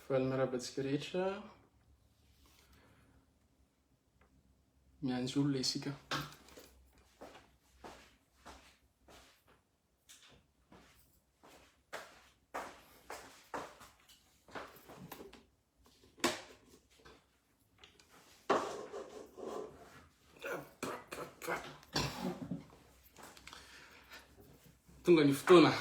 Falonarabantsika rehetra mianjo olona isika. Tonga ny fotoana.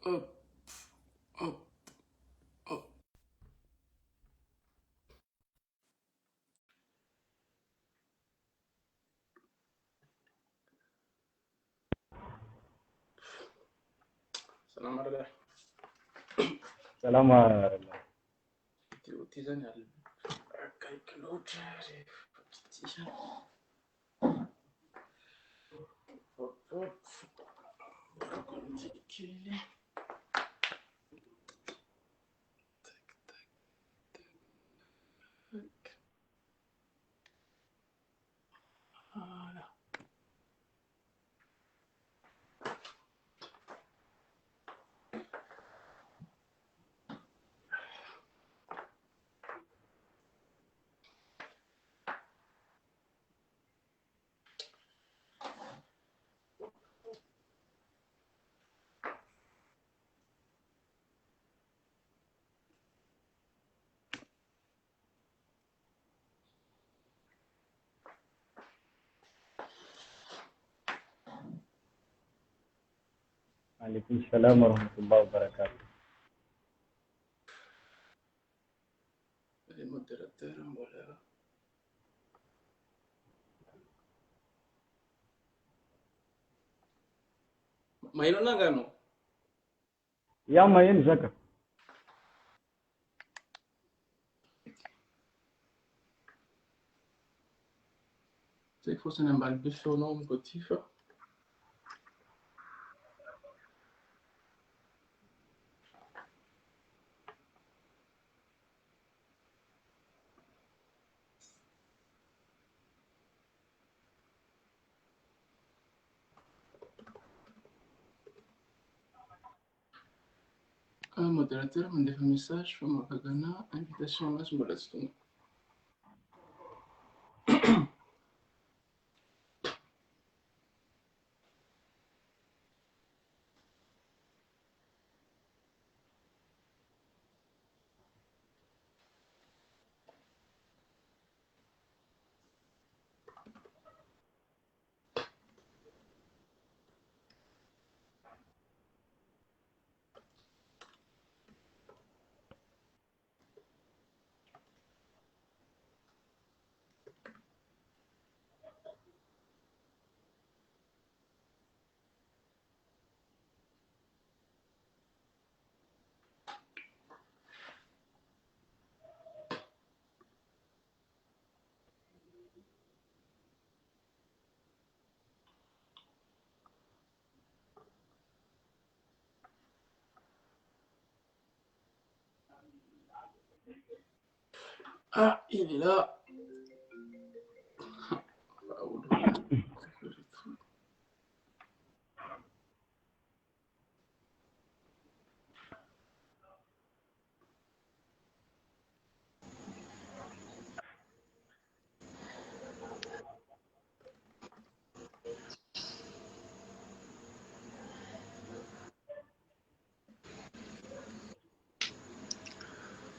Up, up, up. Salama rada. Salama. Ty zany akaiky loatra rehefa kitihana. Borako amin'ity kely. Voilà. Alaikum salam warahmatullahi wabarakatuh. Les modérateurs, voilà. Maino nangano? Ya mayen zaka. Sai fosse ne ambali be feonao amiko ty fa un modérateur mandefa message fa mahakagana invitation anazy mbola tsy tonga. Ah, il est là.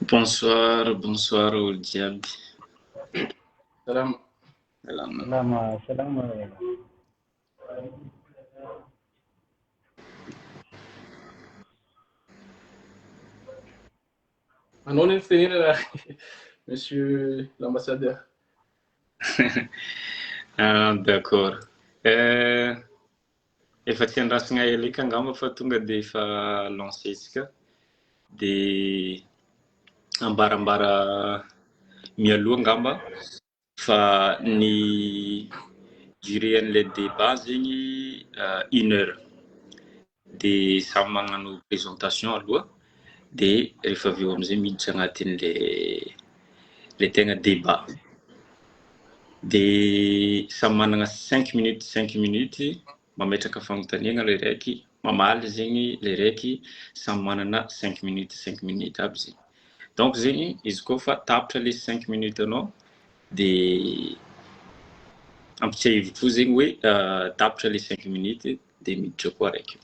Bonsoir, bonsoir au diable. Salam. Salam. Anao ny fitenena là, monsieur l'ambassadeur. Ah, d'accord. Efa tsy andrasana elika angamba fa tonga de efa lancesika de ambarambara mialoha angamba fa ny durée an'ilay débat zegny 1 heure de samy magnano présentation aloha dia rehefa avy eo amin'izay miditra agnatin'le tegna débat. Dia samy manana 5 minutes mametraka fanontaniana le raiky, mamaly zegny le raiky samy manana 5 minutes aby zegny. Donc zegny izy koa fa tapitra le 5 minutes anao dia ampitsai hevitra fo zegny hoe tapitra le 5 minutes dia miditra koa raiky.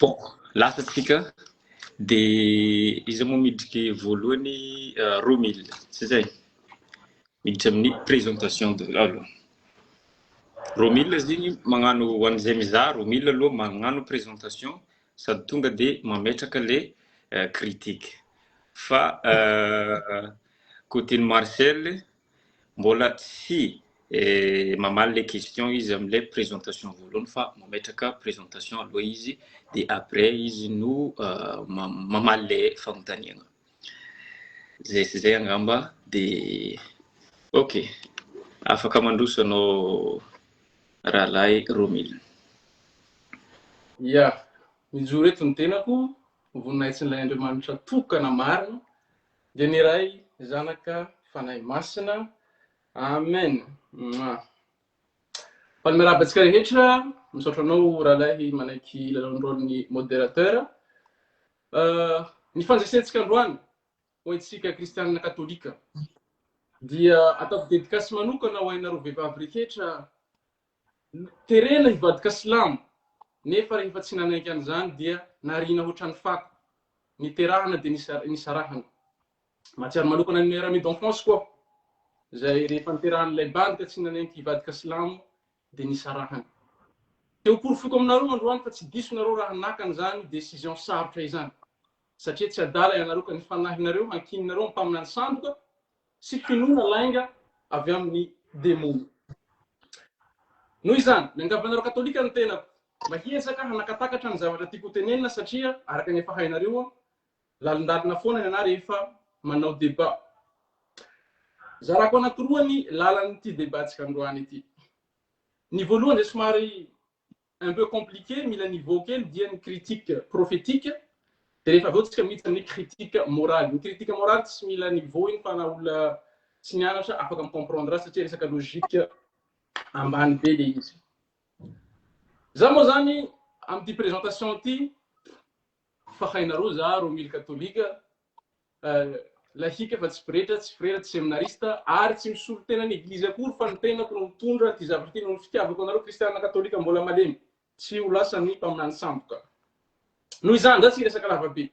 Bon, lasatsika dia izy moa midriky voalohany Romil, tsy zay? Miditra amin'ny présentation de aloha. Romil zegny magnano ho an'izay mizaha, Romil aloha magnano présentation sady tonga dia mametraka le critique. Fa côté Marcel mbola tsy mamaly le question izy am'le présentation voalohany fa mametraka présentation aloha izy dia après izy no mamaly le fanontaniana. Zay angamba dia ok, afaka mandroso anao rahalahy Romil. Ya, mijoro eto ny tenako, voninahitsin'ilay Andriamanitra tokana marina, dia ny iray zanaka fanahy masina. Amen. Palmerabatsika rehetra, misaotra anao rahalahy manaiky lalaon'ny modérateur. Ny fanjaisetsika androany ho antsika kristianina katolika dia ataoko dedikasy manokana ho ainareo vehivavy rehetra terena hivadika silamo, nefa rehefa tsy nanaiky an'izany dia narina ohatran'ny fako, niterahana dia nisarahana. Mahatsiaro manokana ny rami d'enfance koa, zay rehefa niterahan'ilay bandika tsy nanaiky hivadika silamo dia nisarahana. Teo porofoko aminareo androany fa tsy diso nareo raha naka an'izany décision sarotra izany, satria tsy adala ianareo ka ny fanahinareo hankininareo mpaminany sandoka sy finoana lainga avy amin'ny demony. Noho izany, miangavanareo katolika ny tenako, mahiezaka hanakatakatra ny zavatra tiako tenenina satria araka ny efa hainareo lalindalina foana ianareo rehefa manao débat. Zarako anankiroa ny lalan'ity débatsika androany ity. Ny voalohany dia somary un peu compliqué, mila niveau kely dia ny critique prophétique. Dia rehefa avy eo tsika miditra amin'ny critique morale. Ny critique morale tsy mila niveau iny fa na olona tsy nianatra afaka micomprendre satria resaka logique ambany be le izy. Za moa zany amin'ity présentation ity fa hainareo za Romil katolika, lahika fa tsy pretra, tsy frera, tsy séminariste ary tsy misolo tena ny église akory fa ny tenako no mitondra ty zavatra ty no fitiavako anareo kristianina katolika mbola malemy, tsy ho lasa ny mpaminany samboka. Noho izany za tsy resaka lavabe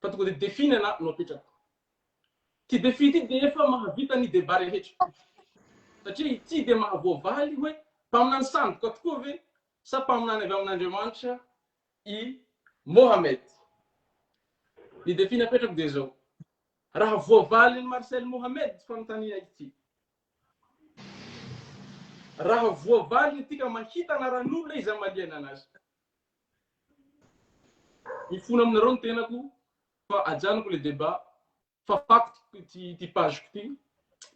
fa tonga dia défi ana no apetrako. Ty défi ty dia efa mahavita ny débat rehetra satria ity dia mahavoavaly hoe mpaminany samboka tokoa ve sa mpaminany avy amin'Andriamanitra i Mohamed. Ny défi napetrako dia zao: raha voavaly ny Marcel Mohamed fanontaniana ity, raha voavaly ity ka mahita anaran'olona izy amaliana anazy. Mifona aminareo ny tenako fa ajanoko le débat fa fakty ty pageko ty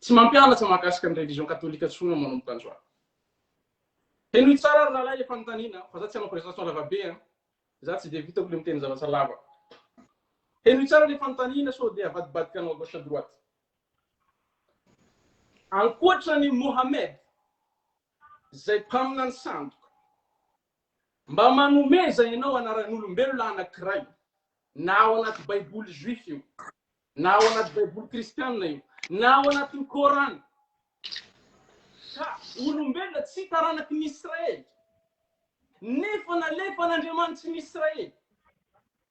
tsy mampianatra mahakasika ny religion katolika tsona manomboka an'izao. Henoy tsara rahalahy le fanontaniana fa za tsy hanao présentation lavabe, za tsy dia vitako le miteny zavatra lava. Henoy tsara le fanontaniana sao dia avadibadika anao gauche à droite. Ankoatrany Mohamed zay mpaminany sandoka mba manomeza ianao anaran'olombelona anankiray na ao anaty baiboly juif io, na ao anaty baiboly kristianina io, na ao anatin'ny Korana, ka olombelona tsy taranaky ny Israely nefa nalefa n'Andriamanitra ny Israely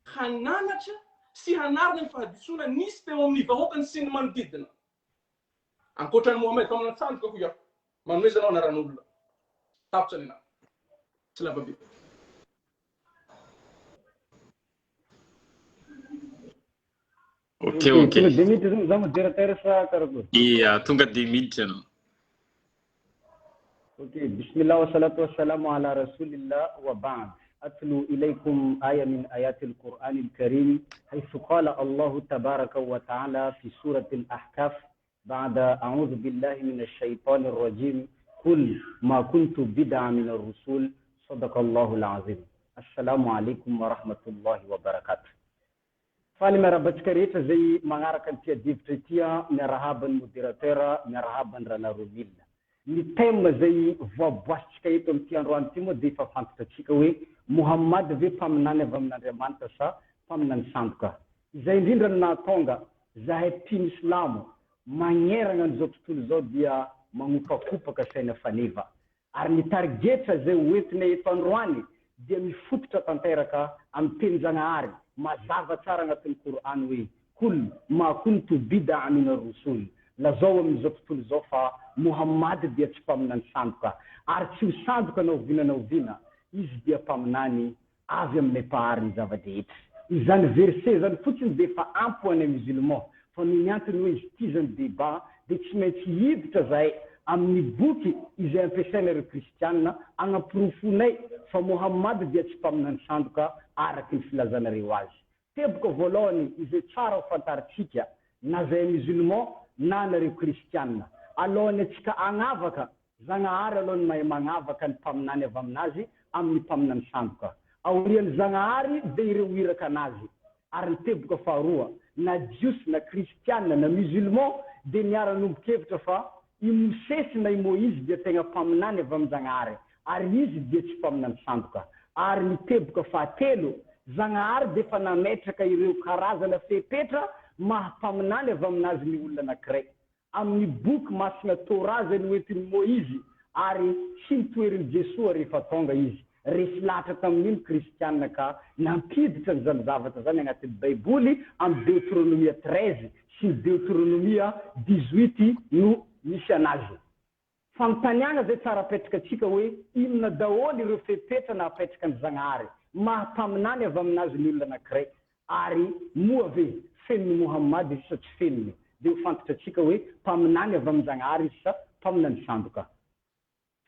hananatra sy hanarina ny fahadisoana nisy teo amin'ny vahoakany sy ny manodidina. Ankoatrany Mohamed mpaminany sandoka ho ia manomeza anao anaran'olona. Tapitra ny anahy. Tsy lavabe. Ok. Tonga dia miditra anao. Ok, bismillah wa salatu wa salamu ala rasulillah wa ba'd. أتلو إليكم آية من آيات القرآن الكريم حيث قال الله تبارك وتعالى في سورة الأحقاف بعد أعوذ بالله من الشيطان الرجيم قل ما كنت بدعا من الرسول صدق الله العظيم. assalamu alaikum wa rahmatullahi wa barakatuh. Faly miarabatsika rehetra zay magnaraka ny tiadivitra tia, miarahaban'ny modérateur, miarahaban'ny Ranaromila. Ny thème zay voaboasitsika eto amin'ity androany ity moa dia efa fantatsika hoe Muhammad ve mpaminany avy amin'Andriamanitra sa mpaminany sandoka. Izay indrindra no nahatonga zahay mpino Islamo magneragna an'izao tontolo zao dia magnopakopaka saina faneva. Ary ny targetra zay hoentina eto androany dia mifototra tanteraka amin'ny teny-Janahary mazava tsara agnatin'ny Qur'an hoe kul ma kuntu bid'a min ar-rusul. Lazao amin'izao tontolo zao fa Muhammad dia tsy mpaminany sandoka, ary tsy ho sandoka na oviana izy dia mpaminany avy amin'ny pahary ny zava-dehetra. Izany verset zany fotsiny dia efa ampy ho anay musulman, fa ny antony hoe izy ity zany débat dia tsy maintsy hiditra zahay amin'ny boky izay ampiasainareo kristianina agnapirofonay fa Muhammad dia tsy mpaminany sandoka araky ny filazanareo azy. Teboka voalohany izay tsara ho fantaritsika na zahay musulman na nareo kristianina, alohany atsika agnavaka Zanahary alohany mahay magnavaka ny mpaminany avy aminazy amin'ny mpaminany sandoka. Aorian'ny Zanahary dia ireo iraka anazy. Ary ny teboka faharoa na jiosy na kristianina na musulman dia miara-nombon-kevitra fa i Mosesy na i Moïse dia tegna mpaminany avy amin'ny Zanahary, ary izy dia tsy mpaminany sandoka. Ary ny teboka fahatelo, Zanahary dia efa nametraka ireo karazana fepetra mahampaminany avy aminazy ny olona anankiray. Amin'ny boky masina Torah zay noentin'ny Moïse, ary tsy nitoerin'i Jesoa rehefa tonga izy. Resy lahatra tamin'iny kristianina ka nampiditra n'izany zavatra zany agnatin'ny Baiboly amin'ny Deutéronomia 13 sy ny Deutéronomia 18 no misy anazy. Fanontaniana zay tsara apetrakatsika hoe inona daholo ireo fepetra na apetraka ny Zanahary mahampaminany avy aminazy ny olona anankiray, ary moa ve feniny Muhammad izy sa tsy feniny, dia ho fantatra atsika hoe mpaminany avy amin'ny Zanahary izy sa mpaminany sandoka.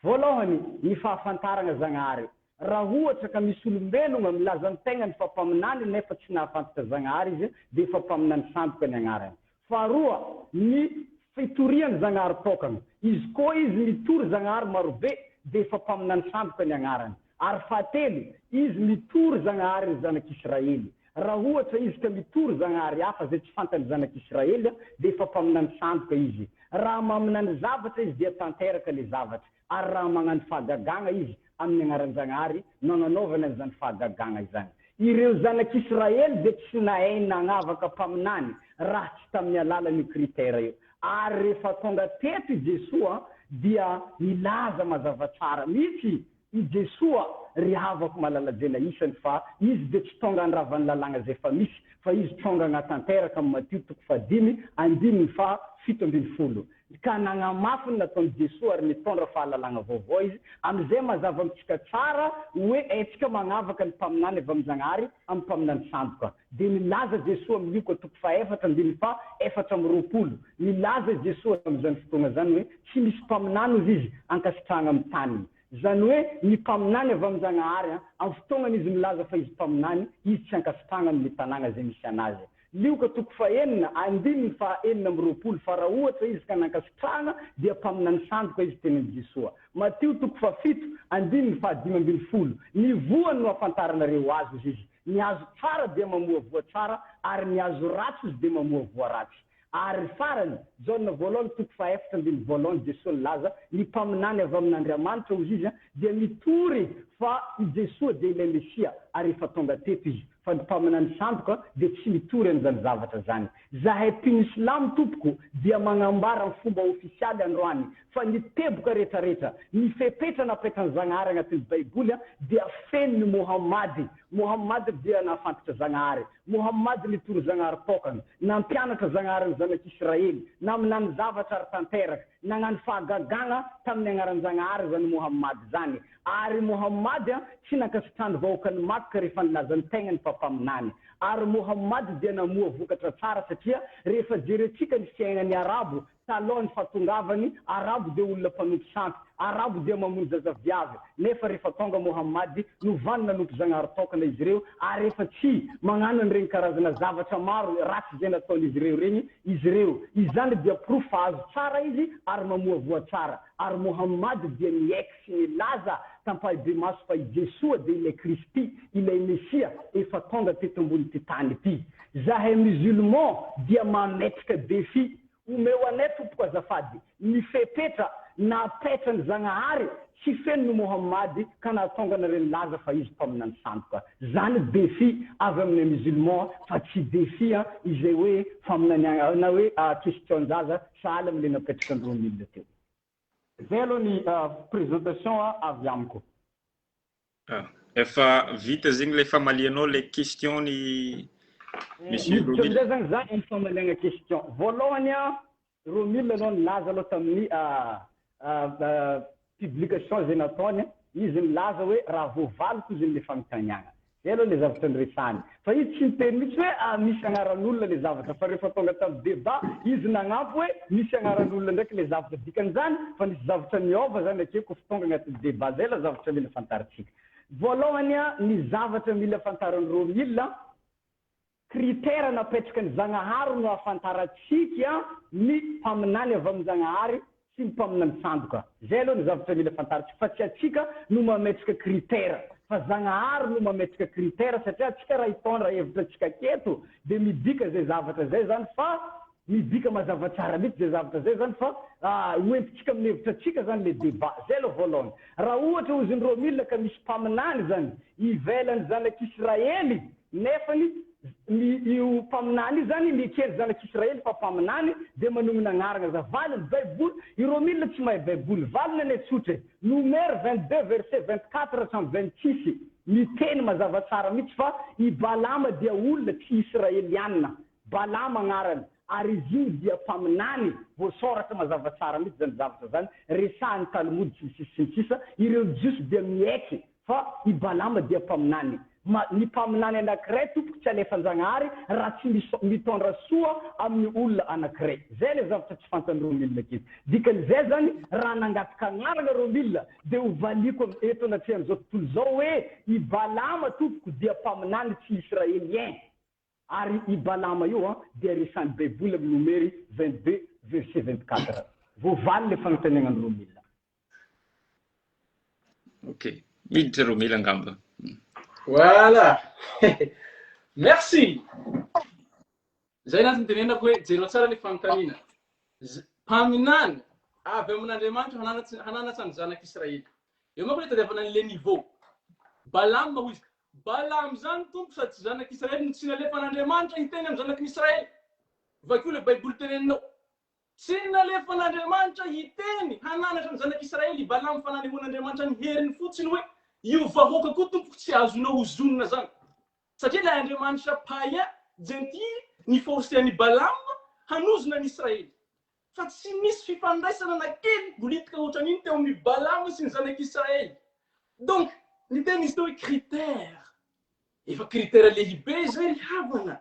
Voalohany ny fahafantarana Zanahary. Raha ohatra ka misy olombelona milaza ny tegnany fa mpaminany nefa tsy nahafantatra Zanahary izy dia efa mpaminany sandoka ny agnarany. Faharoa, ny fitoriany Zanahary tokana. Izy koa izy mitory Zanahary marobe dia efa mpaminany sandoka ny agnarany. Ary fahatelo, izy mitory Zanahary ny zanak'Israely. Raha ohatra izy ka mitory Zanahary hafa zay tsy fantany zanak'Israely dia efa mpaminany sandoka izy. Raha maminany zavatra izy dia tanteraka le zavatra, ary raha magnano fahagagana izy amin'ny agnaran'ny Zanahary nagnanaovana an'izany fahagagana izany. Ireo zanak'Israely dia tsy nahay nagnavaka mpaminany raha tsy tamin'ny alalan'io kritera io. Ary rehefa tonga teto i Jesoa dia nilaza mazava tsara mihitsy i Jesoa ry havako malalajena isany fa izy dia tsy tonga andravan'ny lalàna zay fa misy, fa izy tonga agnatanteraka amin'ny Mateo 5:7-10. Ka nagnamafy nataon'i Jesoa ary mitondra fahalalàna vaovao izy, amin'izay mazava amintsika tsara hoe antsika magnavaka ny mpaminany avy amin'ny Zanahary amin'ny mpaminany sandoka. Dia nilaza Jesoa amin'ny Luka 4:7-20, nilaza Jesoa amin'izany fotoana zany hoe tsy misy mpaminany ozy izy ankasitrahana amin'ny taniny. Zany hoe ny mpaminany avy amin'ny Zanahary amin'ny fotoanany izy milaza fa izy mpaminany, izy tsy ankasitrahana amin'ny tanàna zay misy anazy. Luka 4:9-20, fa raha ohatra izy ka nankasitrahana dia mpaminany sandoka izy tenin'i Jesoa. Mateo 7:15-15, ny voany no afantaranareo azy izy. Ny azo tsara dia mamoa voa tsara, ary ny azo ratsy izy dia mamoa voa ratsy. Ary farany Jaona 1:7 Jesoa nilaza ny mpaminany avy amin'Andriamanitra ozy izy dia mitory fa i Jesoa dia ilay Mesia, ary efa tonga teto izy. Fa ny mpaminany sandoka dia tsy mitory an'izany zavatra zany. Zahay mpino Islamo tompoko dia magnambara ny fomba ofisialy androany fa ny teboka rehetrarehetra, ny fepetra napetran'ny Zanahary agnatin'ny Baiboly dia feniny Muhammad. Muhammad dia nahafantatra Zanahary. Muhammad nitory Zanahary tokana, nampianatra Zanahary ny zanak'Israely, naminany zavatra ara-tanteraka, nagnano fahagagana tamin'ny agnaran'ny Zanahary zany Muhammad zany. Ary Muhammad tsy nankasitrahany vahoakany Makka rehefa nilaza ny tegnany fa mpaminany. Ary Muhammad dia namoa vokatra tsara satria rehefa jerentsika ny fiainan'ny Arabo taloha ny fatongavany arabo dia olona mpanompo sampy, arabo dia mamono zazaviavy, nefa rehefa tonga Mohamady novany nanompo Zanahary tokana izy ireo, ary efa tsy magnano an'ireny karazana zavatra maro ratsy izay nataon'izy ireo reny izy ireo. Izany dia proof fa azo tsara izy ary mamoavoa tsara. Ary Mohamady dia niaiky sy nilaza tampahibe maso fa i Jesoa dia ilay Kristy, ilay Mesia efa tonga teto ambony ty tany ity. Zahay musulman dia mametraka défi. Umeo anay tompoko azafady, ny fepetra na petra ny Zanahary tsy feno Mohamady ka nahatonga nareny laza fa izy mpaminany sandoka. Zany défi avy amin'ny musulman fa tsy défi izay hoe faminany na hoe question-jaza sahala am'le napetraka ny 2000 teo. Zay aloha ny présentation avy amiko. Efa vita zegny le famalianao le question ny Monsieur Romil. Zay zany za ny famaliana question. Voalohany Romil anao nilaza aloha tamin'ny publication zay nataony, izy nilaza hoe raha voavaliko izy le fanontaniana. Zay aloha le zavatra niresahany. Fa izy tsy niteny mihitsy hoe misy agnaran'olona le zavatra, fa rehefa tonga tamin'ny débat izy nagnampy hoe misy agnaran'olona ndraiky le zavatra dikan'izany fa nisy zavatra niova zany akeo koa tonga agnatin'ny débat. Zay la zavatra mila fantaritsika. Voalohany ny zavatra mila fantaran'ny Romil, critère napetraka ny Zanahary no afantaratsika ny mpaminany avy amin'ny Zanahary sy ny mpaminany sandoka. Zay aloha ny zavatra mila fantaritsika fa tsy atsika no mametraka critère, fa Zanahary no mametraka critère satria atsika raha hitondra hevitra atsika keto dia midika zay zavatra zay zany fa midika mazava tsara mihitsy zay zavatra zay zany fa hoentintsika amin'ny hevitra atsika zany le débat. Zay aloha voalohany. Raha ohatra ozy ny Romil ka misy mpaminany zany ivelany zanak'Israely nefany io mpaminany zany mikely zanak'Israely fa mpaminany dia manomana agnarana zavali ny Baiboly. I Romil tsy mahay Baiboly, valina ny tsotra Numère 22 verset 24 hatramin'ny 26 miteny mazava tsara mihitsy fa i Balama dia olona tsy Israeliana, Balama agnarany, ary izy io dia mpaminany. Voasoratra mazava tsara mihitsy zany zavatra zany, resahan'ny Talmud sy ny sisa, ireo jiosy dia mieky fa i Balama dia mpaminany. Ny mpaminany anankiray tompoko tsy alefan'ny Zanahary raha tsy mitondra soa amin'ny olona anankiray. Zay le zavatra tsy fantan'ny Romil aketo. Dikan'izay zany raha nangataka agnarana Romil dia ho valiko eto anatrehan'izao tontolo zao hoe i Balama tompoko dia mpaminany tsy Israelien. Ary i Balama io dia resan'ny Baiboly amin'ny Numère 22 verset 24. Voavaly le fanontanianan'ny Romil. Ok, miditra Romil angamba. Voilà. Merci. Zay nazy nitenenako hoe jero tsara le fanontaniana. Mpaminany avy amin'Andriamanitra hananatsa ny zanak'Israely. Eo manko hitadiavana an'le niveau. Balama hoy izy. Balama zany tompo sady tsy zanak'Israely no tsy nalefan'Andriamanitra hiteny amin'ny zanak'Israely. Vakio le Baiboly teneninao. Tsy nalefan'Andriamanitra hiteny hananatra ny zanak'Israely. Balama fa nanehoan'Andriamanitra ny heriny fotsiny hoe io vahoaka koa tompoko tsy azonao hozonina zany. Satria ilay Andriamanitra païen gentil ny forcéan'i Balama hanozona ny Israely. Fa tsy misy fifandraisana na kely politika ohatran'iny teo amin'ny Balama sy ny zanak'Israely. Donc, ny teny izy teo hoe critère. Efa critère lehibe zay havana.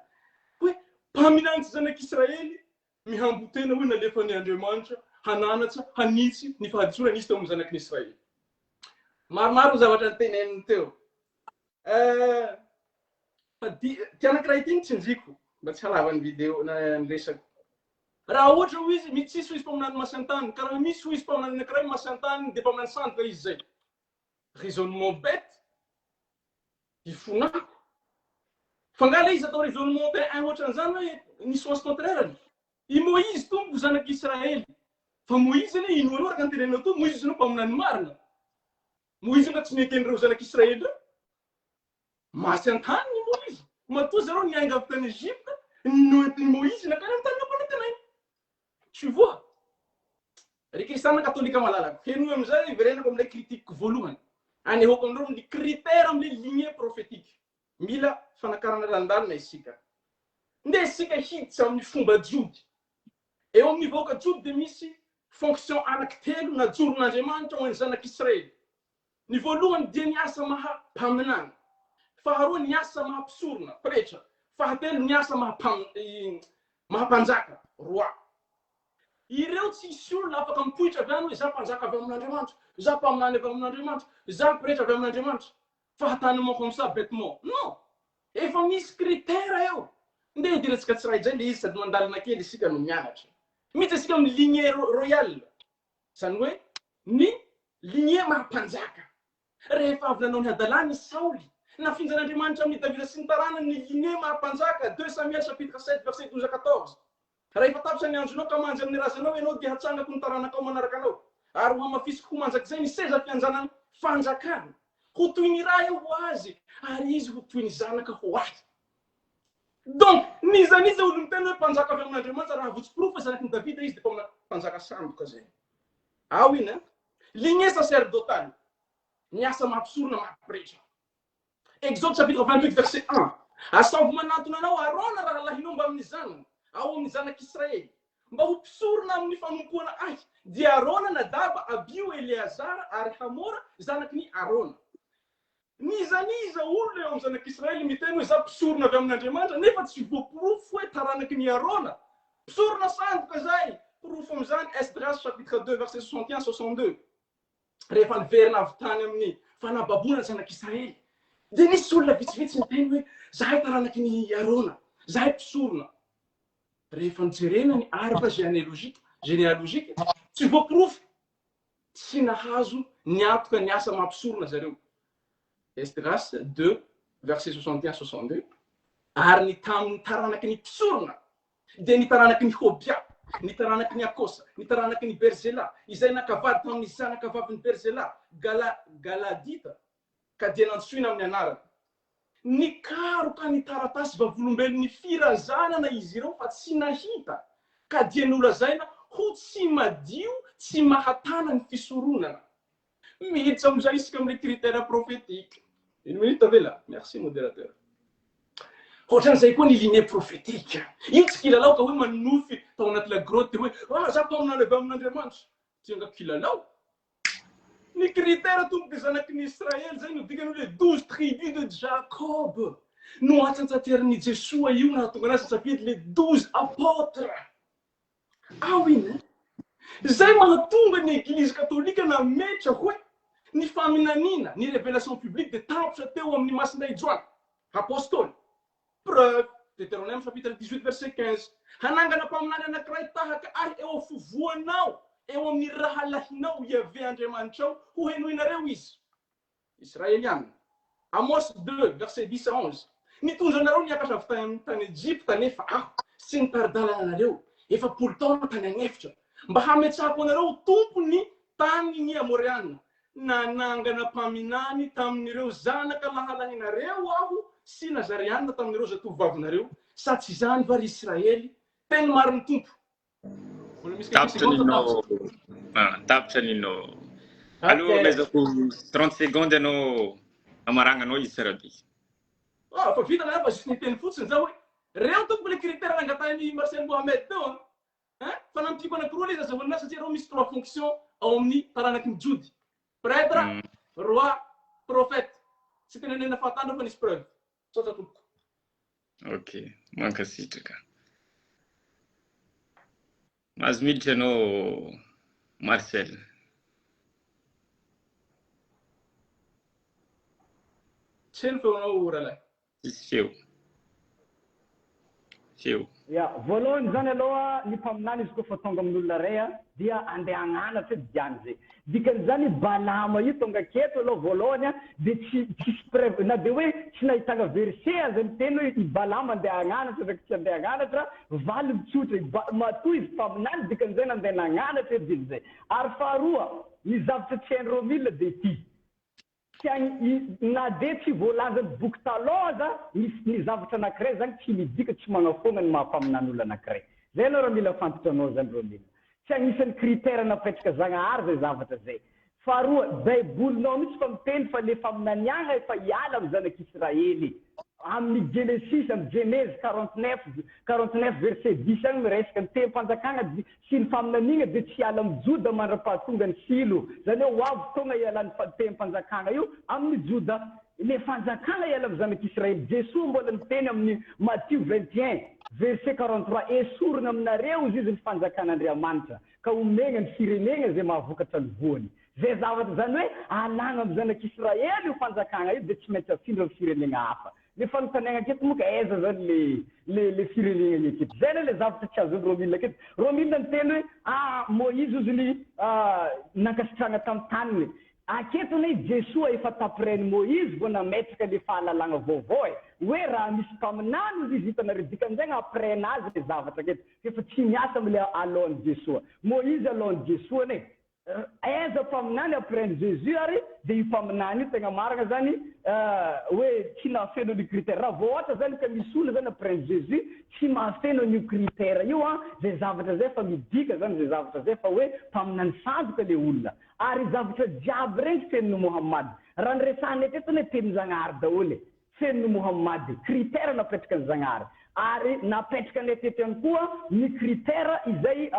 Hoe mpaminany tsy zanak'Israely mihambotena hoe nalefan'ny Andriamanitra hananatra, hanitsy ny fahadisoana nisy teo amin'ny zanak'Israely. Maromaro zavatra niteneniny teo. Ty anankiray ity ny tsinjiko mba tsy halavan'ny video na niresako. Raha ohatra ho izy mitsisy ho izy mpaminany masan-tany, ka raha misy ho izy mpaminany anankiray masan-tany dia mpaminany sandoka izy zay. Raisonnement bête, ifonako. Fangala izy atao raisonnement un ohatran'izany hoe ny sens contraire. I Moïse tompo zanak'Israely. Fa Moïse iny ino araka ny tenenina to, Moïse no mpaminany marina. Moïse na tsy neken'ireo zanak'Israely. Masy an-tany ny Moïse. Matoa zareo nianga avy tany Egypte, noentiny Moïse nakany amin'ny tany nampanantenany. Tu vois? Ry kristiana katolika malalako. Heno amin'izay iverenako amin'ilay critique voalohany. Anehoko amindreo ny critère amin'ilay lignée prophétique. Mila fanakarana randalina isika. Nde isika hiditra amin'ny fomba jody. Eo amin'ny vahoaka jody dia misy fonction anankitelo najoron'Andriamanitra ho an'ny zanak'Israely. Ny voalohany dia ny asa maha-mpaminany. Faharoa ny asa maha-mpisorona, pretra. Fahatelo ny asa maha-mpanjaka, roi. ireo tsisy olona afaka mipoitra avy any hoe za mpanjaka avy amin'Andriamanitra, za mpaminany avy amin'Andriamanitra, za mpirehetra avy amin'Andriamanitra. Fa hatany comme ça bêtement. Non. Efa misy critère eo. Ndeha idirantsika tsirairay le izy sady mandalana kely isika no mianatra. Mitsy isika amin'ny lignée royale. Zany hoe ny lignée mahampanjaka. Rehefa avy nanao ny hadalany Saoly, nafinjan'Andriamanitra amin'ny Davida sy ny taranany ny lignée mahampanjaka. 2 Samuel chapitre 7 verset 12 à 14. Rehefa tapitra ny andronao ka manjy amin'ny razanao ianao dia hatsangako ny taranakao manaraka anao. Ary ho hamafisiko ho manjak'izay ny seza fianjanany fanjakana. Ho toy ny raha eo ho azy, ary izy ho toy ny zanaka ho azy. Donc, niza olo miteny hoe mpanjaka avy amin'Andriamanitra raha votsiporofo zanaky ny Davida izy dia mpanjaka samboka zay. Ao iny, lignée sacerdotale, miasa mampisorona mampipretra. Exode chapitre 28 verset 1. Asaovy manantona anao Arona raha lahinao mba amin'ny zanany, ao amin'ny zanak'Israely, mba ho mpisorona amin'ny fanompoana ahy. Dia Arona, Nadaba, Abiu, Eleazara ary Hamora zanaky ny Arona. Niza olona eo amin'ny zanak'Israely miteny hoe za mpisorona avy amin'Andriamanitra nefa tsy voaporofo hoe taranaky ny Arona. Mpisorona sandoka zay. Porofo amin'izany Esdras chapitre 2 verset 61-62. Rehefa niverina avy tany amin'ny fanababona zanak'Israely. Dia nisy olona vitsivitsy miteny hoe zahay taranaky ny Arona, zahay mpisorona. Rehefa nijerena ny arbre généalogique, tsy voaporofo, tsy nahazo niatoka ny asa mampisorona zareo. Esdras 2 verset 61-62. Ary ny tamin'ny taranaky ny mpisorona dia ny taranaky ny Hobia, ny taranaky ny Akosa, ny taranaky ny Berzela, izay nakavady tamin'ny zanakavavin'ny Berzela, Galadita, ka dia nantsoina amin'ny anarany. Nikaroka ny taratasy vavolombelon'ny firazanana izy ireo fa tsy nahita, ka dia nolazaina ho tsy madio, tsy mahatana ny fisoronana. Miditra am'izay isika amin'ny critères prophétiques. Une minute avy là. Merci modérateur. Ohatran'izay koa ny lignée prophétique. Io tsy kilalao ka hoe manofy tao anaty la grotte hoe za mpaminany avy amin'Andriamanitra. Tsy anga kilalao. Ny critères tomboky zanaky ny Israely zay no dikany hoe 12 tribus de Jacob. No atsantsateran'ny Jesoa io nahatonga anazy safidy les 12 apôtres. Ah oui, zay mahatonga ny église catholique nametra hoe ny faminanina, ny révélation publique de tapitra teo amin'ny masina ijoana. Apôstôly. Preuve, Deutéronome chapitre 18 verset 15. Hanangana mpaminany anankiray tahaka ahy eo fovoanao, eo amin'ny raha lahinao Yahvé Andriamanitrao, ho henoinareo izy. Israeliana. Amos 2 verset 10 à 11. Nitondra anareo niakatra avy tany Egypte nefa aho sy ny taridalànareo efa 10 taona tany agnefitra mba hametrahako anareo tompony tany ny Amoriana. Nanangana mpaminany tamin'ireo zanaka lahalahinareo aho sy Nazariana tamin'ireo zatovavinareo sa tsy zany va ry Israely teny mariny tompo. Tapitra ninao. Aloha mezako 30 secondes ianao amaragnanao izy sarabe. Fa vita na fa juste ny teny fotsiny za hoe reo tompo le critères nangatahiny Marcel Mohamed teo. Fa nampiko anankiroa le izy azahoana satria reo misy 3 fonctions ao amin'ny taranaky ny Jody. Prêtre, roi, prophète. Tsy tenenena fatandra fa nisy preuve. Sotsa tompoko. Ok, mankasitraka. Mahazo miditra ianao Marcel. Tseno feonao ralahy. Tsisy feo. Feo. Ya, voalohany zany aloha ny mpaminany izy koa tonga amin'olona ray dia andeha hagnanatra diany zay. Dikan'izany Balama io tonga keto aloha voalohany dia tsisy preuve na dia hoe tsy nahitanga verset zay miteny hoe i Balama andeha hagnanatra ndraiky tsy andeha hagnanatra valy mitsotra matoy izy mpaminany dikan'izay nandeha nagnanatra dia zay. Ary faharoa ny zavatra tsy hain'ireo milina dia ity. Na dia tsy voalazan'ny boky taloha aza ny zavatra anankiray zany tsy midika tsy manafona ny mahampaminan'olona anankiray. Zay aloha raha mila fantotranao zany reo mila. Tsy agnisan'ny critère napetraka Zagnahary zay zavatra zay. Faharoa, baibolinao mihitsy fa miteny fa le faminaniagna efa hiala amin'ny zanak'Israely. Amin'ny Genesis, amin'ny Genèse 49 verset 10 agny miresaka ny tem-panjakana sy ny faminaniana dia tsy hiala amin'ny Joda mandra-pahatonga ny Silo. Zany hoe ho avy tonga hiala ny tem-panjakana io amin'ny Joda. Le fanjakana hiala amin'ny zanak'Israely. Jesosy mbola miteny amin'ny Matthieu 21 verset 43 esorina aminareo izy ny fanjakan'Andriamanitra ka omegna ny firenena zay mahavokatra ny voany zay zavatra zany hoe alagna amin'ny zanak'Israely io fanjakana io dia tsy maintsy afindra amin'ny firenena hafa le fanontaniana aketo moa ka aiza zany le firenena aketo zay le zavatra tsy azony Romilna aketo Romilna ny teny hoe Moïse oziny nankasitrana tamin'ny taniny aketo ne Jesoa efa tapiren'i Moïse vao nametraka le fahalalagna vaovao hoe raha misy mpaminany izy hitanareo dikan'izay aprena azy le zavatra aketo efa tsy miasa am'le alohan'i Jesoa Moïse alohan'i Jesoa ne aiza mpaminany apreny Jésus ary dia io mpaminany io tegna marina zany hoe tsy nahafeno ny critère raha vao ohatra zany ka misy olona zany apreny Jésus tsy mahafeno ny critère io zay zavatra zay fa midika zany zay zavatra zay fa hoe mpaminany sandoka le olona ary zavatra jiaby regny fenon'ny Mohamady raha nyresahany aketo hoe teny Zagnahary daholo fenon'ny Mohamady critère napetraka ny Zagnahary ary napetraka ny ateto ihany koa ny critère izay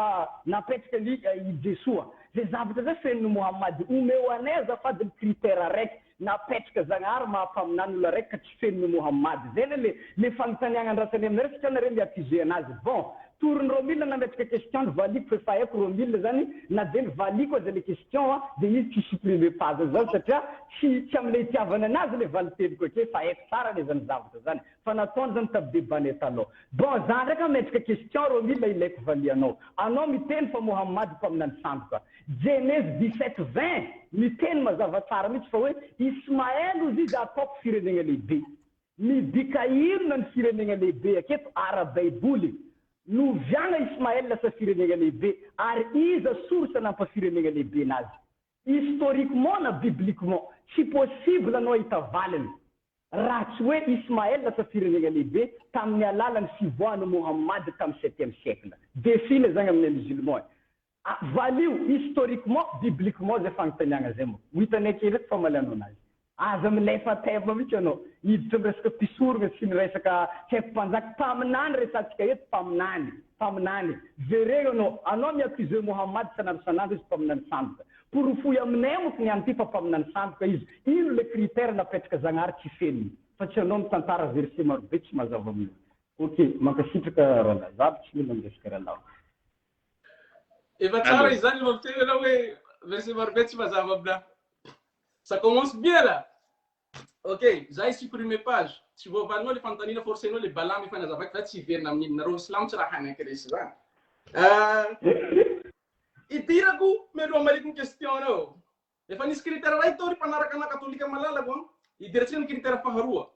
napetraka ny Jesoa zay zavatra zay fenon'ny Mohamady omeo anay azafady ny critère raiky napetraka Zagnahary mahampaminany olona raiky ka tsy fenon'ny Mohamady zay le fanontaniana andrasany aminareo satria nareo miaccuse anazy bon tourny Romilna nametraka question valiko fa haiko Romilna zany na dia valiko aza le question dia izy tsy supprimer page zany satria tsy am'le itiavana anazy le valiteniko ake fa haiko tsara le zany zavatra zany fa nataony zany tamin'ny débat taloha bon za ndraiky metraka question Romilna ilaiko valianao anao miteny fa Mohamady mpaminany sandoka Genèse 17:20 miteny mazava tsara mihitsy fa hoe Ismaël ozy izy ataoko firenena lehibe midika irona ny firenena lehibe aketo ara-baiboly noviagna Ismaël lasa firenena lehibe ary iza source nampafirenena lehibe nazy historiquement na bibliquement tsy possible anao hita valiny raha tsy hoe Ismaël lasa firenena lehibe tamin'ny alalan'ny fivoahan'i Mohamady tamin'ny 7e siècle défile zany amin'ny musulman valio historiquement bibliquement zay fanontaniana zay mo hitanay kely fa malano anazy aza milefa teva mihitsy anao hiditra miresaka mpisorona sy ny resaka tsy haiko mpanjaka mpaminany resantsika eto mpaminany verena anao miaccuse Mohamady sanandro izy mpaminany sandoka pour foy aminay moko niany ty fa mpaminany sandoka izy ino le critère napetraka Zagnahary tsy fenony fa tsy anao mitantara verset marobe tsy mazava amin'io ok mankasitraka ralazaby tsy mila miresaka ralao efa tsara izany mampitegna anao hoe verset marobe tsy mazava amina ça commence bien là. Ok, j'ai supprimé page. Tu vois, le fantanina forcément les balams, il faut avec tu viens d'amener une rose slam sur la hanne que c'est ça. Il tire coup, mais on m'a dit une question là. Il faut inscrire la right or panaraka catholique malala bon. Il dirait une critère paharua.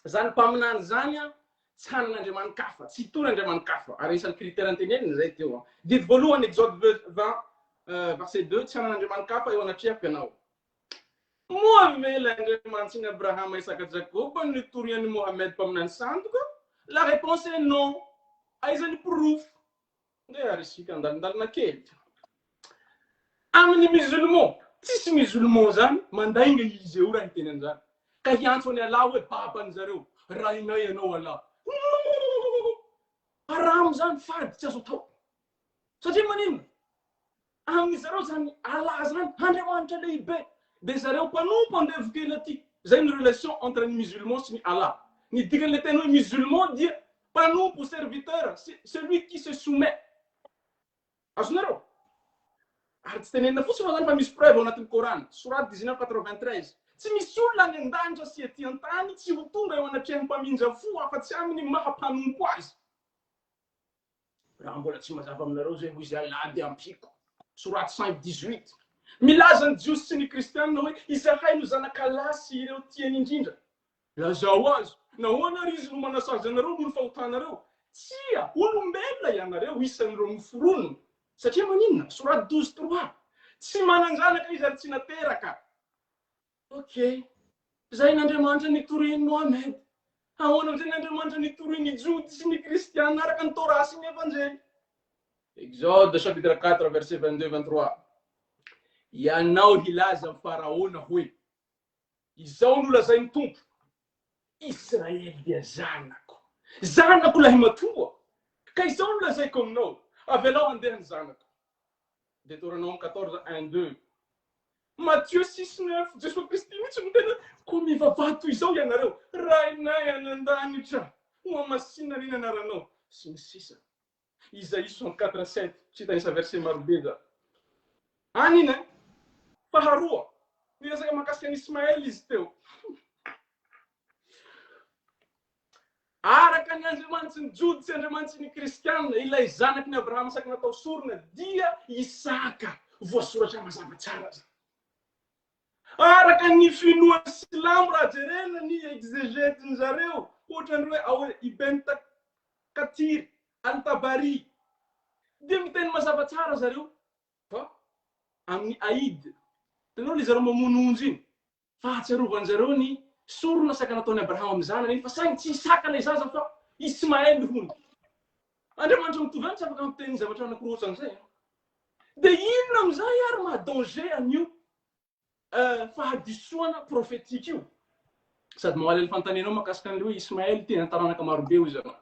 Zan pamnan zania, san nandeman kafa. Si tout nandeman kafa. Alors c'est le critère antenne, nous étions. Dites volu en Exode 20 verset 2, san nandeman kafa et on a check now. Mohamed Mansin Abraham et Isaac Jacob, le tourien de Mohamed Pamnan Sandoka? La réponse est non. Ils ont le proof. D'ailleurs, ici, quand dans la quête. Amni musulman. Si musulman, zan, mandaïng yise ou raïtenen zan. Kayan son ya lawe papan zaro. Raina ya no wala. Haram zan fad, c'est ça tout. Ça dit manin. Amni zaro zan, Allah zan, hande wanta leibe. Des arrêts pas nous pendant que c'est une relation entre un musulman et Allah. Ni dire que les musulmans dit pas nous pour serviteur, c'est celui qui se soumet. Asnero. Artistene na fuso wala pa mispreve na tin Coran, surat 19:93. Si misulla nendanja si etiantani si utunga wana chempa minja fu afatsiamni mahapanun quase. Rambola ci mazava mnaroze wiza la de ampiko. Surat 5:18. Milazan Jews sy ny Kristianina hoe izahay no zanakalasi ireo tiany indrindra. Lazao azo, nahoana ry izy no manasazy anareo no fahotanareo. Tsia, olombelona ianareo isan'ireo miforono. Satria maninona? Sorat 12:3. Tsy mananjanaka izy ary tsy nateraka. Ok. Zay n'Andriamanitra nitoriany Mohamed. Ahoana amin'izay n'Andriamanitra nitoriany Judy sy ny Kristianina araka ny Torah sy ny Evanjely. Exode chapitre 4 verset 22-23. Ianao hilaza amin'ny faraona hoe izao no lazainy tompo Israely dia zanako lahy matoa ka izao no lazaiko aminao avelao andeha ny zanako. Deutéronome 14:1-2. Matthieu 6:9 Jesosy Kristy mihitsy no tena koa mivavato izao ianareo rainay any an-danitra ho amasinana ny anaranao sy ny sisa. Isaïe 64:7 tsy hitanisa verset maro be za. Any iny faharoa niresaka mahakasika ny Ismaely izy teo. Araka ny Andriamanitra ny jody sy Andriamanitra ny kristianina, ilay zanaky ny Abrahama saky natao sorona dia Isaka, voasoratra mazava tsara. Araka ny finoan'ny silamo raha jerena ny exégète zareo, ohatran'ny hoe Ibn Kathir al-Tabari. Dia miteny mazava tsara zareo fa amin'ny Aïd. Tenao le zareo mamono onjy iny. Fahatsiarovany zareo ny sorona saky nataony Abrahama amin'ny zanany, fa saingy tsy Isaka ilay zaza fa Ismaely hony. Andriamanitra mitovy any tsy afaka miteny zavatra anankiroa an'izay. Dia inona amin'izay ary maha-danger an'io fahadisoana prophétique io. Sady mahalala fanontanianao mahakasika an'ilay hoe Ismaely tena taranaka marobe hoy zareo.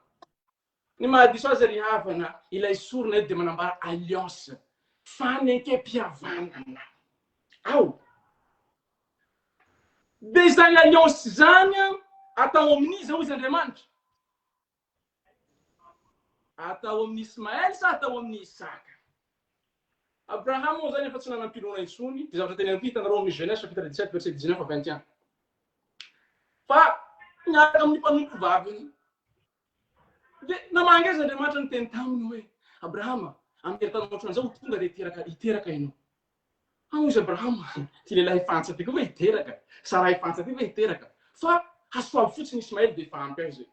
Ny mahadiso azy ry havana ilay sorona dia manambara alliance, fanekam-pihavanana. Ao. Dia izany alliance zany atao amin'izy hoy Andriamanitra. Atao amin'ny Ismaely sa atao amin'ny Isaka? Abraham moa zany efa tsy nanampinoana intsony, dia zavatra teny hitanareo amin'ny Genèse chapitre 17 verset 19 à 21. Fa niaraka amin'ny mpanompo vaviny. Dia namangeza Andriamanitra ny teny taminy hoe Abrahama, amin'ny heritany ohatran'izao tonga dia hiteraka ianao. Izy Abrahama, ty lehilahy fantsa ty koa hoe hiteraka, Sarai fantsa ty hoe hiteraka. Fa hasoavy fotsiny Ismaely dia fahampy azy.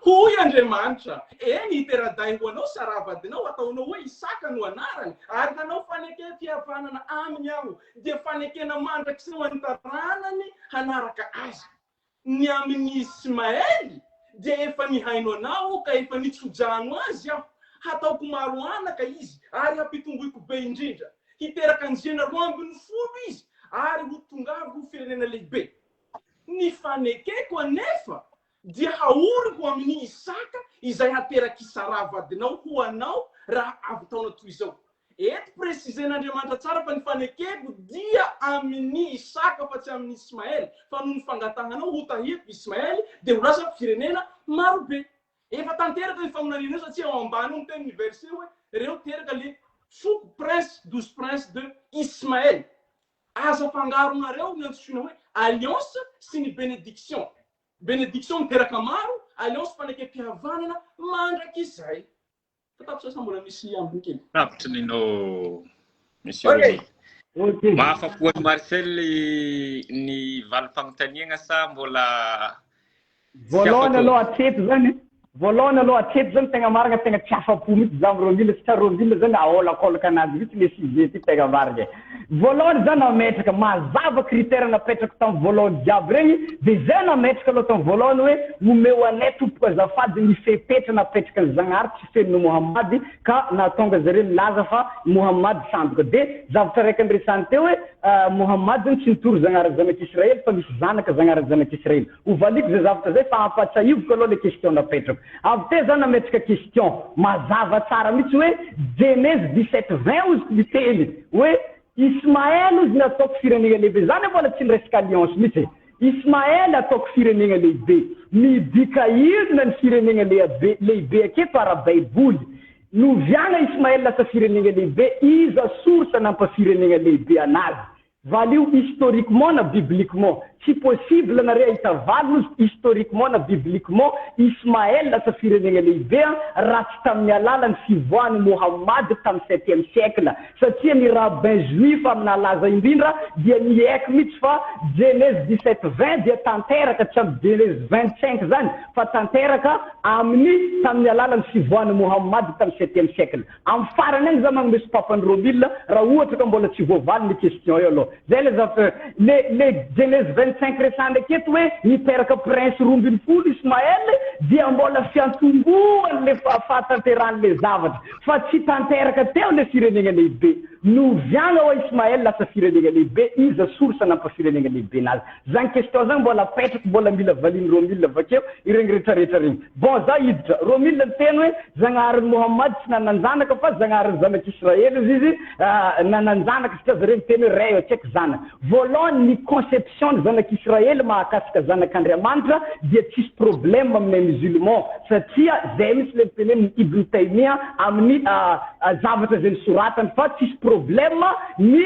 Hoy Andriamanitra, eny hitera-day ho anao Sara vadinao, ataonao hoe Isaka no anarany, ary nanao fanekam-pihavanana aminy aho, dia fanekena mandrakizay ho any taranany hanaraka azy. Ny amin'ny Ismaely dia efa nihaino anao ka efa nitsojano azy aho, hataoko maro anaka izy ary hampitomboiko be indrindra. Hiteraka ny zena 12 izy ary ho tongavy ho firenena lehibe. Ny fanekeko anefa dia haoriko amin'ny Isaka izay hateraky Sara vadinao ho anao raha avy taona toy izao. Eto presizen'Andriamanitra tsara fa ny fanekeko dia amin'ny Isaka fa tsy amin'ny Ismaely, fa noho ny fangatahanao ho tahiko Ismaely dia ho lasa firenena marobe. Efa tanteraka ny famonaniana satria ao ambany ao miteny ny verset hoe reo teraka le foko prince 12 princes de Ismaël. Aza fangaronareo ny antsoina hoe alliance sy ny bénédiction. Bénédiction miteraka maro, alliance fanekam-pihavanana mandrakizay. Fatapy sasa mbola misy ambiny kely. Rapitra ninao monsieur. Okay. Mahafapo Marcel ny valim-panontaniana sa mbola voalohany aloha hatreto zany. Voalohany aloha hatreto zany tegna marina tegna tsy afapo mihitsy za roambila sy roambila zany aolakolaka anazy mihitsy le sujet ty tegna marina. Voalohany zany nametraka mazava critère napetraka tamin'ny voalohany jiaby regny dia zay nametraka aloha tamin'ny voalohany hoe nomeo anay tompoka azafady ny fepetra napetraka ny Zagnahary tsy fenon'ny Mohamady ka nahatonga zareo nilaza fa Mohamady sandoka. Dia zavatra raiky andresany teo hoe Mohamady zany tsy nitory Zagnahary zanak'Israely fa misy zanaka Zagnahary zanak'Israely. Hovaliko zay zavatra zay fa hampatsahivoko aloha le question napetraka. Avy teo zany nametraka question mazava tsara mihitsy hoe Genèse 17:20 ozy miteny hoe Ismaël ozy nataoko firenena lehibe. Zany mbola tsy niresaka alliance mihitsy. Ismaël ataoko firenena lehibe. Midika ino ny firenena lehibe aketo ara-baiboly. Noviana Ismaël lasa firenena lehibe, iza source nampafirenena lehibe anazy. Valio historiquement na bibliquement. Si possible na ahita valio historiquement na bibliquement Ismaël lasa firenena lehibe raha tsy tamin'ny alalan'ny fivoahan'i Mohamady tamin'ny 7e siècle. Satria ny rabbin juif amin'ny alaza indrindra dia niaiky mihitsy fa Genèse 17:20 dia tanteraka tsy amin'ny Genèse 25 zany fa tanteraka amin'ny tamin'ny alalan'ny fivoahan'i Mohamady tamin'ny 7e siècle. Amin'ny farany any za magnomesy papany Romila raha ohatra ka mbola tsy voavaly ny question io aloha. Zay le zavatra le Genèse 25 resany aketo hoe niteraka prince 12 Ismaël dia mbola fiantombohany le fahatanteran'le zavatra fa tsy tanteraka teo le firenena lehibe. noviagna wa Ismaël lasa firenena lehibe izy source nampafirenena lehibe nazy zany question zany mbola apetraka mbola mila valiny Romil vakeo ireny rehetrarehetra regny bon za hiditra Romil teny hoe zagnarin'ny Mohamad tsy nananjanaka fa zagnarin'ny zanak'Israël izy nananjanaka satria zareo teny hoe ray atsaiky zanaka voalohany ny conception ny zanak'Israël mahakasika zanak'Andriamanitra dia tsisy problème aminay musulman satria zay misy le teneny Ibn Taymiya amin'ny zavatra zay nisoratany fa tsisy problème ny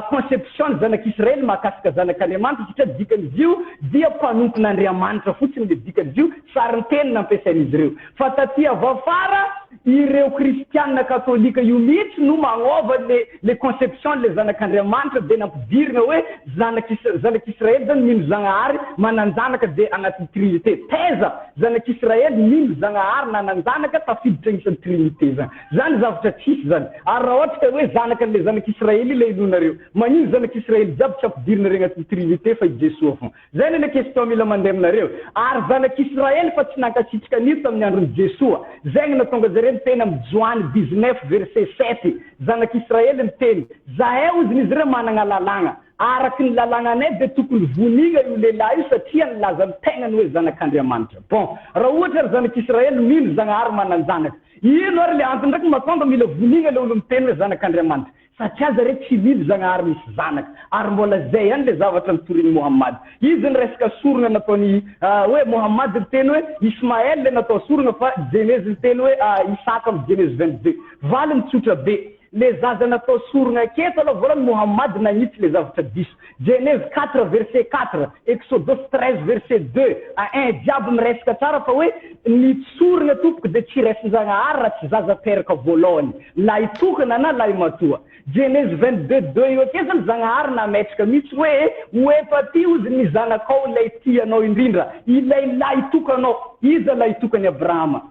conception zanak'Israël mahakasika zanak'Andriamanitra satria dikan'izy io dia mpanompon'Andriamanitra fotsiny le dikan'izy io sariny teny nampiasain'izy ireo fa taty avafara ireo kristianina katolika io mihitsy no magnova le conception le zanak'Andriamanitra de nampidirina hoe zanak'Israël zany mino zagnahary mananjanaka de agnatin'ny trinité teza zanak'Israël mino zagnahary nananjanaka tafiditra isan'ny trinité zany zavatra tsisy zany ary raha ohatra ka hoe zanakan'le zanak'Israël le inonareo manino zanak'Israël jiaby tsy ampidirina re agnatin'ny trinité fa i Jesosy fô zany le question mila mandeha aminareo ary zanak'Israël fa tsy nankasitraka an'io tamin'ny andron'i Jesosy zegny natonga zareo miteny amin'ny Joany 19 verset 7 zanak'Israël miteny zahay ozy izy ireo manana lalàgna araky ny lalàgnanay de tokony vonina io lehilahy io satria nilaza ny tegnany hoe zanak'Andriamanitra bon raha ohatra ry zanak'Israël mino zagnahary mananjanaka ino ary le antony ndraiky matonga mila vonina le olo miteny hoe zanak'Andriamanitra satria zareo tsy mino zagnahary misy zanaka ary mbola zay ihany le zavatra nitorian'i Mohamad izy ny resaka sorona nataony hoe Mohamad miteny hoe Ismaël le natao sorona fa Genèse miteny hoe Isaka amin'ny Genèse 22 valy mitsotra be le zaza natao sorona aketo aloha voalohany Mohamad nagnitsy le zavatra diso Genèse 4 verset 4 Exodus 13 verset 2 à 1 diable miresaka tsara fa hoe nitsorona tompoko de tsy resin-jagnahary raha tsy zaza teraka voalohany lahy tokana na lahy matoa Genèse 22:2 io ake zany zagnahary nametraka mihitsy hoe efa ty ozy ny zanakao ilay tianao indrindra ilay lahy tokanao iza lahy tokany Abrahama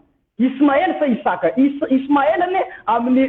Ismaël fa Isaka Ismaël ane amin'ny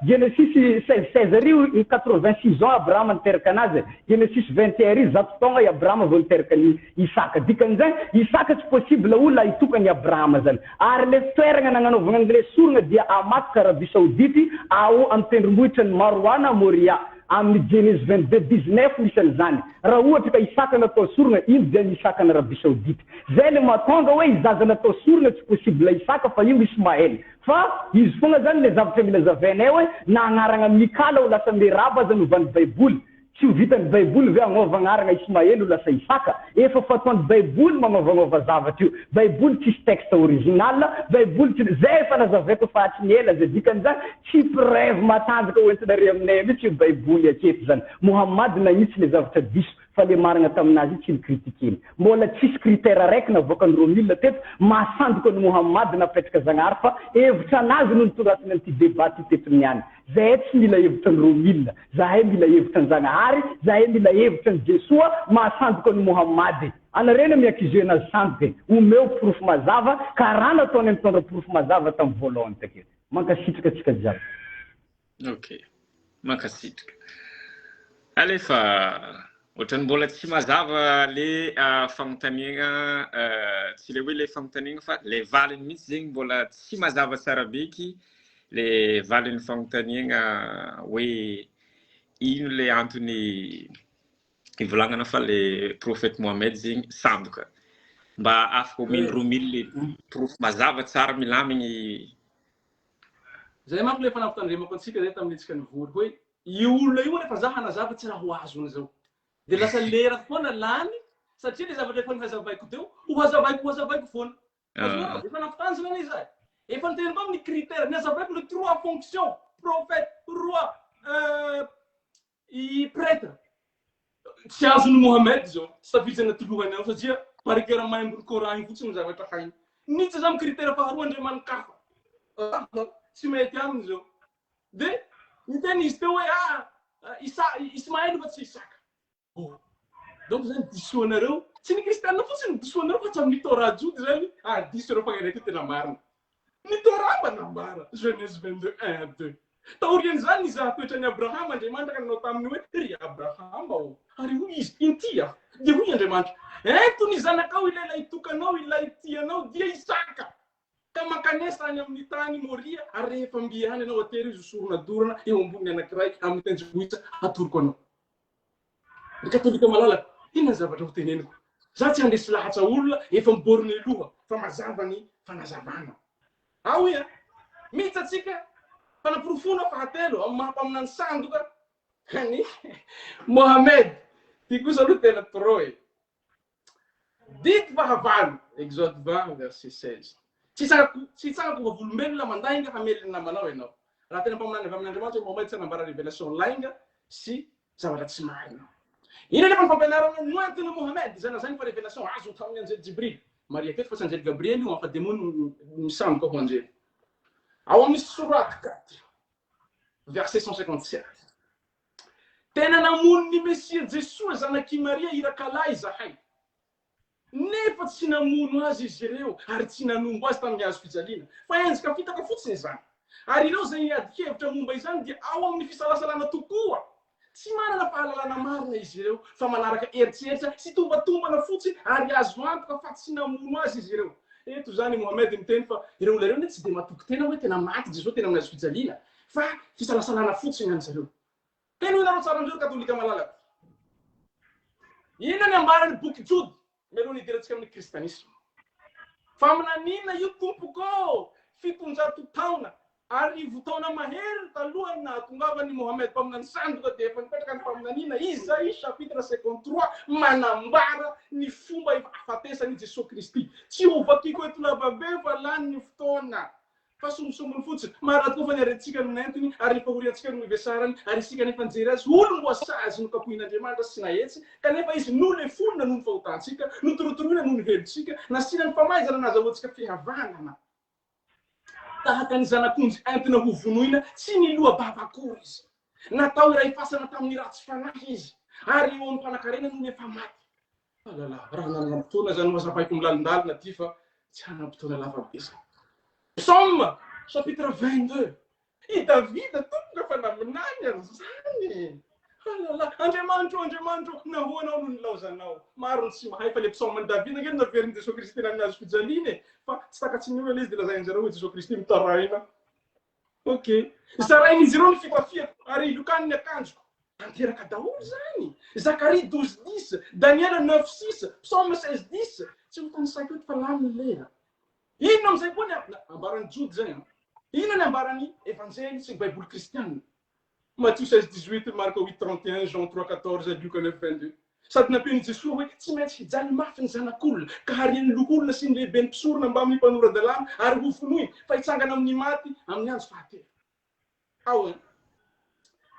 Genesis 16 rio 86 ans Abraham niteraka anazy Genesis 21 rio 100 taona i Abraham vao niteraka ny Isaka dikan'izany Isaka tsy possible olona hitokany Abraham zany ary le toerana nagnanaovana le sorona dia Makka Arabie Saoudite ao amin'ny tendrombohitra ny Marwana Moria amin'ny Genèse 22:19 misy an'izany raha ohatra ka Isaka natao sorona ino dia Isaka ny Arabie Saoudite zay le matonga hoe izaza natao sorona tsy possible Isaka fa io Ismaël fa izy fogna zany le zavatra mila zavainay hoe nagnarana Mikala ho lasa Meraba zany ovan'ny Baiboly tsy ho vitan'ny Baiboly ve agnova agnarana Ismaël ho lasa Isaka efa fataon'ny Baiboly magnovanova zavatra io Baiboly tsisy texte original Baiboly tsy zay efa nazavaiko fa tsy niela zay dikan'izany tsy preuve matanjaka hoentinare aminay mihitsy io Baiboly aketo zany Mohamad nagnitsy le zavatra diso fa le marina taminazy tsy nikritikeny mbola tsisy critère raiky navoakan'ny Romil teto mahasandoka ny Mohamad napetraka zagnahary fa hevitra anazy no nitondrasiny an'ity débat teto niany zahay tsy mila hevitra ny Romil zahay mila hevitra ny zagnahary zahay mila hevitra ny Jesosy mahasandoka ny Mohamad anarena miakize anazy sandoka omeo proof mazava karaha nataony mitondra proof mazava tamin'ny voalohany taketo mankasitraka atsika jiaby ok mankasitraka alefa ohatrany mbola tsy mazava le fagnontaniana tsy le hoe le fagnontaniana fa le valiny mihitsy zegny mbola tsy mazava tsara beky le valiny fagnontaniana hoe ino le antony ivolagnana fa le prophète Mohamed zegny sandoka mba afaka omeny Romil le proof mazava tsara milamigny zay manko le fanavotandremako antsika zay tamin'itsika nivory hoe io olona io rehefa za hanazava tsy raha ho azony zao de lasa lera foana lany satria le zavatra efa nihazavaiko teo ho hazavaiko foana efa nafitanjana izy ay efa niteny mba amin'ny critère nihazavaiko le 3 fonctions prophète roi i prêtre tsy azony Mohamed zao tsy tafiditsy anatolohanao satria parikera maimbo ny Coran iny fotsiny zavatra hainy nitsy za amin'ny critère faharoa andriamanikafa tsy mety aminy zao de niteny izy teo hoe Ismaël fa tsy Isaka donc zany disoanareo tsy ny kristianina fotsiny disoanareo fa tsy amin'ny Torah jody zany diso reo fagnareko tena marina ny Torah mba nambara Genèse 22:1-2 taoriany zany izy toetrany Abraham Andriamanitra kanao taminy hoe ry Abraham ary hoy izy intia de hoy Andriamanitra eto ny zanakao ilay tokanao ilay tianao dia Isaka ka makanesa any amin'ny tany Moria ary rehefa mbiany anao atery izy sorona dorana eo ambony anankiray amin'ny tendrombohitra atoroko anao. Ny katolika malalaka inona zavatra ho teneniko? Za tsy andesy lahatra olona efa miborona eloha fa mazava ny fanazavana. Ao ia mitsy atsika fanaporofona fahatelo amin'ny mahampaminany sandoka ny Mohamed. Ty kosa aloha tena toroi. Diky fahavalo, Exode 20 verset 16. Tsy tsangako vavolombelona mandainga hameliny namanao ianao. Raha tena mpaminany avy amin'Andriamanitra Mohamed tsy nambara révélation lainga sy zavatra tsy marina. Ina nefa ny fampianarana noantiny Mohamed zany fa révélation azo tamin'ny anjely Jibril. Maria keto fa tsy anjely Gabriel io fa demôny misamboka ho anjely. Ao amin'ny sourate 4 verset 157. Tena namono ny Mesia Jesua zanaky Maria irakalahy zahay. Nefa tsy namono azy izy ireo ary tsy nanombo azy tamin'ny hazo fijaliana fa endrika fitaka fotsiny izany. Ary ireo zay niadi-kevitra momba izany dia ao amin'ny fisalasalana tokoa. Tsy manana fahalalana marina izy ireo fa manaraka eritseritra sy tombatombana fotsiny ary azo antoka fa tsy namono azy izy ireo. Eto zany Mohamed miteny fa ireo olona ireo tsy dia matoky tena hoe tena maty Jesua tena amin'ny hazo fijaliana fa fisalasalana fotsiny any zareo. Tena hoe nareo tsara andreo katolika malalaka. Inona ny ambarany boky Jude meloha nidirantsika amin'ny kristianisme. Fa amin'anina io tompoko 700 taona ary votaona mahery talohany nahatongavany Mohamed mpaminany sandoka dia efa nipetraka ny mpaminanina Isaïe chapitre 53 manambara ny fomba afatesany Jesosy Kristy. Tsy ho vakiko eto lavabe fa lany ny fotoana. Fa sombosomony fotsiny marato koa fa niarentsika ny nentiny ary nifahoriantsika ny mivesarany ary isika nefa nijery azy olo mboasazy no kapohin'Andriamanitra sy nahetsy kanefa izy no le fonina no ny fahotantsika no torotoroina no ny helotsika nasina ny famaizana nazahoantsika fihavanana. Tahaka ny zanak'ondry entina ho vonoina tsy ny loha bavakory izy. Natao iray fasana tamin'ny ratsy fanahy izy ary eo amin'ny mpanakarena no nefa maty. Alala, raha nanam-potoana zany mazapaiko milalindalina ty fa tsy hanam-potoana lava be zany. Psaume chapitre 22. I David tomboka fa naminany azany. Alala, Andriamanitro, nahoanao no nilaozanao. Maro ny tsy mahay fa le psaume ny David angely naveriny Jesosy Kristy tena nazo fijaliana fa tsy takatsy ny olo izy dia lazain'jareo hoe Jesosy Kristy mitaraina. Ok. Zarain'izy ireo ny fitafiako ary ilokany ny akanjoko. Tanteraka daholo zany. Zacharie 12:10, Daniel 9:6, psaume 16:10. Tsy ho tany saiko fa lany lera. Inona am'izay koa ny ambarany Jude zay. Inona ny ambarany evanjely sy ny baiboly kristianina. Matthieu 16:18, Marc 8:31, Jean 3:14, Luc 9:22. Sady nampiany Jesosy hoe tsy maintsy hijaly mafy ny zanak'olona ka harian'ny lokolona sy ny lehibe ny mpisorona mba amin'ny mpanorandalàna ary ho fonoiny fa hitsangana amin'ny maty amin'ny andro fahatelo. Ao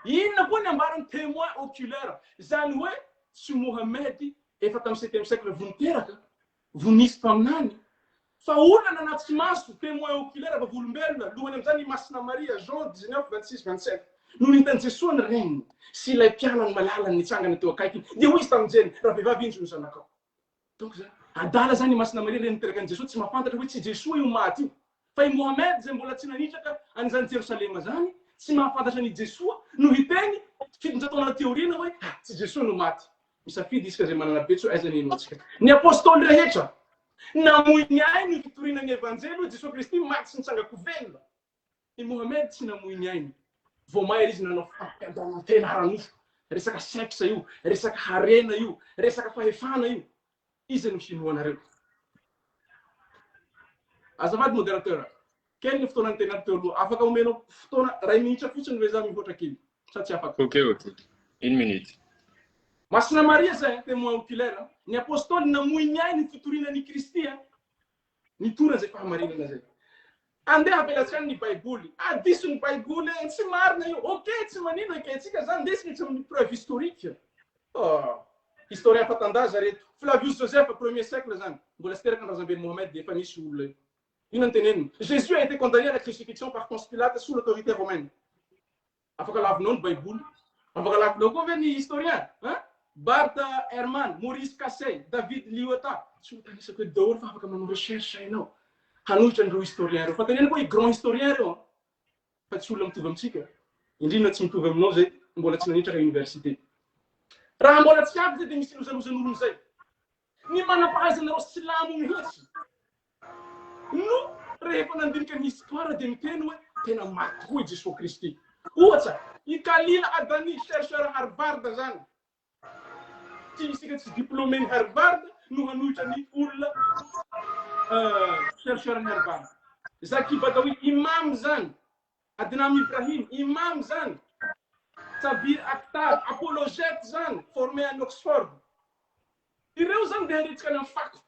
inona koa ny ambarany témoin oculaire zany hoe tsy Mohamed efa tamin'ny 7e siècle vo niteraka vo nisy taminany fa olona nanatsy maso témoin oculaire va volombelona lohany amin'izany masina Maria Jean 19:26-27 no nitany Jesosy ny reniny sy ilay mpianany malalany nitsangana teo akaikiny dia hoy izy tamin'izany raha vehivavy indro ny zanakao. Donc zany adala zany masina Maria reny niterakan'i Jesosy tsy mahafantatra hoe tsy Jesosy io maty io fa i Mohamed zay mbola tsy nanitraka an'izany Jerosalema zany tsy mahafantatra ny Jesosy no hiteny fitonja taona teoriana hoe tsy Jesosy no maty. Misafidy isika zay manana betso aiza ny inoatsika. Ny apôstôly rehetra namoy ny ainy ny fitoriana ny evanjely hoe Jesosy Kristy maty sy nitsangako velona. I Mohamed tsy namoy ny ainy. Vao mahery izy nanao fampiadana tena ranofo. Resaka sexe io, resaka harena io, resaka fahefana io. Izy no sinoanareo. Azafady modérateur. Quel ny fotoana ny tena teo aloha? Afaka omenao fotoana ray minitra fotsiny hoe za mihoatra kely. Sa tsy afaka? Ok. 1 minute. Masina Maria zay témoin oculaire. Ny apôstôly namoy ny ainy ny fitoriana ny Kristy. Nitorana zay fahamarinana zay. Andeha apelatsika ny baiboly. Adiso ny baiboly tsy marina io. Ok, tsy manino ankehintsika zany ndesiny tsy amin'ny preuve historique. Historien fatandaza reto. Flavius Joseph 1er siècle zany. Mbola tsy teraka ny razamben'i Mohamed dia efa nisy olona. Ino teneniny? Jésus a été condamné à la crucifixion par Ponce Pilate sous l'autorité romaine. Afaka lavinao ny baiboly. Afaka lavinao koa ve ny historien, Bart Ehrman, Maurice Cassay, David Liota. Tsy ho tanisako hoe daholo fa afaka manao recherche hainao. Hanohitra an'ireo historien reo. Fa tenena koa i grand historien reo. Fa tsy olona mitovy amintsika. Indrindra tsy mitovy aminao zay mbola tsy nanitraka université. Raha mbola tsy avy zay dia misy lozalozan'olony zay. Ny manampahaizanareo silamo mihitsy. No rehefa nandinika ny histoire dia miteny hoe tena matoy Jesosy Kristy. Ohatra, i Kalila Adani, chercheur Harvard zany. Isika tsy diplômé ny Harvard no hanohitra ny olona chercheur ny Harvard. Zaki Badawi imam zany, Adnam Ibrahim imam zany, Sabir Akhtar apologète zany, formé à Oxford. Ireo zany dia haretsika ny fako.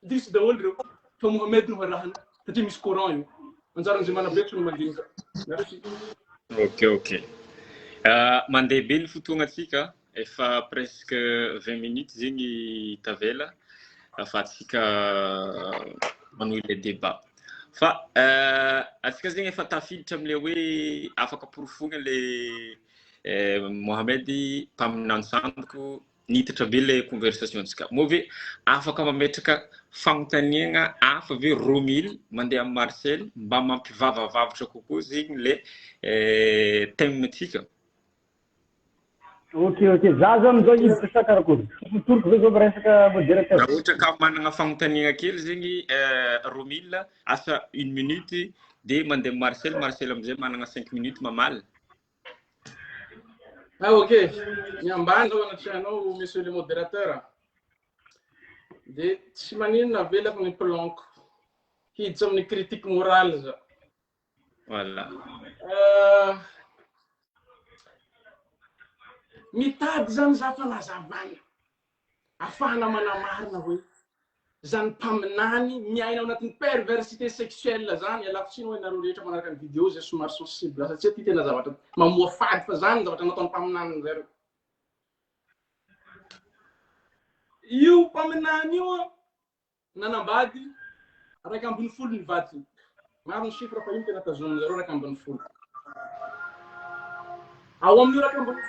Disy daholo ireo fa Mohamed no harahana satria misy Coran io. Anjaran'izay manabetsy no mandinika. Merci. Ok. Mandeha be ny fotoagnatsika. Efa presque 20 minutes zegny tavela afatsika manohy le débat fa atsika zegny efa tafiditra am'le hoe afaka porofogna le Mohamed mpaminantsandoko nitatra be le conversation tsika move afaka mametraka fagnontaniana afa ve Romil mandeha amin'ny Marcel mba mampivavavavitra kokoa zegny le thème tsika. Ok. Zaza amizao izy karakory. Turco zao resaka modérateur. Raha ohatra ka manana fagnontaniana kely zegny Romil asa 1 minute de mandeha Marcel amizay manana 5 minutes mamaly. Ok. Nyambany zao anatrianao monsieur le modérateur. De tsy maninona avelako ny planque. Hiditra amin'ny critique morale za. Voilà. Mitady zany za fanazavana afahana manamarina hoe zany mpaminany miaina ao anatin'ny perversité sexuelle zany ialako tsiny hoe nareo rehetra manaraka ny vidéo zay somary sensible satria ty tena zavatra mamoa fady fa zany zavatra nataony mpaminany zareo. Io mpaminany io nanambady 2.5 ny vady. Maro ny chiffre fa io tena tazominy zareo 2.5. Ao amin'ny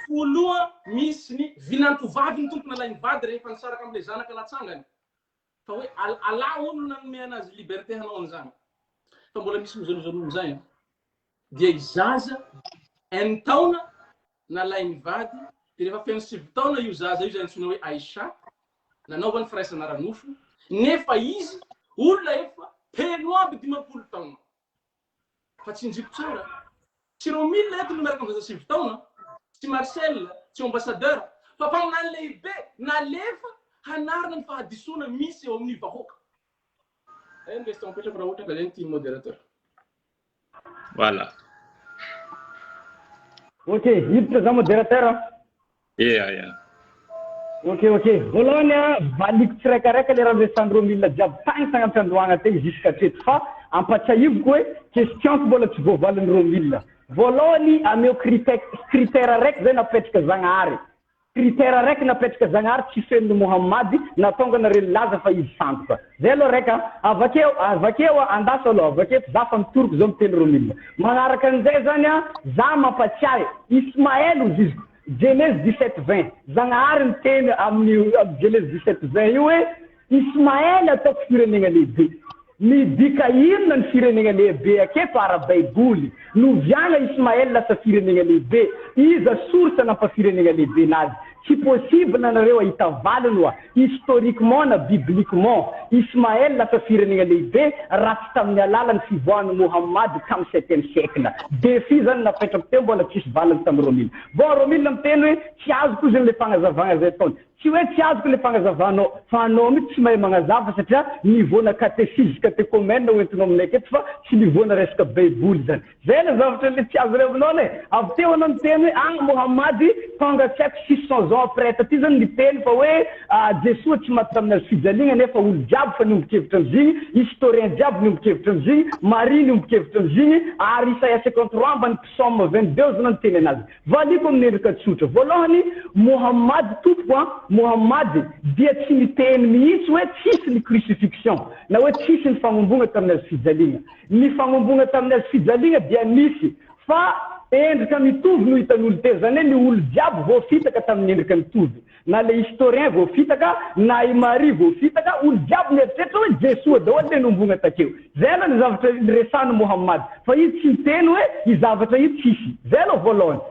2.5 misy ny vinantovavy ny tompona lainy vady rehefa nisaraka am'le zanaka latsangany. Fa hoe ala olo nanome anazy liberté hanao an'izany. Fa mbola misy mizaronzarono zay. Dia izaza 1 taona na lainy vady, dia rehefa feno 7 taona io zaza io zay antsoina hoe Aisha, nanaovany firaisana ranofo, nefa izy olona efa peno aby 10 taona. Fa tsy injiko tsara. Tsy Romil eto no miaraka amin'ny 7 taona, tsy Marcel, tsy ambassadeur, fa mpaminany lehibe nalefa hanarina ny fahadisoana misy eo amin'ny vahoaka. Une question petraka raha ohatra ka zany ty modérateur. Voilà. Ok, hiditra za modérateur. Yeah. Ok. Voalohany valiko tsiraikaraika le raha resandro milina jiaby tagny tagnaty androagna teny jusqu'à hatreto fa ampatsahivoko hoe question mbola tsy voavalin'ny Romil. Voalohany ameo critère raiky zay napetraka Zagnahary. Critère raiky napetraka Zagnahary tsy fenon'ny Mohamady natonga nareo laza fa izy sandoka. Zay aloha raika avakeo andasa aloha avakeo za fa mitoroko zao miteny Romil. Magnaraka an'izay zany za mampatsiahy Ismaël ziziko Genèse 17:20. Zagnahary miteny amin'ny Genèse 17:20 io hoe Ismaël ataoko firenena lehibe. Midika inona ny firenena lehibe akefa ara-baiboly noviana Ismaël lasa firenena lehibe iza source nampa-firenena lehibe nazy. Tsy possible nareo ahita valiny oa historiquement na bibliquement Ismaël lasa firenena lehibe raha tsy tamin'ny alalan'ny fivoahan'ny Mohamady tamin'ny 7e siècle. Défi zany napetrako teo mbola tsisy valiny tamin'ny Romil. Bon Romil miteny hoe tsy azoko zany le fagnazavagna zay taony. Tsy hoe tsy azoko le fagnazavagnao fa anao mihitsy tsy mahay magnazava satria nivoana catéchisme catéchomène hoentinao aminay aketo fa tsy nivoana resaka baiboly zany. Zay le zavatra le tsy azo revinao ne. Avy teo anao miteny hoe Mohamady tonga tsy haiko 600 ans après taty zany niteny fa hoe Jesosy tsy maty tamin'ny fijaliana nefa olo jiaby fa niombokevitra am'zigny, historien jiaby niombokevitra am'zigny, Marie niombokevitra am'zigny, ary Isaia 53 ambany psaume 22 zany niteny anazy. Valiko amin'ny endrika tsotra. Voalohany Mohamady tompoko Mohamady dia tsy miteny mihitsy hoe tsisy ny crucifixion na hoe tsisy ny fagnombona tamin'ny fijaliana. Ny fagnombona tamin'ny fijaliana dia nisy fa endrika mitovy no hitan'olo teo zany ny olo jiaby voafitaka tamin'ny endrika mitovy. Na le historien voafitaka, na i Marie voafitaka, olo jiaby nieritreretra hoe Jesosy daholo le nombona takeo. Zay aloha ny zavatra resahany Mohamady. Fa izy tsy miteny hoe i zavatra io tsisy. Zay aloha voalohany.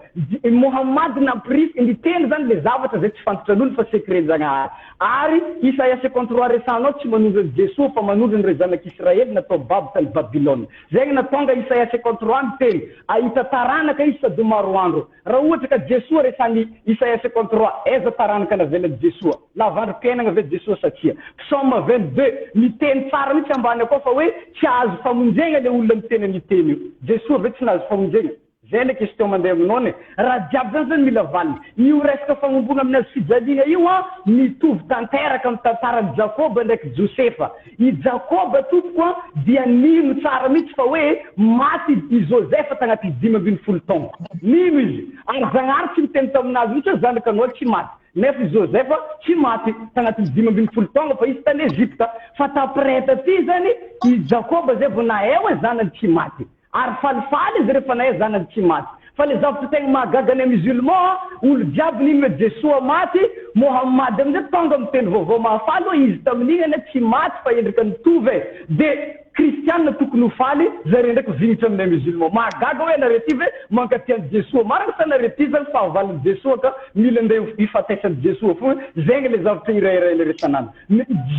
Muhammad nampirisy niteny zany le zavatra zay tsy fantatran'olo fa secret-Janahary ary Isaia 53 resanao tsy manondrany Jesosy fa manondrany re zanak'Israely natao babo tany Babilôna zegny natonga Isaia 53 miteny ahita taranaka izy sady maro andro raha ohatra ka Jesosy resany Isaia 53 aiza taranaka navelany Jesosy lavandrom-piainana ve Jesosy satria Psaume 22 miteny tsara mihitsy ambany akao fa hoe tsy azo famonjegna le olona miteny miteny io Jesosy ve tsy nahazo famonjegna zay le question mandeha aminao ne raha jiaby zany mila valina io resaka fagnombona aminazy fijaliana io mitovy tanteraka amin'ny tantaran'i Jakoba ndraiky Josefa i Jakoba tompoko dia nino tsara mihitsy fa hoe maty i Josefa tagnaty 12 taona nino izy ary Janahary tsy miteny taminazy mihitsy hoe zanakanao tsy maty nefa Josefa tsy maty tagnaty 12 taona fa izy tany Egypta fa taprès taty zany i Jakoba zay vao nahay hoe zanany tsy maty ary falifaly izy rehefa nahay zanany tsy maty fa le zavatra tegna mahagaga ny musulman olo jiaby nino hoe Jesosy maty Muhammad amizay tonga miteny vaovao mahafaly hoe izy tamin'igny ane tsy maty fa endrika nitovy de kristianina tokony ho faly zareo ndraiky vignitra amin'ny musulman mahagaga hoe nareo ty ve mankatiany Jesosy marina sa nareo ty zany fahavaliny Jesosy ka mila andeha ifataisan'ny Jesosy fogna zegny le zavatra irairay le resanana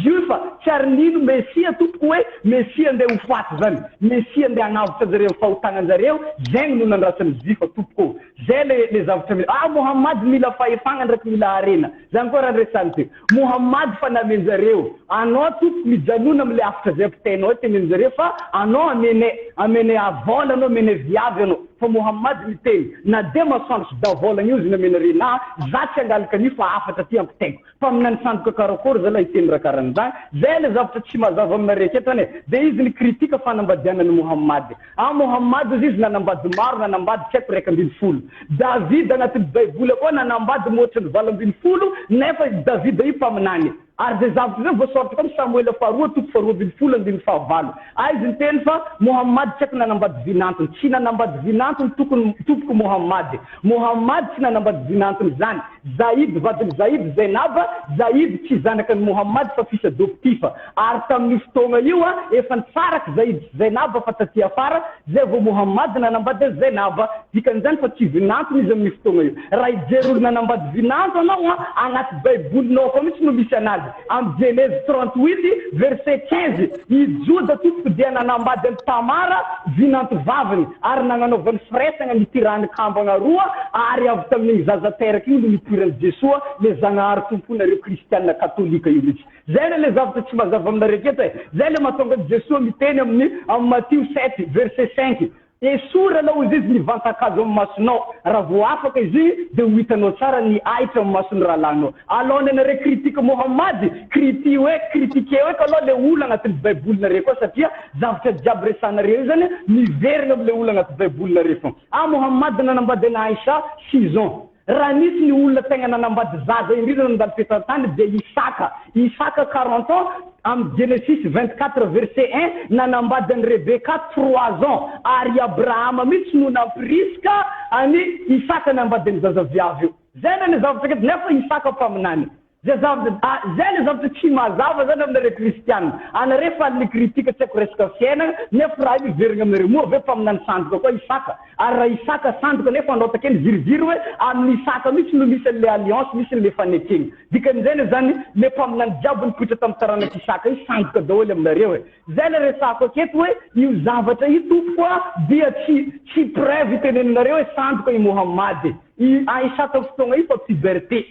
juifa tsy ary nino Mesia tompoko hoe Mesia andeha ho faty zany Mesia andeha hanavitra zareo fahotagnanjareo zegny no nandrasan'ny juifa tompoko zay le zavatra mila Muhammad mila fahefagna ndraiky mila arena zany koa raha resany ty Muhammad fa namenjareo anao tompoko mijanona amile afitra zay apitainao ty zareo fa anao amene avola anao amene viavy anao fa Muhammad miteny na de masoandro sy davolagna io izy namenare na za tsy angalaka an'io fa afatra ty ampitaiko fa aminany sandoka karakory zalahy iteny raha karahan'izany zay le zavatra tsy mazava aminareo aketo ane de izy ny kritika fanambadianany Muhammad Muhammad izy nanambady maro nanambady tsy haiko 200 David agnatin'ny baiboly koa nanambady moatrany 200 nefa David io mpaminany ary zay zavatra zay voasoratra comme Samuel faharoa toko faharoa 20 fahavalo izy niteny fa Muhammad tsy haiko nanambady vinantony tsy nanambady vinantony tompoko Muhammad tsy nanambady vinantony zany Zaid vadiny Zaid Zainaba Zaid tsy zanakany Muhammad fa fils adoptifa ary tamin'ny fotoagna io efa nitsaraky Zaid Zainaba fa taty afara zay vao Muhammad nanambady Zainaba dikan'izany fa tsy vinantony izy amin'ny fotoagna io raha ijery nanambady vinantony anao agnaty baibolinao koa mihitsy no misy anazy en Genèse 38 verset 15 i Juda tompoko dia nanambady any Tamara vinanto vaviny ary nagnanaovany firesagna nitirany kambagna roa ary avy tamin'igny zaza teraka io no nitirany Jesosy le Janahary tomponareo kristianina katolika io mihitsy zay le zavatra tsy mazava aminareo aketo zay le mahatonga Jesosy miteny amin'ny Matthieu 7 verset 5 esora lao izy mivantakazo amin'ny masonao raha vao afaka izy de ho hitanao tsara ny ahitra amin'ny masony rahalanao alona nareo kritika Muhammad kriti hoe kritike hoe ka aloha le olo agnatin'ny baibolinareo koa satria zavatra jiaby resanareo zany miverina am'le olo agnaty baibolinareo fogna Muhammad nanambady ana Aïcha 6 ans raha nisy ny olona tegna nanambady zaza indrindra nandalo fetantany de Isaka 40 ans am Genesis 24 verset 1 nanambady any Rebeka 3 ans ary Abrahama mihitsy no nampirisika any Isaka nambady any zazaviavy io zay nany zavatra keto nefa Isaka mpaminany zay le zavatra tsy mazava zany aminareo kristianina anareo fa ny kritika tsy haiko resaka fiainana nefa raha io verina aminareo moa ve mpaminany sandoka koa Isaka ary raha Isaka sandoka nefa anao takeny ziriziry hoe amin'ny Isaka mihitsy no misy le alliance misy le fanekeny dikan'izay zany le mpaminany jiaby nipoitra tamin'ny taranaka Isaka io sandoka daholo aminareo zay le resako aketo hoe io zavatra io tompoko dia tsy preuve iteneninareo hoe sandoka i Muhammad i Aïcha tamin'ny fotoagna io fa puberté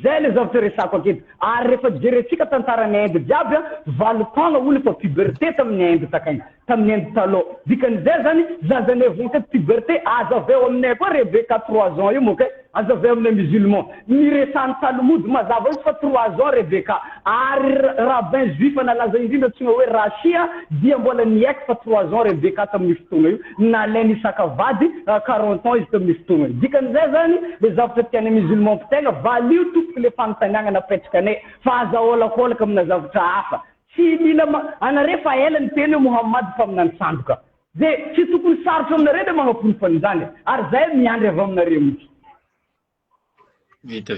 zay le zavatra resako aketo ary rehefa jerentsika tantarany Inde jiaby valo taona olo fa puberté tamin'ny Inde takagny tamin'ny Inde taloha dikan'izay zany zazanay vonka puberté azo avy eo aminay koa Rebeka 3 ans io moka azo avy eo aminay musulman ny resan'ny Talmud mazava izy fa 3 ans Rebeka ary rabbin juif nalaza indrindra tsy hoe Rachia dia mbola niaiky fa 3 ans Rebeka tamin'ny fotoagna io nalainy Isaka vady 40 ans izy tamin'ny fotoagna io dikan'izay zany le zavatra tiany musulman mpitena valio tompoko le fanontaniagna napetrakanay fa azaolakolaka amina zavatra hafa tsy mila anareo fa ela ny teny Muhammad fa aminany sandoka de tsy tokony sarotra aminareo de magnamponifan'izany ary zay miandry avy aminareo mihitsy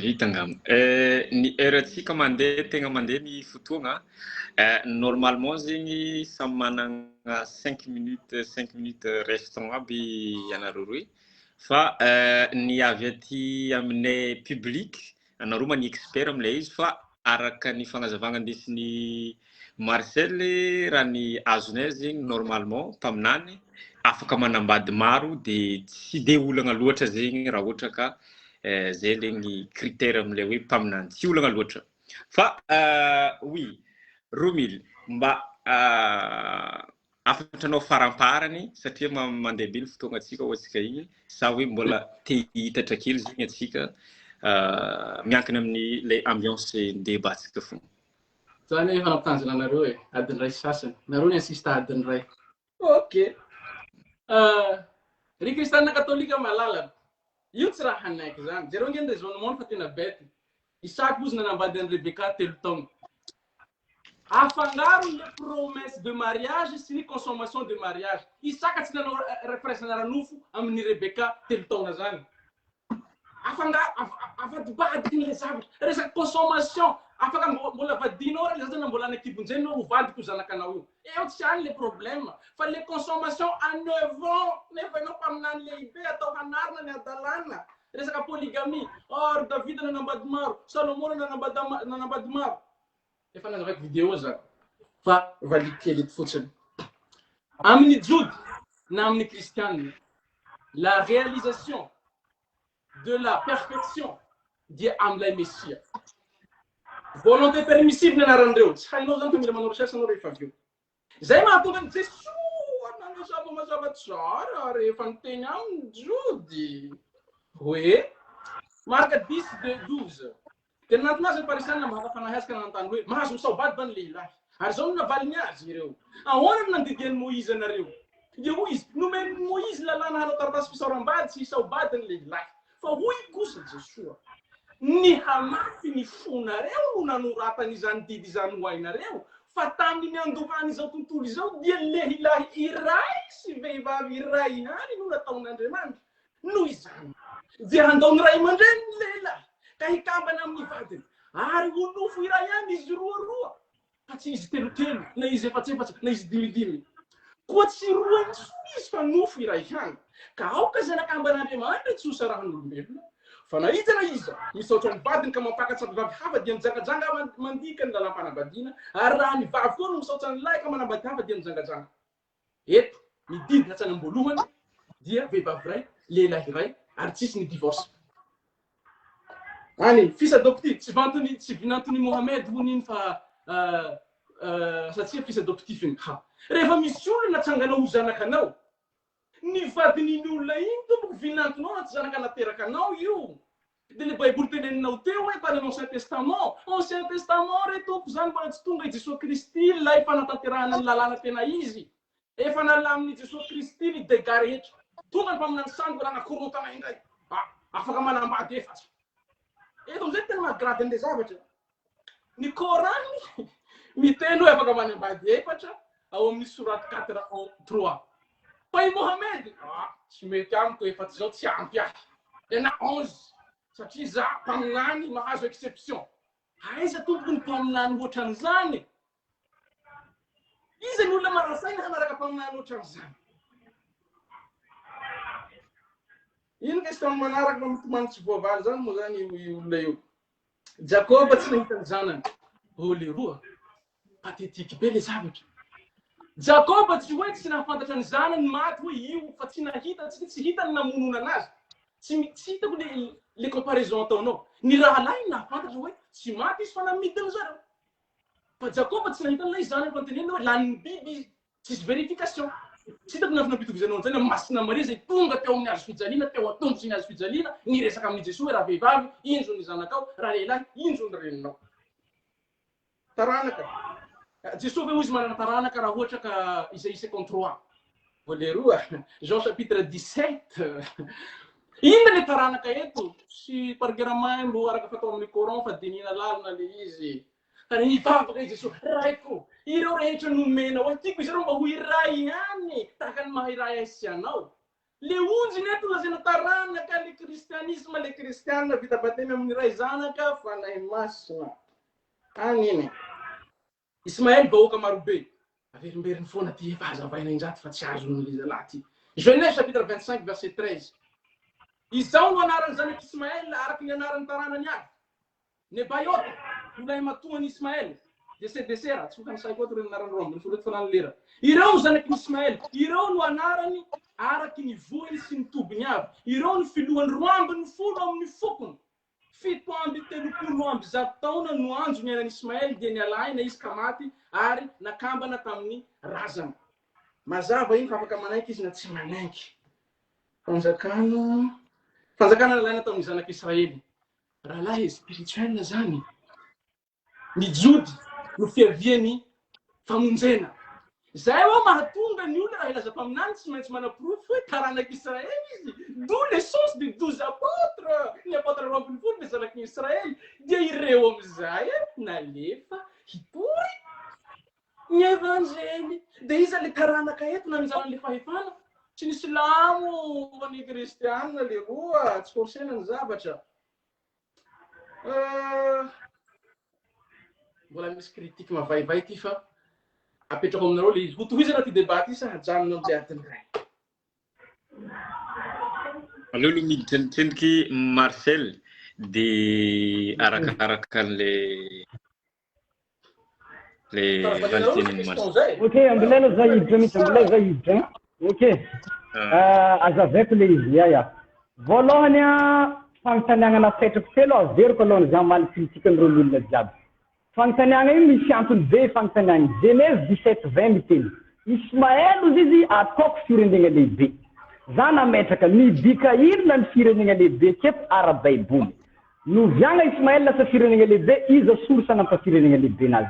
vita ngam ny heure-tsika mandeha tegna mandeha ny fotoagna normalement zegny samy managna 5 minutes restant aby ianareo roy fa ny avy aty aminay public anareo mani expert am'lay izy fa araka ny fagnazavagna andesin'ny Marcel raha ny azonay zegny normalement taminany afaka manambady maro de tsy de olagna loatra zegny raha ohatra ka zay legny critère am'lay hoe mpaminany tsy olagna loatra fa oui Romil mba afatranao faramparany satria mandeha be ny fotoagna atsika ho atsika igny sa hoe mbola te hitatra kely zegny atsika miankina amin'ny le ambiance débatsika fogna zany efa nampitanjana anareo e adiny ray sasany nareo ny insista adiny ray ok ry kristianina katolika malala io tsy raha hanaiky zany jereo nge raisonnement fa tena bety isaky ozy nanambady an'i Rebecca 3 taona afangaro les promesses de mariage sy ny consommation de mariage isaka tsy nanao represana ranofo amin'ny Rebecca 3 taona zany afadibadiny le zavatra resaky consommation afaka mbola vadinao le zany mbola anakibonjeny no vadiko zanakanao io eo tsy any le problème fa les consommations à 9 ans nefa enao mpaminany lehibe atao hanarina ny adalana resaka polygamie or David nanambady maro Salomon nanambady maro efa nazavaky vidéo zany fa valikely fotsiny amin'ny jody na amin'ny kristianina la réalisation de la perfection dia am'lay Messia volonté permissive nanarandreo tsy hainao zany fa mila manao recherche anao rehefa avy eo zay mahatonga ny Jesoa nanazava mazava tsara rehefa niteny aminy jody hoe marka 10:12 tena natinazy ny parisana mahafanahiazaka nanotany hoe mahazo misaobady va ny lehilahy ary zao navaligny azy ireo ahoana ny nandidiany Moïse anareo dia hoy izy nomeny Moïse lalàna hanao taratasy fisaoram-bady sy hisaobady ny lehilahy fa hoy kosa Jesoa ny hamafy ny fonareo no nanoratany izany didy izany ho ainareo fa tamin'ny andohany izao tontolo izao dia lehilahy iray sy vehivavy iray ihany no nataon'Andriamanitra noho izany dia handao ny ray aman-dreny ny lehilahy ka hikambana amin'ny vadiny ary ho nofo iray ihany izy roa fa tsy izy telotelo na izy efatsefatra na izy dimidimy koa tsy roa izy fa nofo iray ihany ka aoka zanakamban'Andriamanitra tsy ho sarahan'olombelona fa nahitana iza misaotra ny vadiny ka mampakatsa ny vavy hafa dia mijangajanga mandika ny lalam-panambadiana ary raha ny vavy koa no misaotra ny lahy ka manambady hafa dia mijangajanga eto mididy hatrany am-boalohany dia vehivavy ray lehilahy iray ary tsisy ny divorce any fils adoptif tsy vinantony Mohamed honiny fa satria fils adoptif iny rehefa misy olona natsanganao ho zanakanao ny vadiny olona iny tompoko vinantonao na tsy zanaka nateraka anao io de le baiboly teneninao teo hoe tany ancien testament re tompo zany mbola tsy tonga i Jesosy Kristy lay fanatanterahana ny lalàna tena izy efa nala amin'ny Jesosy Kristy ny dega rehetra tonga ny mpaminany sango raha nakorotana indray afaka manambady efatra eto amizay tena mahagrady an'le zavatra ny Korany miteny hoe afaka manambady efatra ao amin'ny sourate 4:3 fa i Mohamed tsy mety amiko efatsy zao tsy ampy ahy tena 11 satria za mpaminany mahazo exception aiza tompoko ny mpaminany ohatran'izany iza ny olona marasaina hanaraka mpaminany ohatran'izany ino question manaraka mampitomany tsy voavaly zany moa zany olona io Jacob tsy nahita ny zanany leroa patetiky be le zavatra Jacob tsy hoe tsy nahafantatra ny zanany maty hoe io fa tsy nahita tsy hita ny namonona anazy tsy hitako le comparaison ataonao ny rahalahy nahafantatra hoe tsy maty izy fa namidiny zareo fa Jacob tsy nahita ny zanany fa teneny hoe lanin'ny biby tsisy verification tsy hitako nafitampitovizanao zany masina Maria zay tonga teo amin'ny hazo fijaliana teo atombotsy ny hazo fijaliana ny resaka amin'ny Jesosy hoe raha vehivavy injo ny zanakao raha lehilahy injo ny reninao taranaka Jesosy hoe izy manana taranaka raha ohatra ka Isaïe 53 voleroa Jean chapitre 17 inona le taranaka eto sy pargeramay mbo araka fatao amin'ny Coran fa dinina lalina le izy ary hivavaka Jesosy raiko ireo rehetra nomena hoe tiako izy reo mba ho iray ihany tahaka ny maha-iray aisy anao le onjy neto lazana taranaka le kristianisme le kristianina vita batemy amin'ny ray zanaka fa nay masina any iny Ismaël bahoaka marobe averimberiny foana ty efa hazavaina indraty fa tsy azon'ny lalahy ty Genèse chapitre 25 verset 13 Izao no anaran'ny zanaky Ismaël araky ny anaran'ny taranany aby. Nebaiota, olay matoan'i Ismaël. Desera, tsy fokany say koa ny anaran'ny Rome, misolety fanany lera. Ireo zanaky Ismaël, ireo no anarany araky ny voany sy ny tobiny aby. Ireo no filohan'ny roa ambin'ny folo amin'ny fokony. 7 amby 30 amby 100 taona no anjo ny anan'i Ismaël dia nialaina izy ka maty ary nakambana tamin'ny razana. Mazava iny fa afaka manaiky izy na tsy manaiky. Fanjakana nalaina tamin'ny zanaky Israely. Rahalahy spirituel zany. Mijody no fiaviany famonjena. Zay ho mahatonga ny olona raha ilaza taminany tsy maintsy manaprofo hoe taranaki Israely izy. D'où l'essence des 12 apôtres. Ny apôtres roa ambin'ny folo ny zanaky Israely. Dia ireo amizay nalefa hitory ny evanjely. Dia iza le taranaka eto nanjanany le fahefana. Tsy ny silamo fa ny kristianina le roa tsy forsena ny zavatra. Mbola misy kritika mavaivay ty fa apetrako aminareo le izy. Ho tohizana ty débat ty sa hajanona am'izay atiny ray. Aleo lo miditrenitrenika Marcel de arakaraka le valiteniny Marcel. Ok, ambilena zaidi misy ambilena zaidi. Ok. Azaveko le izy ya. Voalohany fagnontaniagna fetrako telo averiko aloha za maly kritikan'ireo olona jiaby. Fagnontaniagna io misy antony be fagnontaniagna. Genèse 17:20 miteny. Ismaël izy ataoko firenena lehibe. Za nametraka nidika irina ny firenena lehibe keto ara-baiboly. Noviagna Ismaël lasa firenena lehibe iza sorsa nampafirenena lehibe nazy.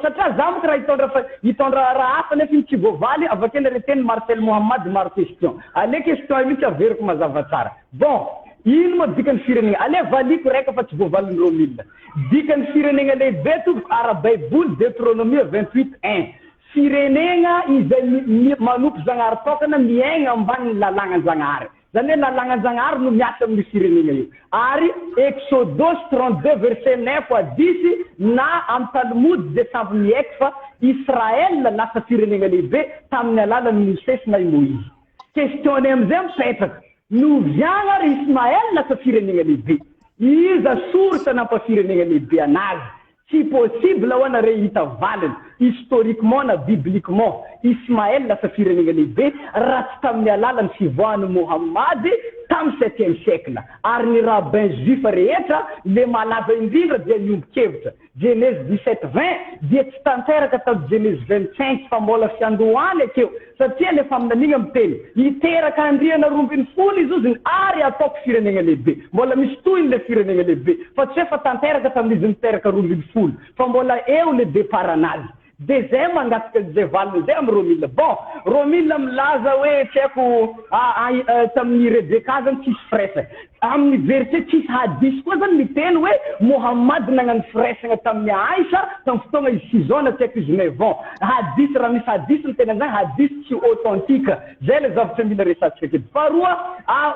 Satria za moko raha hitondra raha hafa nefa iny tsy voavaly avakely reteny Marcel Mohamad maro question. Ale question io tsy averiko mazava tsara. Bon, ino moa dikany firenena? Ale valiko raika fa tsy voavalin'ireo milina. Dikany firenena lehibe to ara-baiboly Deutéronomie 28:1. Firenena izay manompo Zagnahary tokana miaigna ambanin'ny lalànan-Zagnahary. Zany hoe lalànan-Zagnahary no miasa amin'ny firenena io. Ary Exodus 32 verset 9 à 10 na amin'ny Talmud de samby miaiky fa Israël lasa firenena lehibe tamin'ny alalan'ny Mosesy na Moïse. Questione amizay mipetraka. Noviagna ry Ismaël lasa firenena lehibe. Iza source nampafirenena lehibe anazy. Si possible hoana re hita valiny historiquement na bibliquement Ismaël lasa firenena lehibe raha tsy tamin'ny alalany fivoahan'i Mohamady tamin'ny 7e siècle. Ary ny rabbin juif rehetra le malaza indrindra dia niombon-kevitra. Genèse 17:20 dia tsy tanteraka tao Genèse 25 fa mbola fiandohany akeo. Satria le faminan'igny miteny hiteraka andriana 12 izy ary ataoko firenena lehibe. Mbola misy tohiny le firenena lehibe fa tsy efa tanteraka tamin'izy niteraka 12 fa mbola eo le départ anazy. De zay mangasika zay valiny zay amin'ny Romila. Bon, Romila milaza hoe tsy haiko tamin'ny Rebeka zany tsisy firesaka. Amin'ny verset tsisy hadisy koa zany miteny hoe Mohamad nagnano firesana tamin'ny Aïcha tamin'ny fotoana izy 6 ans na tsy haiko izy 9 ans. Hadisy raha misy hadisy miteny an'izany hadisy tsy authentique. Zay le zavatra mila resatsika aketo. Faharoa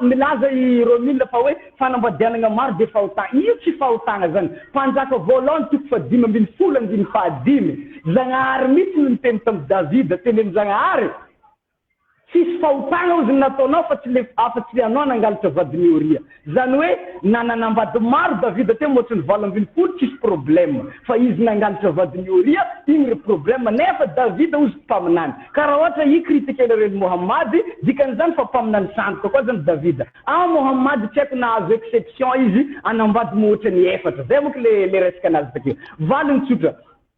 milaza i Romila fa hoe fanambadianana maro de fahotana. Io tsy fahotana zany. Mpanjaka voalohany toko fa 5:15 Zagnahary mitsy no miteny tamin'ny Davida teneny Zagnahary. Tsisy fahotana ozy nataonao fa tsy le anao nangalatra vadiny Oria. Zany hoe nanambady maro Davida te moatry ny 20 tsisy problème. Fa izy nangalatra vadiny Oria, iny re problème nefa Davida ozy mpaminany. Karaha ohatra i kritiken'ireny Mohamady, dikan'izany fa mpaminany sandoka koa zany Davida. Mohamady tsy haiko nahazo exception izy anambady moatra ny efatra. Zay moka le resaka anazy takeo. Valiny tsotra.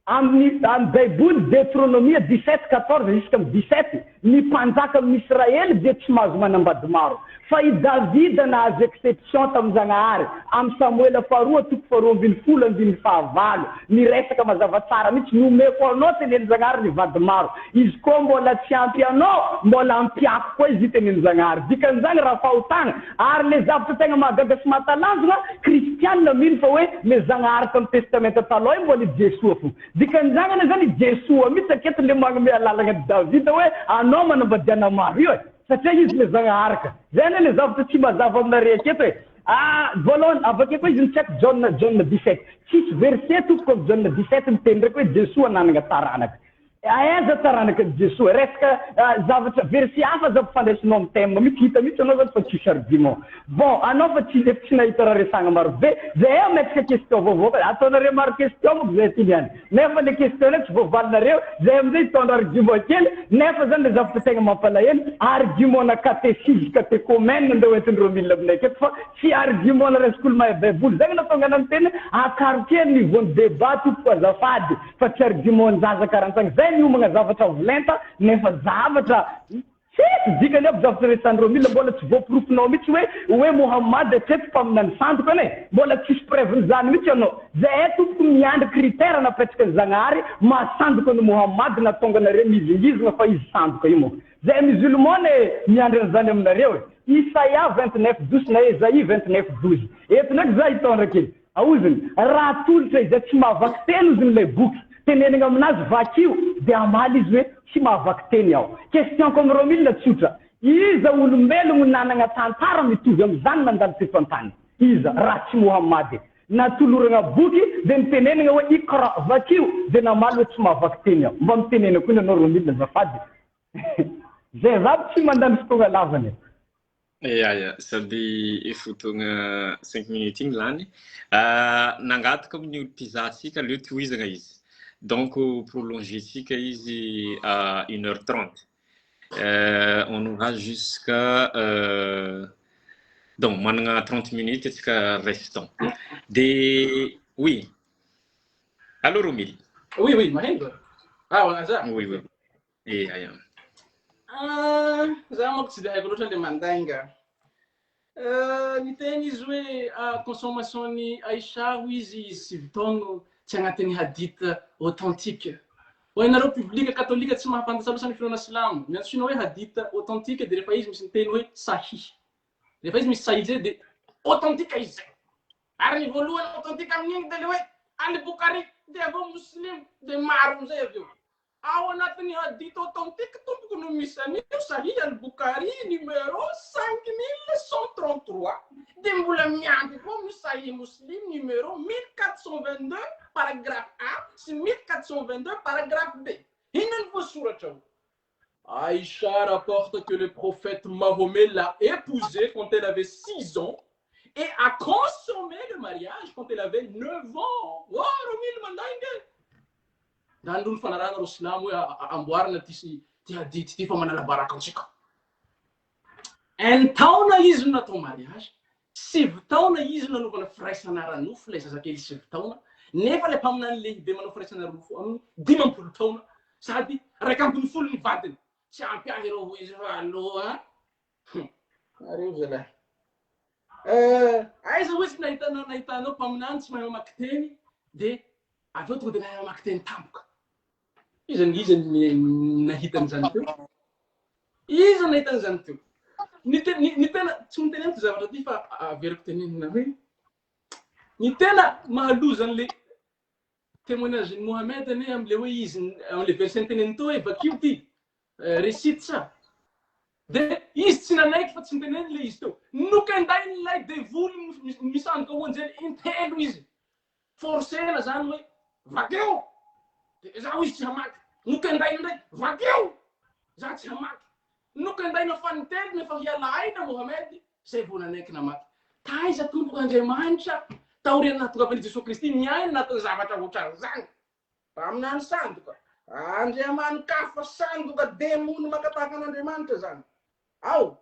Amin'ny Baiboly Deutéronomie 17:14 jusqu'à 17 ny mpanjaka amin'Israely dia tsy mahazo manambady maro. Fa i Davida nahazo exception tamin'ny Zagnahary amin'ny Samuela faharoa toko faharoa ambin'ny folo andin'ny fahavalo. Ny resaka mazava tsara mitsy nomeko anao teneny Zagnahary ny vady maro. Izy koa mbola tsy ampy anao, mbola ampiako koa izy teneny Zagnahary. Dikan'izany raha fahotana ary le zavatra tegna mahagaga sy mahatalanjona kristianina mino fa hoe le Zagnahary tamin'ny testamenta taloha mbola Jesua fo. Dikan'izany zany Jesua mitsy aketo le magnome alalagna Davida hoe anao manambadiana maro io. Satria izy le Zagnahary ka. Zany le zavatra tsy mazava aminareo aketo hoe voalohany avake koa izy nitsaky John 17. Tsisy verset toko comme John 17 miteny ndraiky hoe Jesua nanana taranaka. Aiza taranaka Jesús resaka zavatra very sy hafa za mpifandraisina amin'ny thème mihitsy hita mihitsy anao zany fa tsisy argument. Bon, anao fa tsy nahita raha resagna maro be. Zay ametraka question vaovao ka ataonareo maro question moa zay ty niany. Nefa le question ndraiky tsy voavalinareo, zay amizay hitondra argument kely, nefa zany le zavatra tegna mampalahelo, argument na catéchisme catéchomène ndao entindreo milina aminay aketo fa tsy argument na resak'olo mahay baiboly. Zay natonga anany teny akaroke niveau ny débat tompoko azafady fa tsy argument njaza karantsagny. Zay miomagna zavatra volenta nefa zavatra tsy dikany aby zavatra retandreo mila mbola tsy voaprofonao mihitsy hoe Mohamad atreto mpaminany sandoka ane mbola tsisy preuve zany mihitsy anao. Zay tompoko miandry critère napetraka ny Zagnahary mahasandoka ny Mohamad natonga anareo mizingizina fa izy sandoka io moa. Zay musulman miandry an'izany aminareo Isaia 29:12 na Esaïe 29:12. Eto ndraiky za hitondra kely aoziny raha tolotra izy tsy mahavaky teny izy n'ilay boky tenenina aminazy vakio dia amaly izy hoe tsy mahavaky teny aho. Question comme Romilna tsotra. Iza olombelogno nanagna tantara mitovy am'izany nandalo teto an-tany. Iza raha tsy Mohamad. Natoloragna boky dia nitenenina hoe ikra vakio dia namaly hoe tsy mahavaky teny aho. Mba mitenena koa nanao Romilna zafady. Zay zavatra tsy mandany fotoagna lavany. Ya, sady efotogna 5 minutes igny lany. Nangataka amin'ny olo pizatsika leo tohizagna izy. Donc, prolongé-tsika izy à 1h30. On aura jusqu'à... donc, manana 30 minutes jusqu'à restant. Oui. Alors, Romil. Oui, Mahendra. Ah, on a ça. Oui. Et, za manko tsy dia haiko loatra le mandainga. Ny teny izy hoe consommation ny Aïcha ho izy sy vitaogno tsy agnatin'ny hadith authentique. Ho ianareo public katolika tsy mahafantatra loatra ny finoana silamo. Miantsona hoe hadith authentique dia rehefa izy misy ny teny hoe sahih. Rehefa izy misy sahih zay dia authentique izy zay. Ary ny voalohany authentique amin'igny dia le hoe al-Bukhari dia avao muslim dia maro amizay avy eo. Ao anatin'ny hadith authentique tompoko no misy an'io Sahih al-Bukhari numéro 5133 dia mbola miampy koa misy Sahih Muslim numéro 1422 paragraphe A sy 1422 paragraphe B. Inona no voasoratra ao? Aïcha rapporte que le prophète Mahomet l'a épousée quand elle avait 6 ans et a consommé le mariage quand elle avait 9 ans. Oh, Romil Mandainge! Dan dulu fanarana ro silamo amboarina ty hadith ty fa manala baraka antsika. Un taona izy natao mariage, 7 taona izy nanovana firaisana ranofo ilay zazakely 7 taona, nefa le mpaminany lehibe manao firaisana ranofo amin'ny 12 taona, sady 170 ny vadiny. Tsy ampy ahy reo ho izy fa aloha. Areo zalahy. Aiza hoe tsy nahitanao mpaminany tsy mahay mamaky teny dia aveo tonga dia nahay mamaky teny tampoka. Iza nahita an'izany teo. Iza nahita an'izany teo. Ny tena tsy mitenena ty zavatra ty fa averiko tenenina hoe ny tena mahaloza an'le témoignage ny Mohamed ane am'le hoe izy am'le verset teneniny teo hoe vakio ty récite ça. Dia izy tsy nanaiky fa tsy miteneny le izy teo. Nuk andainy ilay devoly misandoka ho anjely intelo izy. Forcena zany hoe vakio. Zaho izy tsy hamaky. Nuk andainy ndraiky vakio. Zaho tsy hamaky. Nuk andaina faniteny nefa hialaina Mohamed zay vao nanaiky namaky. Taiza tompoko Andriamanitra taoriana natonga avy Jesosy Kristy niaina natao zavatra ohatran'izany. Aminany sandoka. Andriamanikafa sandoka demony makatahaka an'Andriamanitra zany. Ao.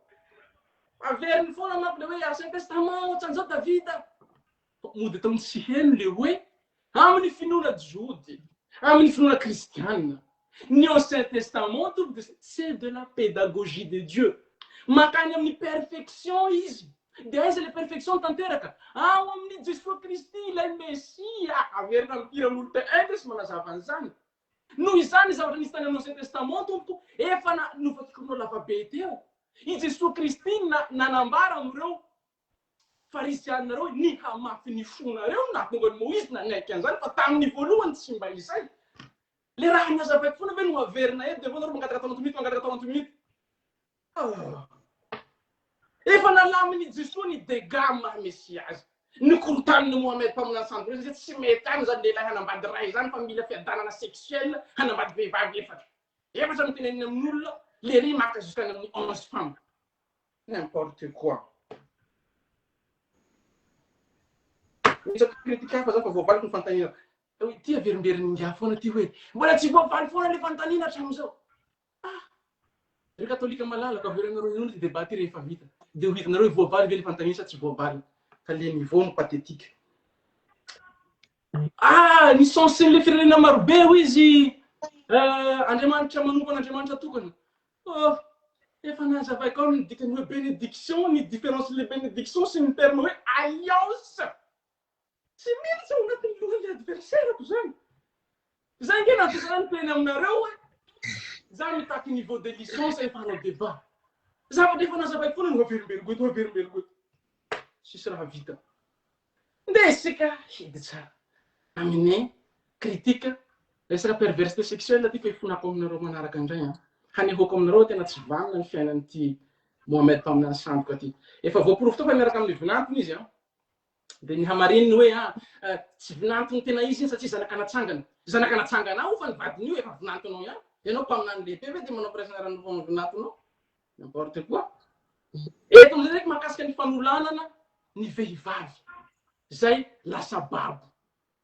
Averiny foana manko le hoe Ancien Testament ohatran'izao Davida. Mody tamin'ny tsy heno le hoe amin'ny finoana jody, amin'ny finoana kristianina. Ni Ancien Testament, c'est de la pédagogie de Dieu. Makany amin'ny perfection izy. Dia aiza le perfection tanteraka? Ao amin'ny Jesosy Kristy ilay Mesia. Averina ampiran'olo te sy manazava an'izany. Noho izany zavatra nisy tany amin'ny Ancien Testament tompoko efa novakikonao lavabe teo. I Jesosy Kristy nanambara amin'ireo farisianina reo ny hamafy ny fonareo nahatonga ny Moïse nanaiky an'izany fa tamin'ny voalohany tsy mba izay. Le raha niazavaiko foana ve no averina eto dia vonareo mangataka 30 minutes. Efa nalamin'ny Jesosy ny dégâts maha Mesia azy. Nikorotan'ny Mohamed mpaminany sandro izay tsy mety any zany lehilahy hanambady ray zany fa mila fiadanana sexuelle hanambady vehivavy efatra no teneniny amin'olona le ry maka jusqu'à amin'ny 11 femmes. N'importe quoi. Misy kritika hafa zao fa voavaliko ny fanontaniana. Ty averimberiny ngia foana ty hoe mbola tsy voavaly foana le fanontaniana hatramin'izao. Ry katolika malalaka averinareo ino ty débat ty rehefa vita. De ho hitanareo voavaly ve le fanontaniana sa tsy voavaly. Ka le niveau ny pathétique. Ny censé le firenena marobe ho izy Andriamanitra manompana Andriamanitra tokana. Efa nazavay kao ny dikany hoe bénédiction, ny différence le bénédiction c'est une terme hoe alliance. Tsy maintsy ao anatin'ny lohan'ny adversaire-ko zany. Zany nge nampiasana ny teny aminareo hoe za mitaky niveau de licence efa hanao débat. Zavatra efa nazavay foana ny averimbery. Sisy raha vita. Nde isika hidy tsara amin'ny critique resaka perversité sexuelle ty fa ifonako aminareo manaraka andray. Hanehoko aminareo tena tsy vanina ny fiainan'ity Mohamed mpaminany sandoka ty. Efa voaporofo tao fa miaraka amin'ny vinantony izy. De ny hamarininy hoe tsy vinantony tena izy satria zanakanatsangana. Zanakanatsangana fa ny vadiny io efa vinantonao ihany. Ianao mpaminany lehibe ve de manao pression rano amin'ny vinantonao. N'importe quoi. Eto amizay ndraiky mahakasika ny fanolanana ny vehivavy. Zay lasa babo.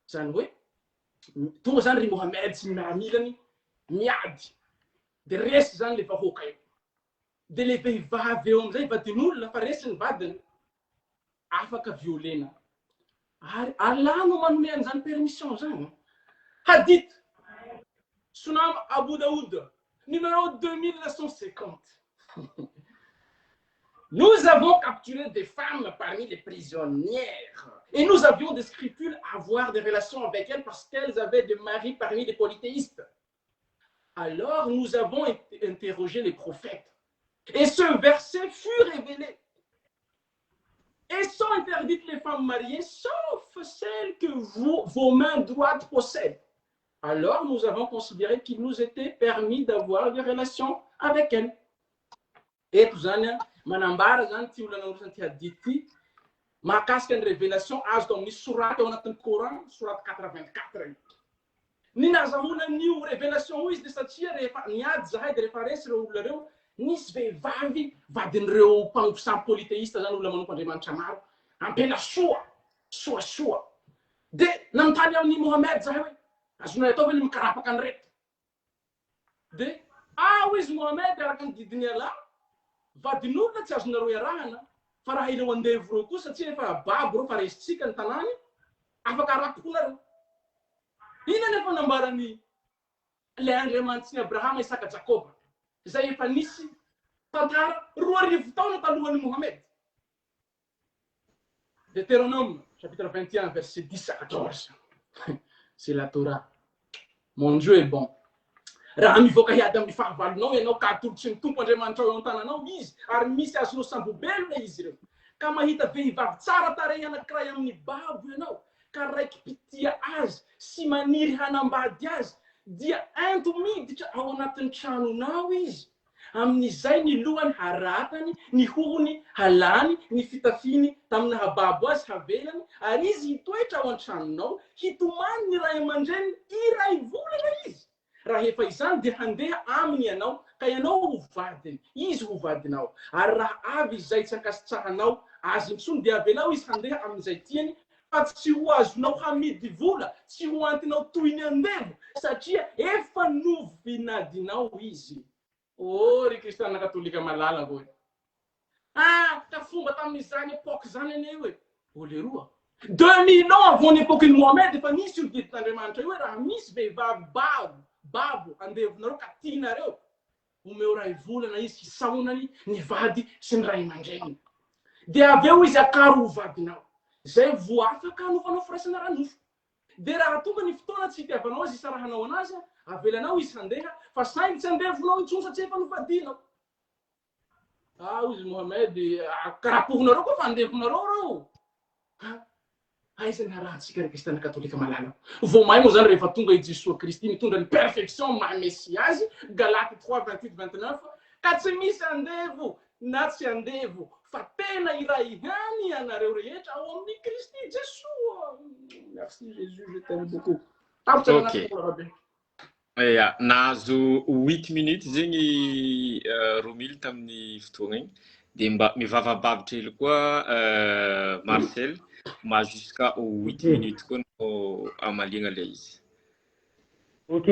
Zany hoe tonga zany ry Mohamed sy miaramilany miady. De resy zany le vahoaka io. De le vehivavy eo amizay vadin'olona fa resy ny vadiny afaka violena. Alano manome an'izany permission zany. Hadith Sunan Abu Daoud numéro 2150. Nous avons capturé des femmes parmi les prisonnières et nous avions des scrupules à avoir des relations avec elles parce qu'elles avaient des maris parmi les polythéistes. Alors nous avons interrogé les prophètes et ce verset fut révélé. Et sont interdites les femmes mariées sauf celles que vos mains droites possèdent. Alors nous avons considéré qu'il nous était permis d'avoir des relations avec elles. Et tout ça, manambara zany ty olana orisany ty hadith ty mahakasika ny révélation azo tao amin'ny soraty ao anatin'ny Coran, soraty 84. Ny nazahoana n'io révélation io izy de satria rehefa niady zahay de rehefa resy reo olona reo nisy vehivavy vadin'ireo mpamosavy polythéiste zany olona manompo Andriamanitra maro ampela soa. De nanontany amin'ny Mohamed zahay hoe azonay atao ve ny mikarapaka ny reto. De izy Mohamed araka ny didiny ala vadin'olona tsy azonareo iarahana fa raha ireo andevo reo koa satria efa babo reo fa resitsika ny tanàny afaka arapokonareo. Ina nefa nambarany le Andriamanitra ny Abrahama, Isaka, Jakoba zay efa nisy tantara 2000 taona talohan'ny Mohamed. Deutéronome chapitre 21 verset 10 à 14. C'est la Torah. Mon Dieu est bon. Raha mivoaka hiady amin'ny fahavalonao ianao ka atolotsy ny tompo Andriamanitra eo an-tananao izy ary misy azonao sambobelona izy ireo. Ka mahita vehivavy tsara tarehy anankiray amin'ny babo ianao ka raiky pitia azy sy maniry hanambady azy dia ento miditra ao anatin'ny tranonao izy. Amin'izay ny lohany haratany, ny hohony halany, ny fitafiny tamina hababo azy havelany ary izy hitoetra ao an-tranonao hitomany ny ray aman-dreny iray volana izy. Raha efa izany dia handeha aminy ianao ka ianao ho vadiny, izy ho vadinao. Ary raha avy izay tsy ankasitrahanao azy intsony dia avelao izy handeha amin'izay tiany fa tsy ho azonao hamidy vola, tsy ho antinao toy ny andevo satria efa novinadinao izy. Ry kristiana katolika malalaka hoe. Ka fomba tamin'izany époque zany ane hoe. Leroa. 2000 ans avant l'époque de Mohamed efa nisy io didy t'Andriamanitra io hoe raha misy vehivavy babo andevonareo ka tianareo omeo ray volana izy hisaonany ny vady sy ny ray aman-dreny. De aveo izy akaro ho vadinao. Zay vo afaka hanovanao firaisana ranofo. De raha tonga ny fotoana tsy hitiavanao azy isarahanao anazy, avelanao izy handeha fa saingy tsy andevonao intsony satria efa novadinao. Izy Mohamed karapovinareo koa fa andevonareo reo. Aiza ny arahantsika ry kristiana katolika malalaka. Vao mahay moa zany rehefa tonga i Jesosy Kristy mitondra ny perfection maha Mesiazy, Galaty 3:28-29, ka tsy misy andevo na tsy andevo fa tena iray ihany ianareo rehetra ao amin'ny Kristy Jesosy. Merci Jésus, je t'aime beaucoup. Ok. Nahazo 8 minutes zegny Romil tamin'ny fotoagna igny dia mba mivavabavitra hely koa Marcel ma jusqu'à 8 minutes koa no amaliagna ilay izy. Ok,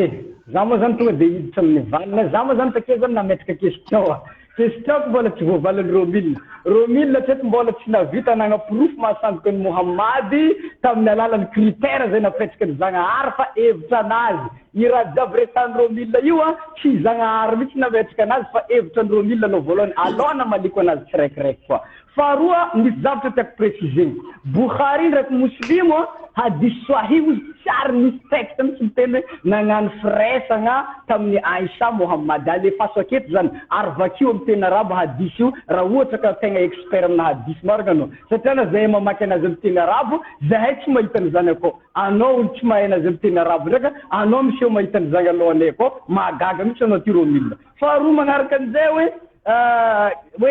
za moa zany tonga dia hiditra amin'ny valina. Za moa zany takeo zany nametraka question. Question mbola tsy voavalin'ny Romil. Romil hatreto mbola tsy navita nagnaproof mahasandoka ny Mohamady tamin'ny alalan'ny critère zay napetraka ny Zagnahary fa hevitra anazy. I raha jiaby resan'ny Romil io tsy Zagnahary mihitsy nametraka anazy fa hevitra ny Romil aloha voalohany. Aloha maliko anazy tsiraikiraiky koa. Faharoa misy zavatra tiako préciser. Bukhari ndraiky Muslimo hadith sahih tsary misy texte mitsy miteny nagnano firaisagna tamin'ny Aïcha Mohamady. Alefaso aketo zany ary vakio amin'ny teny arabo hadith io raha ohatra ka tegna expert amina hadith marina anao. Satria na zahay mamaky anazy amin'ny teny arabo zahay tsy mahita an'izany akao. Anao olo tsy mahay anazy amin'ny teny arabo ndraika anao misy mahita an'izany alohanay akao mahagaga mihitsy anao ty Romil. Faharoa magnaraka an'izay hoe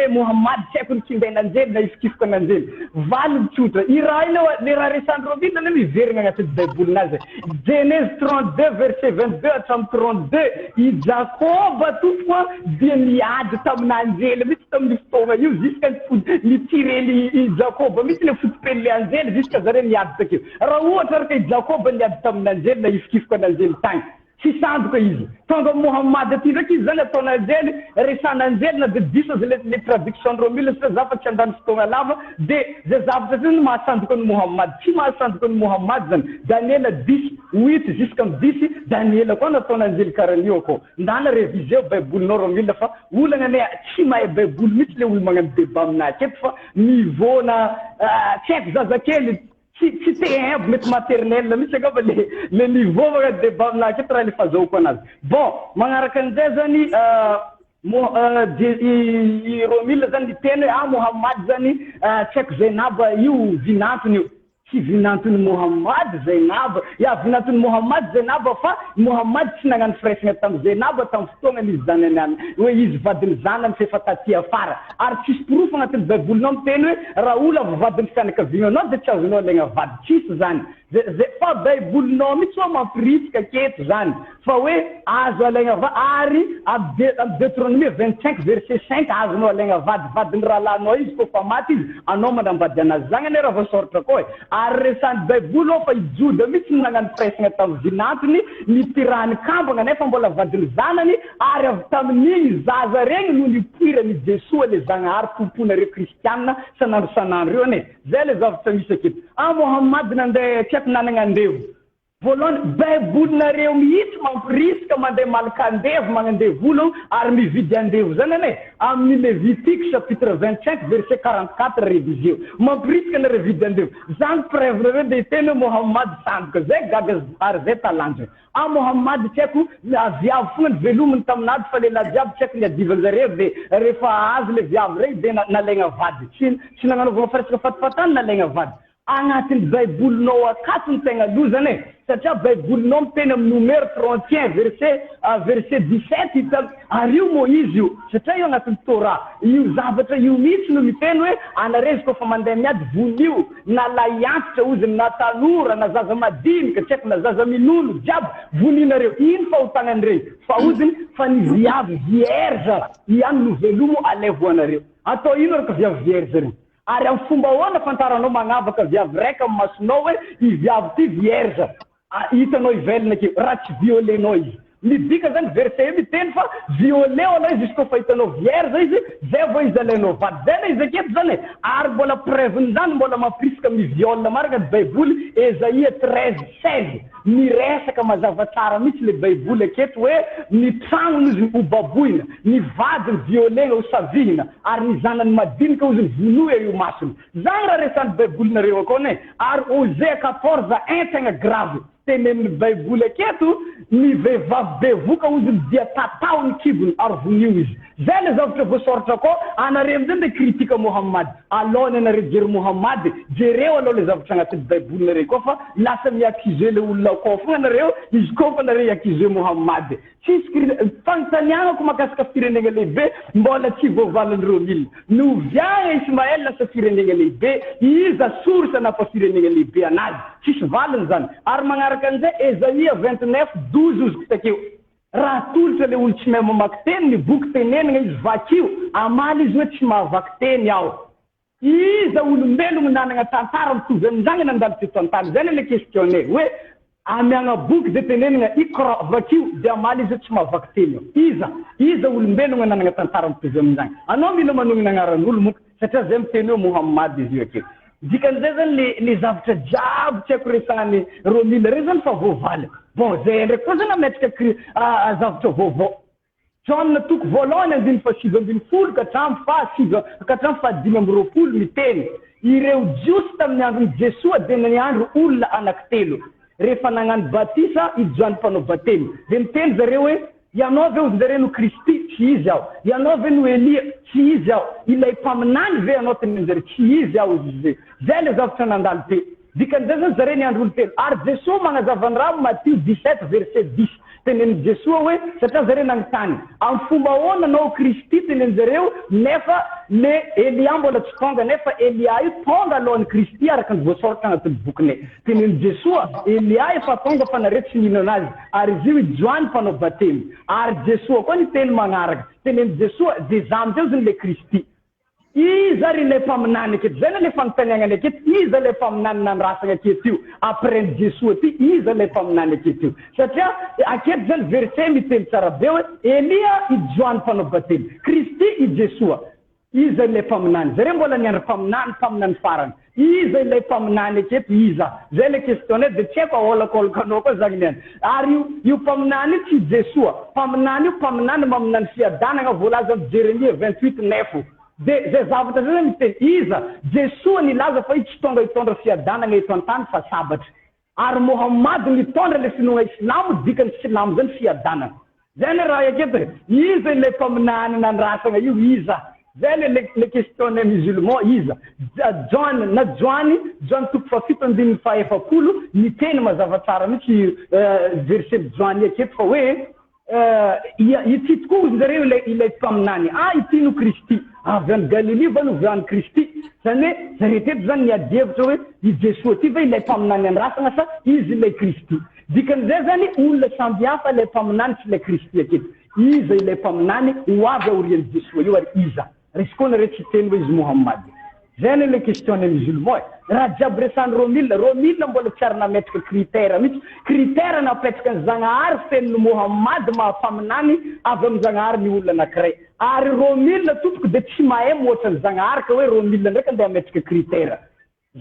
Mohamady tsy haiko nikindena anjely na ifikifiko ananjely valiny tsotra i raha ina le raha resan'ny Romil na miverina agnaty baibolinazy Genèse 32 verset 22 hatramin'ny 32 i Jakoba tokoa dia miady tamin'anjely mihitsy tamin'ny fotoagna io jusqu'à nitirely i Jakoba mihitsy le fotopelyle anjely jusqu'à zareo niady takeo. Raha ohatra araka i Jakoba niady tamin'anjely na ifikifiko ananjely tagny tsy sandoka izy. Tonga Mohamady aty ndraiky izy zany ataona anjely resan'anjely na dia diso le traduction Romil satria za fa tsy andany fotoagna lava dia zay zavatra zany mahasandoka ny Mohamady tsy mahasandoka ny Mohamady zany. Daniela 10:8 jusqu'à 10 Daniela koa nataona anjely karahan'io akao. Ndana révisé baibolinao Romil fa olana ne tsy mahay baiboly mihitsy le olo magnano débat aminahy aketo fa niveau na tsy haiko zazakely tsy te haingo mety maternelle mihitsy angamba le niveau magnano débat aminahy aketo raha le fahazahoako anazy. Bon magnaraka an'izay zany i Romil zany niteny hoe Mohamady zany tsy haiko Zainaba io vinantony io. Tsy vinantony Mohamady Zainaba. Ya vinantony Mohamady Zainaba fa Mohamady tsy nagnano firaisagna tamin'ny Zainaba tamin'ny fotoagnany izy zanany hoe izy vadiny zanany fa efa taty afara. Ary tsisy proof agnatin'ny baibolinao miteny hoe raha olo avy vadiny fianakavianao dia tsy azonao alaigna vady. Tsisy zany. Fa baibolinao mihitsy hoe mampirisika aketo zany fa hoe azo alaigna vady ary amin'ny Deutéronomie 25 verset 5 azonao alaigna vady vadiny rahalanao izy koa fa maty izy anao manambady anazy zany ane raha voasoratra koa e. Ary resan'ny baiboly ao fa i Joda mihitsy nagnano firaisagna tamin'ny vinantony nitirahany kambagna nefa mbola vadiny zanany ary avy tamin'igny zaza regny no nipoirany Jesosy le Zagnahary tomponareo kristianina sanandro io ane. Zay le zavatra misy aketo. Mohamady nandeha tsy haiko nanagna andevo voalohany baibolinareo mihitsy mampirisika mandeha malaka andevo magnandevo olo ary mividy andevo zany ane amin'ny Lévitique chapitre 25 verset 44 révisé mampirisika na vidy andevo zany preuve nareo dia teny Mohamady sandoka zay gaga ary zay talanjona. Mohamady tsy haiko viavy fogna ny velominy taminady fa lehilahy jiaby tsy haiko niadivany zareo dia rehefa azo le viavy regny dia nalaigna vady tsy nagnanaovana farisaka fatifatany nalaigna vady. Agnatin'ny baibolinao akato ny tegna lozany e satria baibolinao miteny amin'ny numéro 31 verset 17 ary io Moïse io satria io agnatin'ny Torah io zavatra io mihitsy no miteny hoe anareo izy kofa mandeha miady vonio na lahiantitra oziny na tanora na zaza madinika tsy haiko na zaza minolo jiaby voninareo ino fa hotagnan'ireny fa oziny fa ny viavy vierge ihany no velomo alevo anareo. Atao ino araka viavy vierge regny? Ary amin'ny fomba ahoana fantaranao magnavaka viavy raika amin'ny masonao hoe i viavy ty vierge hitanao ivelona akeo raha tsy violenao izy. Midika zany verset miteny fa violeo anao izy izy kofa hitanao vierge izy zay vao izy alainao vady zay na izy aketo zany ary mbola preuve-n'izany mbola mampirisika miviolina maraka ny baiboly Esaïe 13:16 miresaka mazava tsara mihitsy le baiboly aketo hoe ny tragnony izy ho baboina ny vadiny violegna ho savihina ary ny zanany madinika izy vonoa io masony zany raha resan'ny baibolinareo akao ne ary Osée 14:1 tegna grave tenen'ny baiboly aketo ny vehivavy bevoka ozy dia tatao ny kibony ary vonio izy zay le zavatra voasoratra akao anareo amizay le kritika Muhammad alony anareo jery Muhammad jereo aloha le zavatra agnatin'ny baiboly nareo koa fa lasa miakize le olona akao fogna anareo izy koa fa nareo iakize Muhammad tsisy fanontanianako makasika firenena lehibe mbola tsy voavalin'ireo milina noviagna Ismaël lasa firenena lehibe iza source nafa firenena lehibe anazy tsisy valiny zany ary magnaraka an'izay Esaïe 29:12 ozy takeo raha tolotra le olo tsy mahay mamaky teny ny boky tenenina izy vakio amaly izy hoe tsy mahavaky teny aho iza olombelogno nanagna tantara mitovy amin'izany nandalo teto antany zany le questionné hoe amiagna boky de tenenina ikra vakio de amaly izy tsy mahavaky teny iza olombelogno nanagna tantara mitovy amin'izany anao mila manognona agnaran'olo moka satria zay miteny hoe Muhammad izy io akeo dikan'izay zany le zavatra jiaby tsy haiko resahany romila reo zany fa voavaly bon zay ndraiky koa zany ametraka zavatra vaovao John toko voalohany 5:7 katram 5:20 miteny ireo jiosy tamin'ny andron'i Jesoa de niandro olona anankitelo rehefa nagnano batisa ijoany mpanao batemy de miteny zareo hoe ianao ve ozy zareo no Kristy tsy izy aho ianao ve no Elia tsy izy aho ilay mpaminany ve anao tenenjare tsy izy aho izy zay le zavatra nandalo te dikan'izay zany zareo niandro olo telo ary Jesoa magnazava ny raha Matthieu 17:10 tenen'i Jesoa hoe satria zareo nagnontany amin'ny fomba ahoana anao Kristy tenen'i zareo nefa le Elia mbola tsy tonga nefa Elia io tonga alohan'ny Kristy araka ny voasoratra agnatin'ny bokiny tenen'i Jesoa Elia efa tonga fa nareo tsy nino anazy ary izy io ijoany mpanao batemy ary Jesoa koa ny teny magnaraka tenen'i Jesoa de za amizay zany le Kristy iza ry le mpaminany aketo zay le fanontaniagnany aketo iza le mpaminany nandrasagna aketo io après Jesoa ty iza le mpaminany aketo io satria aketo zany verset miteny tsara be hoe Elia ijoany mpanao batemy Kristy i Jesoa iza le mpaminany zareo mbola niandro mpaminany farany iza le mpaminany aketo iza zay le questionné de tsy haiko aholakolokanao koa zany niany ary io mpaminany tsy Jesoa mpaminany io mpaminany maminany fiadanagna voalaza amin'ny Jeremia 28:9 de zay zavatra zay miteny iza Jesoa nilaza fa izy tsy tonga hitondra fiadanagna eto antany fa sabatra ary Muhammad nitondra le finoana Islamo dikany Islamo zany fiadanagna zay le raha aketo iza le mpaminany nandrasagna io iza zay le questionné musulman iza John toko 7:7 niteny mazava tsara mihitsy verset John aketo fa hoe ity tokoa ozy zareo ilay mpaminany ity no Kristy avy any Galilea va no avy any Kristy zany hoe zareo teto zany niadihevitra hoe i Jesoa ty va ilay mpaminany andrasagna sa izy ilay Kristy dikan'izay zany olona samby hafa ilay mpaminany sy ilay Kristy aketo iza ilay mpaminany ho avy aorian'i Jesoa io ary iza resy koa nareo tsy teny hoe izy Muhammad zay le questionné musulman raha jiaby resan'ny romilna mbola tsy ary nametraka critère mihitsy critère napetraka ny Zagnahary fenin'ny Muhammad mahampaminany avy amin'ny Zagnahary ny olona anankiray ary romilna tompoko de tsy mahay moatra ny Zagnahary ka hoe romilna ndraiky andeha ametraka critère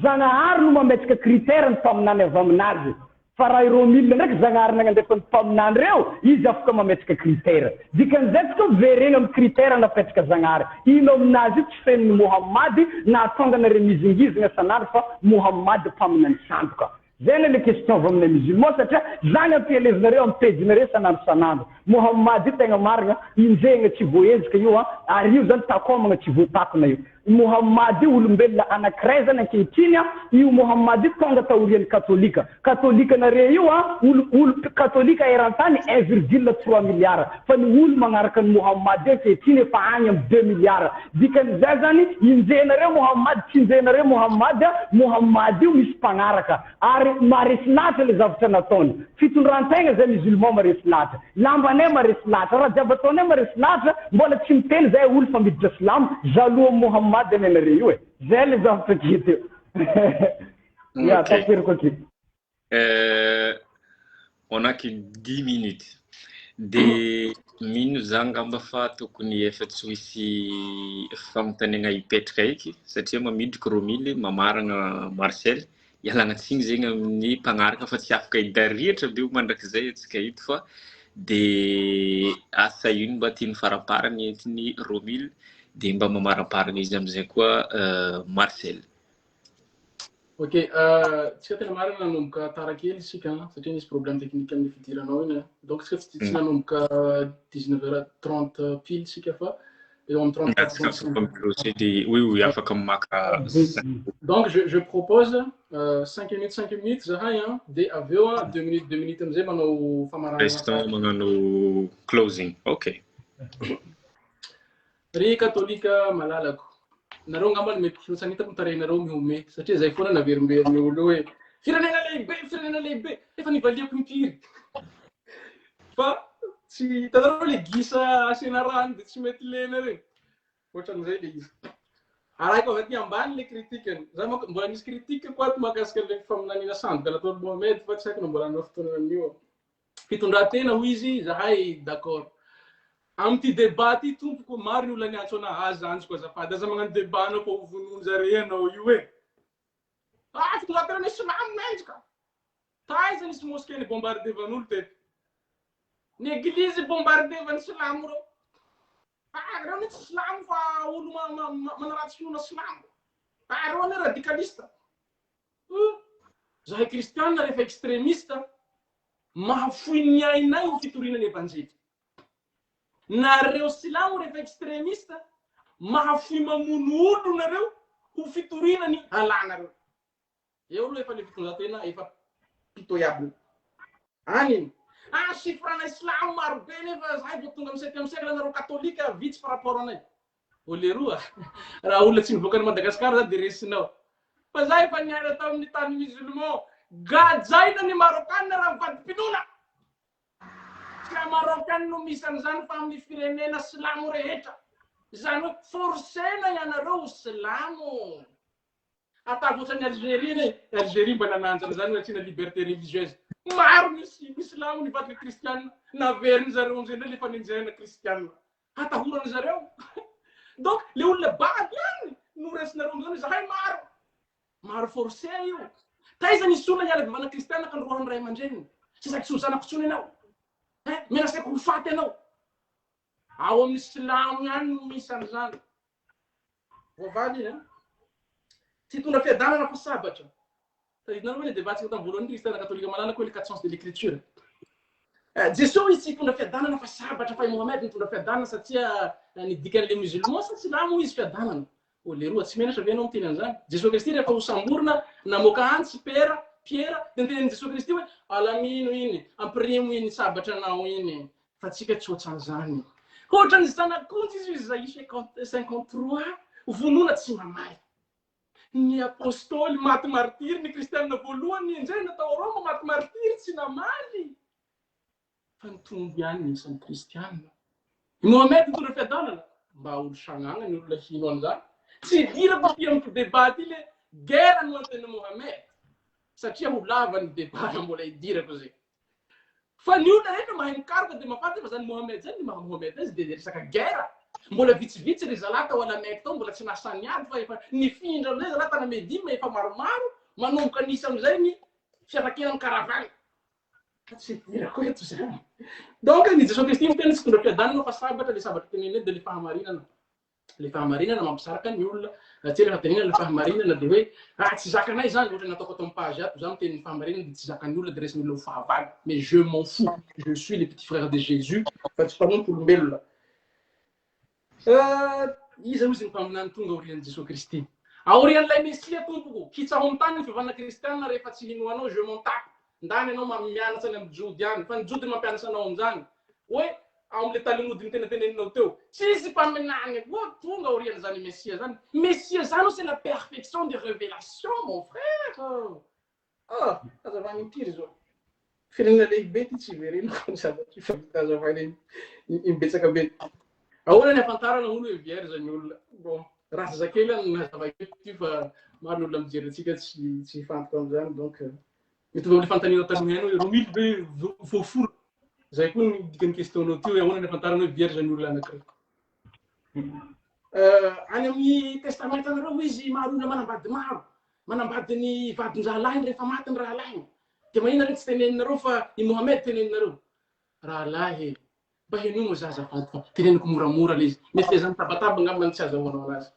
Zagnahary no mametraka critère ny mpaminany avy aminazy fa raha ireo milina ndraiky Zagnahary nagnandefa ny mpaminany reo izy afaka mametraka critère dikan'izay toka verena amin'ny critère napetraka Zagnahary ino aminazy io tsy fenin'ny Muhammad na tonga nareo mizingizana sanandro fa Muhammad mpaminany sandoka zay le question avy amin'ny musulman satria zany ampielezinareo amin'ny pejinareo sanandro Muhammad io tegna marina injegna tsy voezika io ary io zany takomagna tsy voatakona io Muhammad io olombelona anankiray zany ankehitriny io Muhammad io tonga taorian'ny katolika nareo io olo katolika eran-tany 1,3 milliard fa ny olo magnaraka ny Muhammad io ankehitriny efa agny amin'ny 2 milliard dikan'izay zany injenareo Muhammad tsy injenareo Muhammad io misy mpagnaraka ary maresy lahatra le zavatra nataony fitondran-tegna zay musulman maresy lahatra lambanay maresy lahatra raha jiaby ataonay maresy lahatra mbola tsy miteny zay olo fa miditra Islam jaloa Muhammad nenareo io zay le zavatra kiteo ya tapiriko aqui on a que 10 minutes de mino zany ngamba fa tokony efa tsy hisy fanontaniana hipetraka eky satria mamidriky Romily mamarana Marcel ialagna tsiny zegny amin'ny mpagnaraka fa tsy afaka hidarihatra be mandrakizay atsika ito fa de asa ino mba tiany faraparany entiny Romily de mba mamaraparana izy amizay koa Marcel Ok, tsika tena marina nanomboka tara kely isika satria nisy problème technique amin'ny fidiranao iny donc tsy nanomboka 19h30 pile isika fa eo amin'ny 34 Oui, oui, afaka maka. Donc je propose 5 minutes zahay hein, de aveo 2 minutes amizay manao famarana Restant manano closing. Ok. Ry katolika malalako. Nareo ngamba mety sanita mitarenareo mihome satria zay foana naverimberiny olo hoe firenena lehibe efa nivaliako impiry. Fa tsy hitanareo le gisa asiana rano de tsy mety lena regny. Ohatran'izay le izy. Arahiko avy aty ambany le kritikany. Za mbola nisy kritika koa ato mahakasika le faminanina sandoka nataon'i Mohamed fa tsy haiko na mbola hanao fotoana amin'io. Fitondran-tena ho izy zahay d'accord. Amin'ity débat ty tompoko maro ny olona niantso anazy zanjiko azafady aza magnano débat anao fa ho vonoiny zare anao io hoe fitondran-tena ny silamo menjika taiza nisy moské ny bombardevan'olo teto ny église bombardevany silamo reo reo ny tsy silamo fa olo manaratsy fiona silamo reo ny radicaliste zahay kristianina rehefa extrémiste mahafoy ny ainay ho fitorinany evanjely. Nareo silamo rehefa extrémiste mahafoy mamono olo nareo ho fitorinany alanareo. Eo aloha efa le fitondran-tena efa pitoyable. Aniny. Sifrana islamo maro be nefa zahay vao tonga amin'ny 7e siècle nareo katolika vitsy par rapport anay. Oleroa. Raha olona tsy nivoaka ny Madagasikara za de resinao. Fa zahay efa niara tao amin'ny tany musulman. Gajaina ny Marokana raha mivadi-pinona. Ka Marokana no misy an'izany fa amin'ny firenena silamo rehetra. Zany hoe forsena ianareo silamo. Atavoatran'ny Algérie ne, Algérie mbola nanjana zany hoe atsiana liberté religieuse. Maro misy silamo nivadika kristianina, naveriny zareo am'izay ndray le fanenjehana kristianina. Atahorany zareo. Donc le olona bady ihany no resinareo am'izany zahay maro forcé io. Taiza nisy olona hiala bevana kristianina ka norohany ray aman-dreniny. Sisa tsy ho zanako tsony ianao. Menasaiko ho faty anao. Ao amin'ny silamo ihany no misy an'izany. Voavaly iny tsy hitondra fiadanana fa sabatra. Tadidinareo hoe le débat-tsika tamin'ny voalohany kristiana katolika malalaka hoe le 4 sens de l'écriture. Jesosy tsy hitondra fiadanana fa sabatra fa i Mohamed nitondra fiadanana satria nidikan'le musulman sa silamo izy fiadanana. Leroa tsy menatra ve anao miteny an'izany. Jesosy Kristy rehefa ho samborina namoaka antsy Piera de nitenen'i Jesosy Kristy hoe alamino iny, ampirimo iny sabatra anao iny. Fa tsika tsy ohatran'izany. Ohatran'ny zanak'ondry izy Isaïe 53 vonona tsy mamaly. Ny apôstôly maty martiry ny kristianina voalohany indray natao Roma maty martiry tsy namaly. Fa nitombo ihany ny isan'ny kristianina. Mohamed nitondra fiadanana mba olo sagnana ny olona hino an'izany. Tsy dirako ty amin'ny débat ty le guerre no antena Mohamed. Satria ho lava ny débat mbola idirako zay. Fa ny olona rehetra mahay mikaroka de mahafanty fa zany Mohamed zany ny maha Mohamed azy de resaka guerre. Mbola vitsivitsy ry zalata wala maiky tao mbola tsy nasany aby fa efa nifindra am'izay zalata na medima efa maromaro manomboka nisy am'izay ny fianakena amin'ny karavany. Tsy dirako eto zany. Donc ny Jesosy Kristy miteny tsy tondra fiadanana fa sabatra le sabatra teneneny de le fahamarinana. Le fahamarinana mampisaraka ny olona. Tsy rehefa tenenana le fahamarinana de hoe tsy zakanay zany ohatra nataoko ato amin'ny page ato za miteny ny fahamarinana de tsy zakan'ny olona de resin'ny olona ho fahavalo. Mais je m'en fous. Je suis le petit frère de Jésus. Fa tsy mpanompo olombelona. Iza hozy ny mpaminany tonga aorian'i Jesosy Kristy. Aorian'ilay Mesia tompoko, kitsaho amin'ny tany ny fivavahana kristianina rehefa tsy hinoanao je m'en tape. Ndany anao mianatra any amin'ny jody any, fa ny jody mampianatra anao an'izany. Hoe am'le talimody nitenateneninao teo. Tsisy mpaminany koa tonga aorian'izany Mesia zany. Mesia zany c'est la perfection des révélations mon frère. Azavany impiry zao. Firenena lehibe ty tsy verenako ny zavatra fa azavany imbetsaka be. Ahoana ny afantarana olo hoe vierge ny olona. Bon, raha zakely nazavakely fa maro olona mijery antsika tsy fantako am'izany donc mitovy am'le fanontaniana tanohy hainao hoe romily be voaforo. Zay koa ny dikan'ny questionao ty hoe ahoana ny afantarana hoe vierge ny olona anankiray. Any amin'ny testament anareo izy maro olona manambady maro. Manambady ny vadin-drahalainy rehefa maty ny rahalainy. De mahina reo tsy teneninareo fa i Mohamed teneninareo. Rahalahy mba henonao zaza fa teneniko moramora le izy. Mety zany tabataba ngamba tsy azahoanao anazy.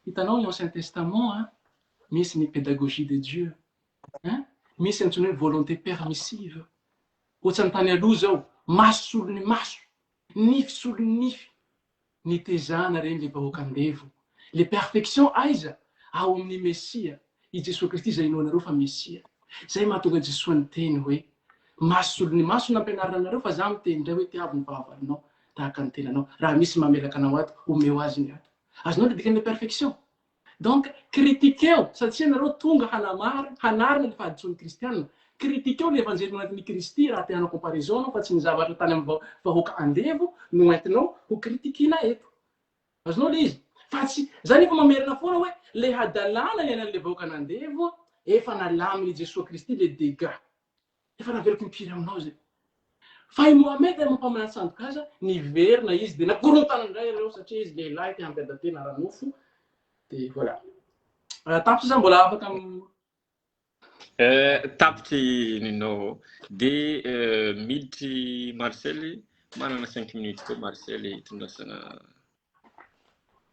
Hitanao ny Ancien Testament misy ny pédagogie de Dieu, misy antsoina hoe volonté permissive. Ohatsy ny tany aloha zao, maso solo ny maso, nify solo ny nify, ny tezana reny le vahoaka andevo. Le perfection aiza ao amin'ny Mesia, i Jesosy Kristy zay inoanareo fa Mesia. Zay mahatonga Jesosy niteny hoe maso solo ny maso nampianaranareo fa za miteny ndray hoe tiavo ny vahavalinao tahaka ny tenanao. Raha misy mamelaka anao ato, omeo azy ny ato. Azonao le dikan'le perfection. Donc critiqueo satria nareo tonga hanarina le fahadisoan'ny kristianina. Critiqueo le evanjely anatin'ny Kristy raha te hanao comparaison anao fa tsy ny zavatra tany amin'ny vahoaka andevo no entinao ho kritikina eto. Azonao le izy. Fa tsy zany efa mamerina foana hoe le hadalana ianan'le vahoaka nandevo efa nalaminy Jesosy Kristy le dégâts. Efa naveriko mimpiry aminao zay. Fa i Mohamed mampamanana sandokaza niverina izy de nakorontana indray ireo satria izy lehilahy te hampiadatena ranofo. De voilà. Tapitry zany mbola afaka tapitry ninao. De miditry Marcel manana 5 minutes koa Marcel itondrasana.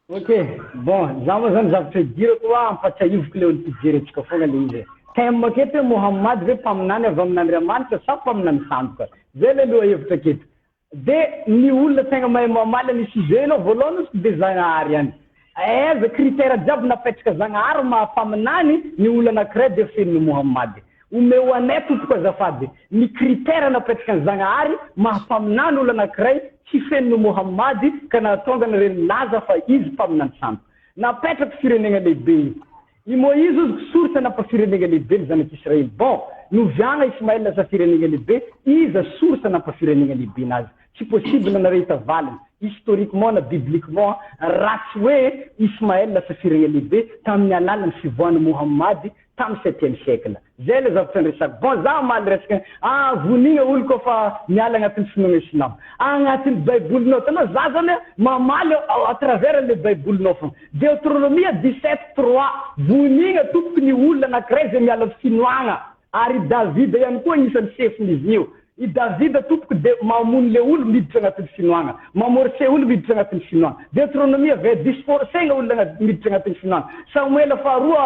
Ok, bon, za moa zany zavatra dirako hoe ampatsiahivoko le olo fijerentsika foana le izy. Thème keto hoe Mohamad hoe mpaminany avy amin'Andriamanitra sa mpaminany sandoka. Zay le loha hevitra keto. De ny olona tegna mahay mamaly ny sujet anao voalohany sy de Zagnahary ihany. Aiza critère jiaby napetraka Zagnahary mahampaminany ny olona anankiray de fen'ny Mohamad. Omeo anay tompoko azafady. Ny critère napetraka Zagnahary mahampaminany olona anankiray tsy fen'ny Mohamad ka nahatonga nareny laza fa izy mpaminany sandoka. Napetraka firenena lehibe. I Moïse ozy source nampafirenena lehibe ny zanak'Israely. Bon, noviagna Ismaël sa firenena lehibe, iza source nampafirenena lehibe nazy. Tsy possible nareta valiny. Historiquement na bibliquement, raha tsy hoe Ismaël sa firenena lehibe tamin'ny alalan'ny fivoahan'i Mohamad tamin'ny 7e siècle. Zay le zavatra resaka. Bon, za maly resaka vonigna olo koa fa miala agnatin'ny finoana Islam. Agnatin'ny baibolinao tanao za zany mamaly à travers le baibolinao fogna. Deutéronomie 17:3 vonigna tompoko ny olona anankiray zay miala finoagna. Ary Davida ihany koa isan'ny sefin'izy io. I Davida tompoko de mamono le olo miditra agnatin'ny finoagna. Mamorose olo miditra agnatin'ny finoagna. Deutéronomie 10:10 olona miditra agnatin'ny finoagna. Samuel faharoa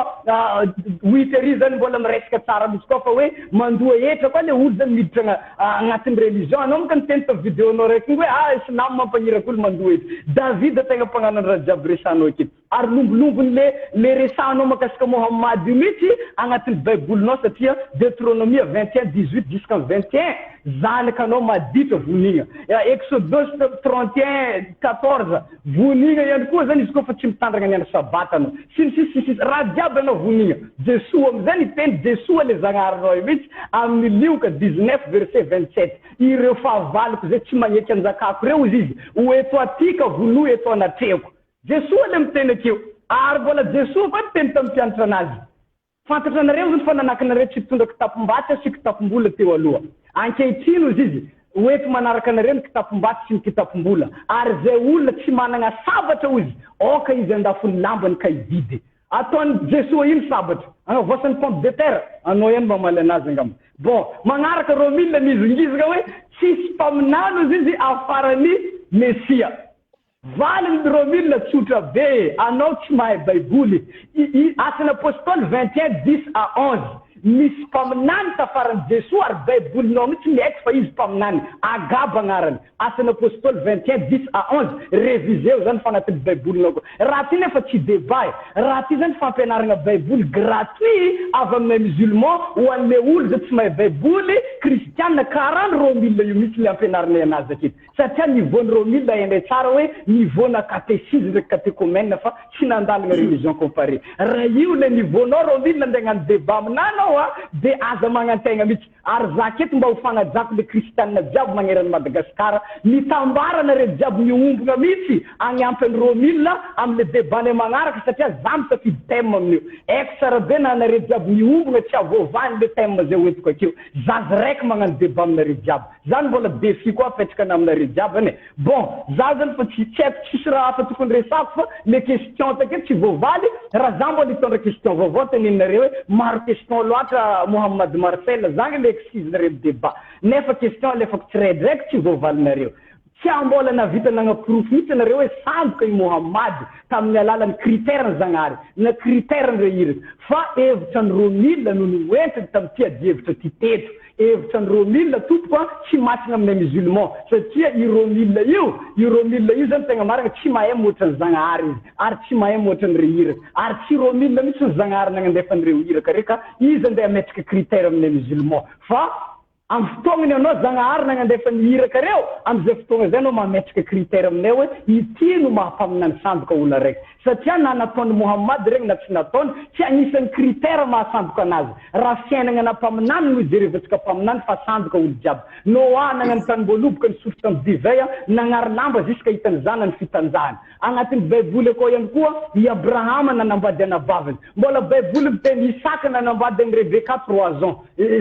8 zany mbola miresaka tsara misy koa fa hoe mandoa etra koa le olo zany miditra agnatin'ny religion. Anao moka niteny ta vidéonao raiky hoe Islam mampagniraka olo mandoa etra. Davida tegna mpagnano raha jiaby resanao aketo. Ary lombolombony le resanao makasika Mohamad io mihitsy agnatin'ny baibolinao satria Deutéronomie 21:18 jusqu'à 21 zanakanao maditra vonigna. Exodus 31:14 vonigna ihany koa zany izy koa fa tsy mitandragna ny andro sabata anao. Sisy raha jiaby anao vonigna. Jesosy amizay niteny Jesosy le Zagnaharinao io mihitsy amin'ny Lioka 19:27. Ireo fahavaloko zay tsy magnety anjakako reo izy ho eto atika volo eto anatreko. Jesosy le miteny akeo. Ary mbola Jesosy fa miteny tamin'ny mpianatra anazy. Fantatra nareo zany fa nanakanareo tsy mitondra kitapom-baty sy kitapom-bola teo aloha. Ankehitriny izy hoeto manaraka nareo ny kitapom-baty sy ny kitapom-bola. Ary zay olona tsy manana sabatra izy, oka izy andafony lambany ka ividy. Ataony Jesosy ino sabatra? Anavoasany pomme de terre, anao ihany mamaly anazy angamba. Bon, magnaraka Romile mizingizaka hoe tsisy mpaminano izy afaran'ny Mesia. Valiny Romile tsotra be, anao tsy mahay baiboly. Asan'ny apôstôly 21:10-11. Misy mpaminany tafaran'i Jesosy ary baibolinao mihitsy mihaiko fa izy mpaminany. Agaba agnarany. Asan'ny apôstôly 21:10-11. Réviseo zany fanatin'ny baibolinao koa. Raha ty nefa tsy débat. Raha ty zany fampianarana baiboly gratuit avy amin'ny musulman ho an'le olo zay tsy mahay baiboly kristianina karany Romile io mihitsy le ampianarana anazy aketo. Satria nivaon'ny Romile indray tsara hoe nivaona catéchisme ndraiky catéchomène fa tsy nandalana religion comparée. Raha io le nivaonao Romile andeha hagnano débat aminanao de aza magnantegna mihitsy. Ary zaketo mba ho fagnajako le kristianina jiaby magneran'ny Madagasikara mitambaranareo jiaby miombona mihitsy agnampin'ny Romile amin'ny débat-ny magnaraka satria za misafidy thème amin'io. Eko tsara be na nareo jiaby miombona tsy avovany le thème zay hoentiko akeo. Zazy raiky magnano débat aminareo jiaby. Zany mbola défi koa apetraka aminareo jiaby ane. Bon, za zany fa tsy haiko tsisy raha hafa tokony resako fa le question taketo tsy voavaly. Raha za mbola hitondra question vaovao teneninareo hoe maro question loatra Mohamad Marcel zany le excuse nareo débat. Nefa question le fa tsiraidraiky tsy voavalinareo. tsy ambola navita nagnaprofo mihitsy nareo hoe samboka i Mohamady tamin'ny alalan'ny critère Zagnahary na critère rehiry fa hevitra ny Romilda no noentiny tamin'ny tiadievitra ty teto hevitra ny Romilda tompoko tsy matchina amin'ny musulman satria i Romilda io zany tegna marina tsy mahay moatra ny Zagnahary izy ary tsy mahay moatra ny rehiry ary tsy Romilda mihitsy ny Zagnahary nagnandefany reo reka izy andeha ametraka critère amin'ny musulman fa am fotoagnany anao Zagnahary nagnandefa ny hiraka reo am'izay fotoagna zay anao mametraka critère aminay hoe ity no mahampaminany samboka olona raiky satria na nataony Mohamady regny na tsy nataony tsy agnisan'ny critère mahasamboka anazy raha fiainagna anampaminany no ijerevantsika mpaminany fa samboka olo jiaby Noa nagnano tanimboloboka nisotro tamin'ny divay nagnary lamba jusqu'à hitany zanany fitanjahany agnatin'ny baiboly akao ihany koa i Abrahama nanambady anabavany mbola baiboly miteny Isaka nanambady any Rebeka 3 ans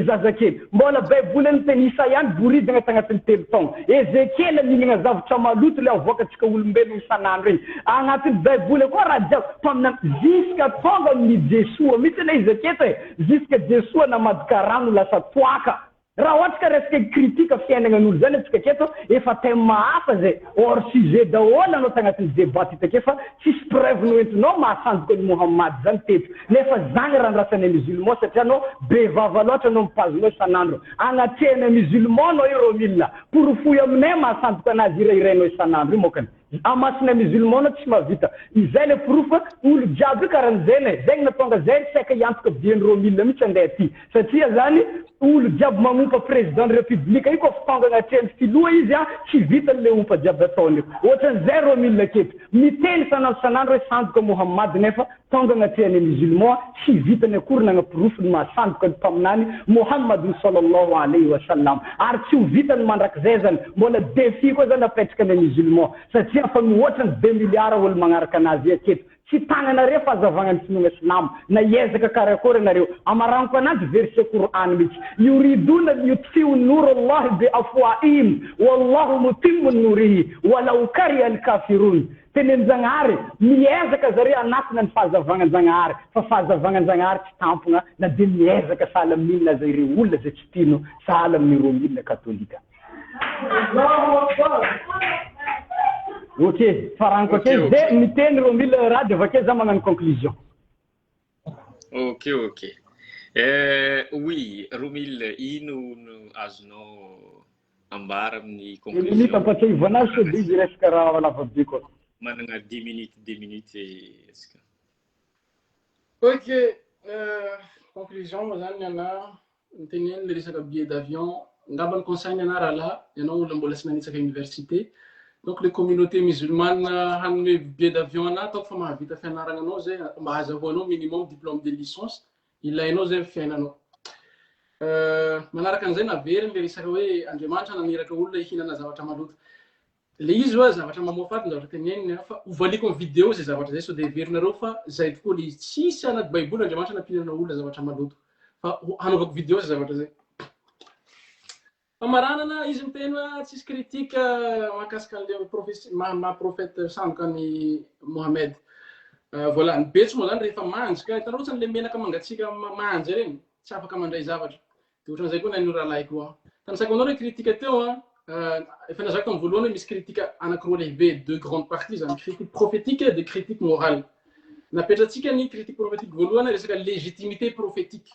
zazakely mbola baiboly miteny Isa ihany boridagna tagnatin'ny 3 taogno Ezekiel mihinagna zavatra maloto le avoakantsika olombelogno isan'andro igny agnatin'ny baiboly koa raha jiaby mpaminany jusqu'à tonga amin'ny Jesua mihitsy le izy aketo jusqu'à Jesua namadika rano lasa toaka raha ohatra ka resaka kritika fiainagnan'olo zany atsika aketo efa tema hafa zay hors sujet daholo anao tagnatin'ny débat ito ake fa tsisy preuve noentinao mahasandoka ny Mohamady zany teto nefa zany raha ndrasan'ny musulman satria anao bevava loatra anao mipazonao isan'andro agnatrehana musulman anao io Romilda porofoy aminay mahasandoka anazy irairanao isan'andro io mokany amasina musulman tsy mavita izay le proof olo jiaby karan'zay zegny natonga zay saika hiantoka bieny Romilda mihitsy andeha aty satria zany olo jiaby mamompa président de république io kofa tonga agnatrehany filoha izy tsy vitany le ompa jiaby ataony ohatran'izay Romilda aketo miteny sanandro hoe sandoka Mohamady nefa tonga agnatrehany musulman tsy vitany akory nagnaprofo ny mahasandoka ny mpaminany Muhammadun sallallahu alayhi wa sallam ary tsy ho vitany mandrakizay zany mbola défi koa zany apetraka ny musulman satria fa mihoatra ny 2 milliards olo magnaraka anazy aketo tsy tagnanareo fahazavagna ny finoana Islam na iezaka karakory anareo amaraniko anazy verset Qur'an mihitsy yuriduna liyutfiu nura Allah bi afwahihim wallahu mutimmu nurihi walau kariha al-kafirun tenen Zagnahary miezaka zareo anatina ny fahazavagna Zagnahary fa fahazavagna Zagnahary tsy tampona na de miezaka sahala amin'inona zay ireo olona zay tsy tino sahala amin'ny Romilda katolika Ok, faranko okay, de miteny Romilda raha de avake za magnano conclusion. Ok. Oui, Romilda, ino no azonao ambara amin'ny conclusion? Minute ampatsy ivanazy so de izy resaka raha lavabe koa. Managna 2 minutes est-ce que. Ok, conclusion mo zany ana miteny le resaka billet d'avion ngamba ny conseil ana raha laha ianao olo mbola tsy nanitsaka université. Donc les communautés musulmanes hanome billet d'avion ana ataoko fa mahavita fianarana anao zay mba azahoanao minimum diplôme de licence ilainao zay fiainanao manaraka an'izay naveriny le resaka hoe Andriamanitra naniraka olona ihinana zavatra maloto le izy hoe zavatra mamoafaty ny zavatra teneniny fa ovaliko ny vidéo zay zavatra zay so de heverinareo fa zay tokoa le izy tsisy anaty baiboly Andriamanitra nampihinana olona zavatra maloto fa hanaovako vidéo zay zavatra zay Amaranana izy miteny hoe tsisy critique mahakasika an'le prophète sandoka ny Mohamed. Voilà, ny betso moa zany rehefa manjika hitanao ohatrany le menaka mangatsika manja regny tsy afaka mandray zavatra. De ohatran'izay koa nanio rahalahy koa. Tanisaiko anao hoe critique teo efa nazaka tamin'ny voalohany hoe misy critique anankiroa lehibe deux grandes parties zany critique prophétique et de critique morale. Napetratsika ny critique prophétique voalohany resaka légitimité prophétique.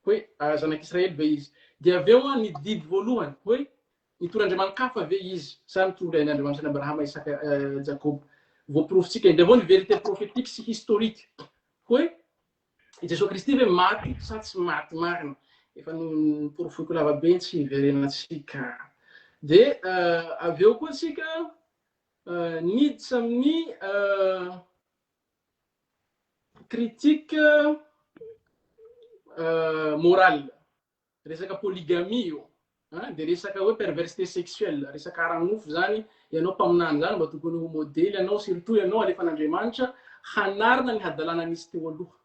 Hoe zanak'Israël be izy. De aveo ny didy voalohany hoe nitoran'Andriamanitra ve izy samy toroan'ny Andriamanitra ny Abrahama Isaka Jacob voaporofitsika de aveo ny vérité prophétique sy historique hoe Jesosy Kristy ve maty sa tsy maty marina efa niporofoko lavabe tsy iverenatsika de aveo koa tsika niditra amin'ny critique morale resaka polygamie io de resaka hoe perversité sexuelle resaka aranofo zany ianao mpaminany zany mba tokony ho modely ianao surtout ianao alefa n'Andriamanitra hanarina ny hadalana nisy teo aloha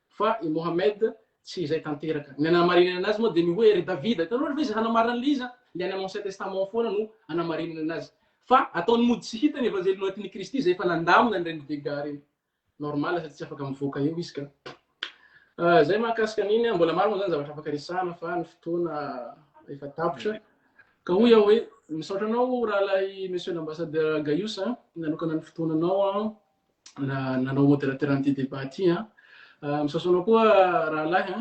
fa i Mohamed tsy izay tanteraka ny anamarinana anazy moa de ny hoe ry David hitanao fa izy hanamarina liza le any Ancien Testament foana no anamarinana anazy fa ataony mody tsy hitany evanjely noatin'ny Kristy zay efa nandamina ny reny dégâts reny normal satria tsy afaka mivoaka eo izy ka zay mahakasika an'iny mbola maro moa zany zavatra afaka resahana fa ny fotoana efa tapitra ka hoy aho hoe misaotra anao rahalahy monsieur l'ambassadeur Gaius nanokana ny fotoananao nanao modérateur an'ity débat ty misaotra anao koa rahalahy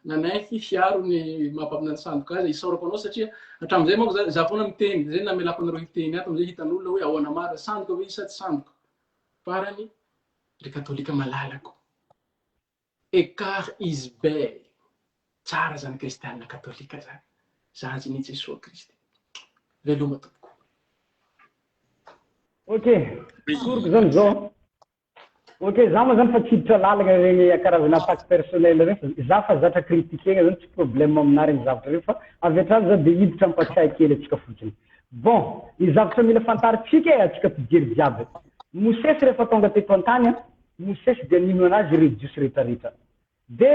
nanaiky fiaro ny mampaminany sandoka azy isaorako anao satria hatramin'izay manko za foana miteny zay namelako anareo hiteny ato am'izay hitan'olona hoe ahoana marina sandoka hoe isa tsy sandoka farany ry katolika malalako écart is bel tsara zany kristianina katolika zany zanjy ny Jesosy Kristy veloma tompoko. Ok, koroko zany zao. Ok, za moa zany fa tsiditra lalagna regny karazana attaque personnel regny za fa zatra critiquer zany tsy problème aminah regny zavatra regny fa avy hatrany za de hiditra ampatsiahy kely atsika fotsiny. Bon, ny zavatra mila fantaritsika atsika mpijery jiaby. Mosesy rehefa tonga teto an-tany Mosesy dia nino anazy rejios rehetrarehetra. De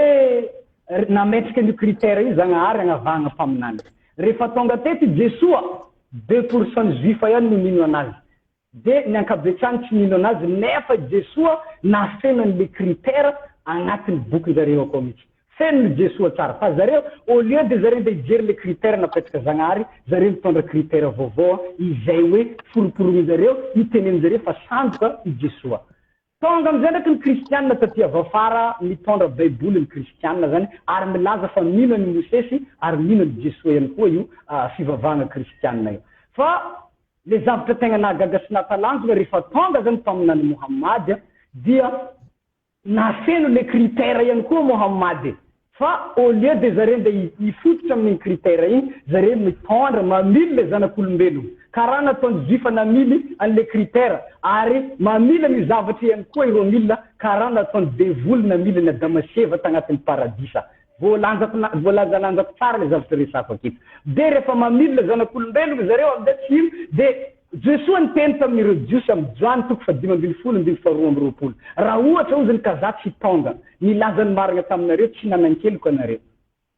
nametraka ny critère io Zagnahary agnavahana faminany. Rehefa tonga teto Jesoa 2% juif ihany no nino anazy. De ny ankabetsany tsy nino anazy nefa Jesoa nafeno an'le critère agnatin'ny boky zareo akao mihitsy. Feno Jesoa tsara fa zareo au lieu de zareo de hijery le critère napetraka Zagnahary, zareo mitondra critère vaovao izay hoe foroporony zareo iteneny zareo fa sandoka i Jesoa. Tonga am'izay ndraiky ny kristianina taty avy afara mitondra baiboly ny kristianina zany ary milaza fa mino ny Mosesy ary mino ny Jesoa ihany koa io fivavahana kristianina io. Fa le zavatra tegna nahagaga sy natalanjona rehefa tonga zany taminany Mohamady dia nafeno le critère ihany koa Mohamady. Fa au lieu de zareo de hifototra amin'ny critère igny zareo mitondra mamily le zanak'olombelona. Karaha nataony juif namily an'le critère ary mamily ny zavatra ihany koa ireo milina karaha nataony devoly namily ny Adama sy Eva tagnatin'ny paradisa. Voalanjalanjako tsara le zavatra resako aketo. De rehefa mamily le zanak'olombelona zareo am'izay tsy ino de Jesoa niteny tamin'ireo jiosy amin'ny Joany 5:22. Raha ohatra ozy ny kaza tsy tonga nilazany marina taminareo tsy nanan-keliko anareo.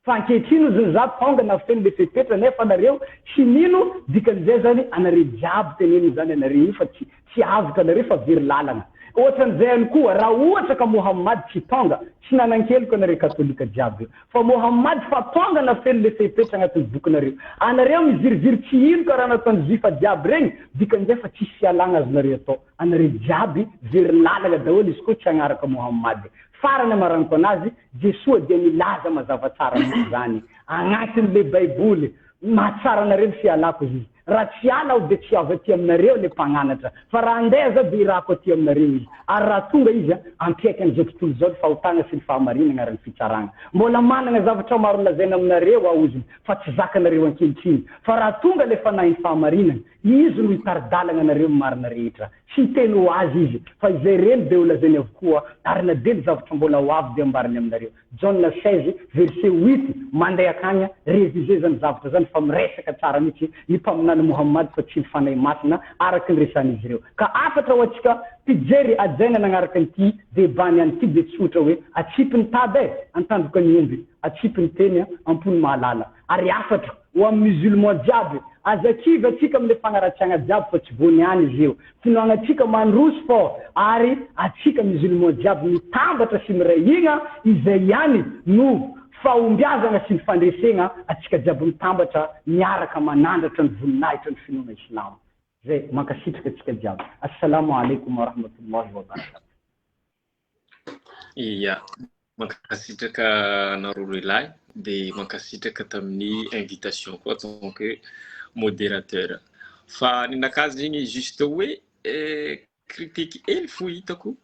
Fa ankehitriny ozy ny za tonga nafeno le fepetra nefa anareo tsy nino dikan'izay zany anareo jiaby teneno zany anareo io fa tsy avitra anareo fa very lalana. Ohatran'izay ihany koa raha ohatra ka Mohamady tsy tonga tsy nanan-keliko anareo katolika jiaby. Fa Mohamady fa tonga nafeno le fepetra agnatin'ny bokinareo. Anareo miziriziry tsy ino karaha nataony juif jiaby regny dikan'izay fa tsisy fialagna azonareo atao. Anareo jiaby very lalana daholo izy koa tsy hagnaraka Mohamady. Farany amaranako anazy Jesoa dia milaza mazava tsara mihitsy zany agnatin'le baiboly mahatsara anareo ny fialako izy. Raha tsy ala de tsy avy aty aminareo le mpagnanatra fa raha andeha za de irako aty aminareo izy ary raha tonga izy ampiaika an'izao tontolo zao ny fahotana sy ny fahamarinana ary ny fitsarana. Mbola manana zavatra maro lazaina aminareo aoziny fa tsy zakanareo ankehitriny fa raha tonga le fanahy ny fahamarinana izy no hitaridalana anareo ny marina rehetra. Tsy teny ho azy izy fa izay reny de ho lazainy avokoa ary na de ny zavatra mbola ho avy de ambariny aminareo. John 16:8 mandeha akagny réviser zany zavatra zany fa miresaka tsara mihitsy ny mpaminany Mohamady fa tsy mifanahy masina araky ny resan'izy ireo. Ka afatra ho atsika mpijery ajaina nagnaraka an'ity débat niany ity de tsotra hoe atsipiny tady antandroka ny omby atsipiny teny ampony mahalala ary afatra ho amin'ny musulman jiaby azakivy atsika am'le fagnaratsiagna jiaby fa tsy voaniany izy io finoagna atsika mandroso fô ary atsika musulman jiaby mitambatra sy miray igna izay ihany no fahombiazana sy ny fandresegna atsika jiaby mitambatra miaraka manandratra ny voninahitra ny finoana islamo. Zay mankasitraka atsika jiaby. Assalamu alaikum wa rahmatullahi wa barakatuh. Iya, mankasitraka nareo relahy de mankasitraka tamin'ny invitation koa donc modérateur. Fa ninakazy igny juste hoe critique hely fo hitako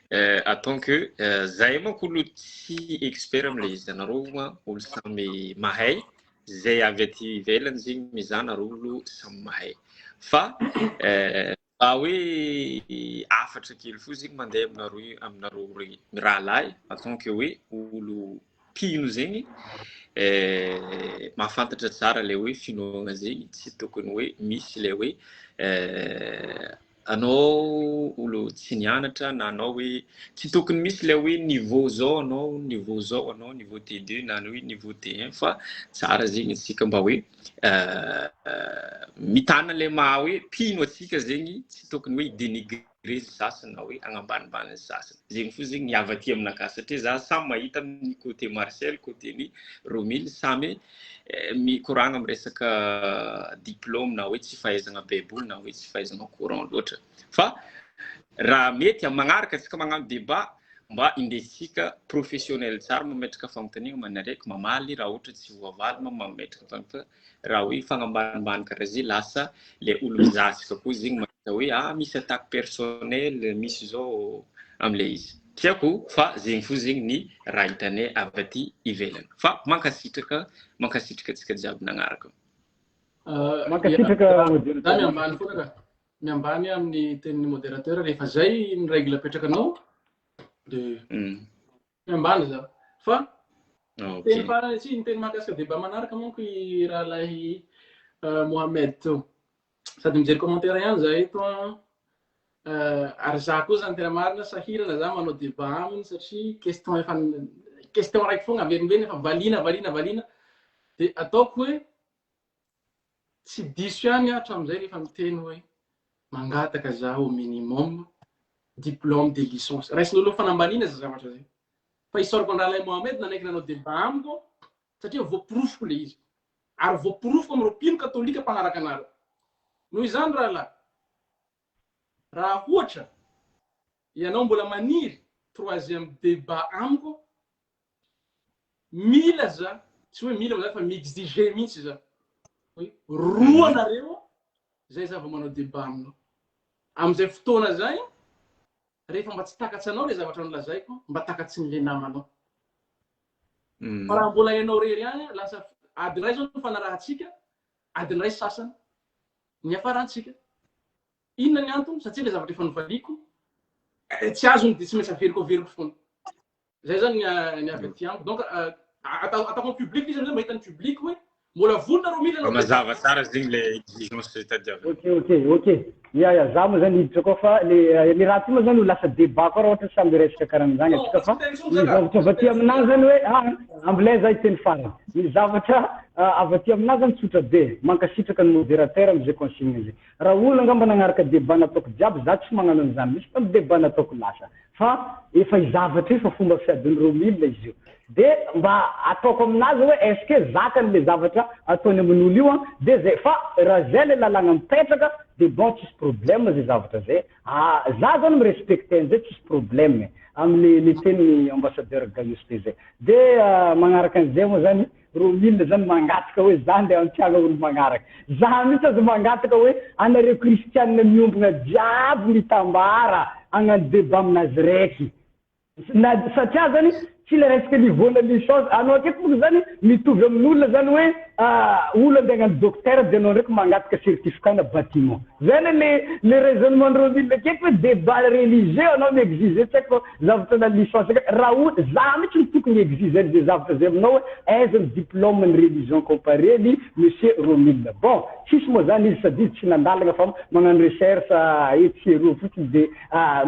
en que zay manko olo tsy expert am'le izy nareo olo samy mahay zay avy aty ivelany zegny mizana olo samy mahay fa hoe afatra kely fo zegny mandeha aminareo regny mirahalahy en que hoe olo pino zegny mahafantatra tsara le hoe finoana zegny tsy tokony hoe misy le hoe anao olo tsy nianatra na anao hoe tsy tokony misy le hoe niveau zao anao niveau T2 na hoe niveau T1 fa tsara zegny tsika mba hoe mitana le maha hoe pino atsika zegny tsy tokony hoe dénigrer izy sasany na hoe agnambanimbany sasany zegny fo zegny niava aty aminakahy satria za samy mahita amin'ny côté Marcel côté ny Romile samy mikoragna amin'ny resaka diplôme na hoe tsy fahaizana baiboly na hoe tsy fahaizana courant loatra fa raha mety magnaraka antsika magnano débat mba indesika professionnel tsara mametraka fanontaniana manaraiky mamaly raha ohatra tsy voavaly mametraka fa raha hoe fagnambanimbany karaha zay lasa le olo mizatsika koa zegny mahita hoe misy attaque personnel misy zao am'le izy tiako fa zegny fo zegny ny raha hitanay avy aty ivelany fa mankasitraka antsika jiaby nagnaraka mankasitraka miambany foana ka miambany amin'ny tenin'ny modérateur rehefa zay ny règle apetrakanao de miambany za fa teny farany tsy teny mahakasika débat manaraka monko i rahalahy Mohamed to sady mijery commentaire ihany za eto ary za koa zany tena marina sahirana za manao débat aminy satria question raiky fogna averimbeny efa valina de ataoko hoe tsy diso ihany hatramin'izay rehefa miteny hoe mangataka za au minimum diplôme de licence raisin'olo fanambanina za zavatra zay fa isorako ny rahalahy Mohamed nanaiky nanao débat amiko satria voaporofoko le izy ary voaporofoko amin'ny ropino katolika mpanaraka anareo noho izany rahalahy raha ohatra ianao mbola maniry troisième débat amiko mila za tsy hoe mila za fa miexige mihitsy za hoe roa nareo zay za vao manao débat aminao am'izay fotoana zay rehefa mba tsy takatsy anao le zavatra nolazaiko mba takatsy ny le namanao fa raha mbola ianao rery ihany lasa adiny ray zao fanarahantsika adiny ray sasany ny afarantsika inona ny antony satria le zavatra efa novaliko tsy azony de tsy maintsy averiko foana zay zany ny avy aty amiko donc ataoko public izy am'zay mahita ny public hoe mbola vonona Romile mazava tsara zegny le exigence tadiavina ok ya za moa zany hiditra koa fa le raha ty moa zany ho lasa débat koa raha ohatra samby resaka karan'izany atsika fa ny zavatra avy aty aminazy zany hoe ambilay za hiteny farany ny zavatra avy aty aminazy zany tsotra be mankasitraka ny modérateur am'izay consigne zay raha olo angamba nagnaraka débat nataoko jiaby za tsy magnano an'izany misy fa débat nataoko lasa fa efa izavatra fa fomba fiadiny Romile izy io de mba ataoko aminazy hoe est-ce que zakany le zavatra ataony amin'olo io de zay fa raha zay le lalagna mipetraka de bon tsisy problème zay zavatra zay za zany mirespecte an'izay tsisy problème am'le teny ambassadeur Gayus zay de magnaraka an'izay moa zany Romile zany mangataka hoe za ndeha ampiagna olo magnaraka za mihitsy azo mangataka hoe anareo kristianina miombona jiaby mitambara hagnano débat aminazy raiky satria zany tsy le resaka nivoana licence anao aketo moa zany mitovy amin'olona zany hoe olo andeha hagnano docteur de anao ndraiky mangataka certificat na bâtiment zany le raisonnement Romile aketo hoe débat religieux anao miexige tsy haiko zavatra na licence raha ohatra za mihitsy ny tokony exige zay zavatra zay aminao hoe aiza ny diplôme ny religion comparé ny monsieur Romile bon tsisy moa zany izy sady tsy nandalagna fa magnano recherche etsero fotsiny de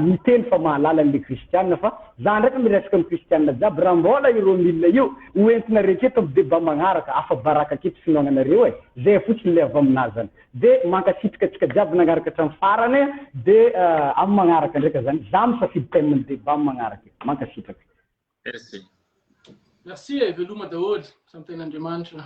miteny fa mahalala an'le kristianina fa za ndraiky miresaka amin'ny kristianina jiaby raha mbola i Romile io hoentina reketo amin'ny débat magnaraka afa baraka aketo finoagnanareo zay fotsiny le avy aminazy zany de mankasitraka atsika jiaby nagnaraka hatramin'ny farany de amin'ny magnaraka ndraika zany za misafidy thème ny débat amin'ny magnaraka mankasitraka merci veloma daholo samy tenin'Andriamanitra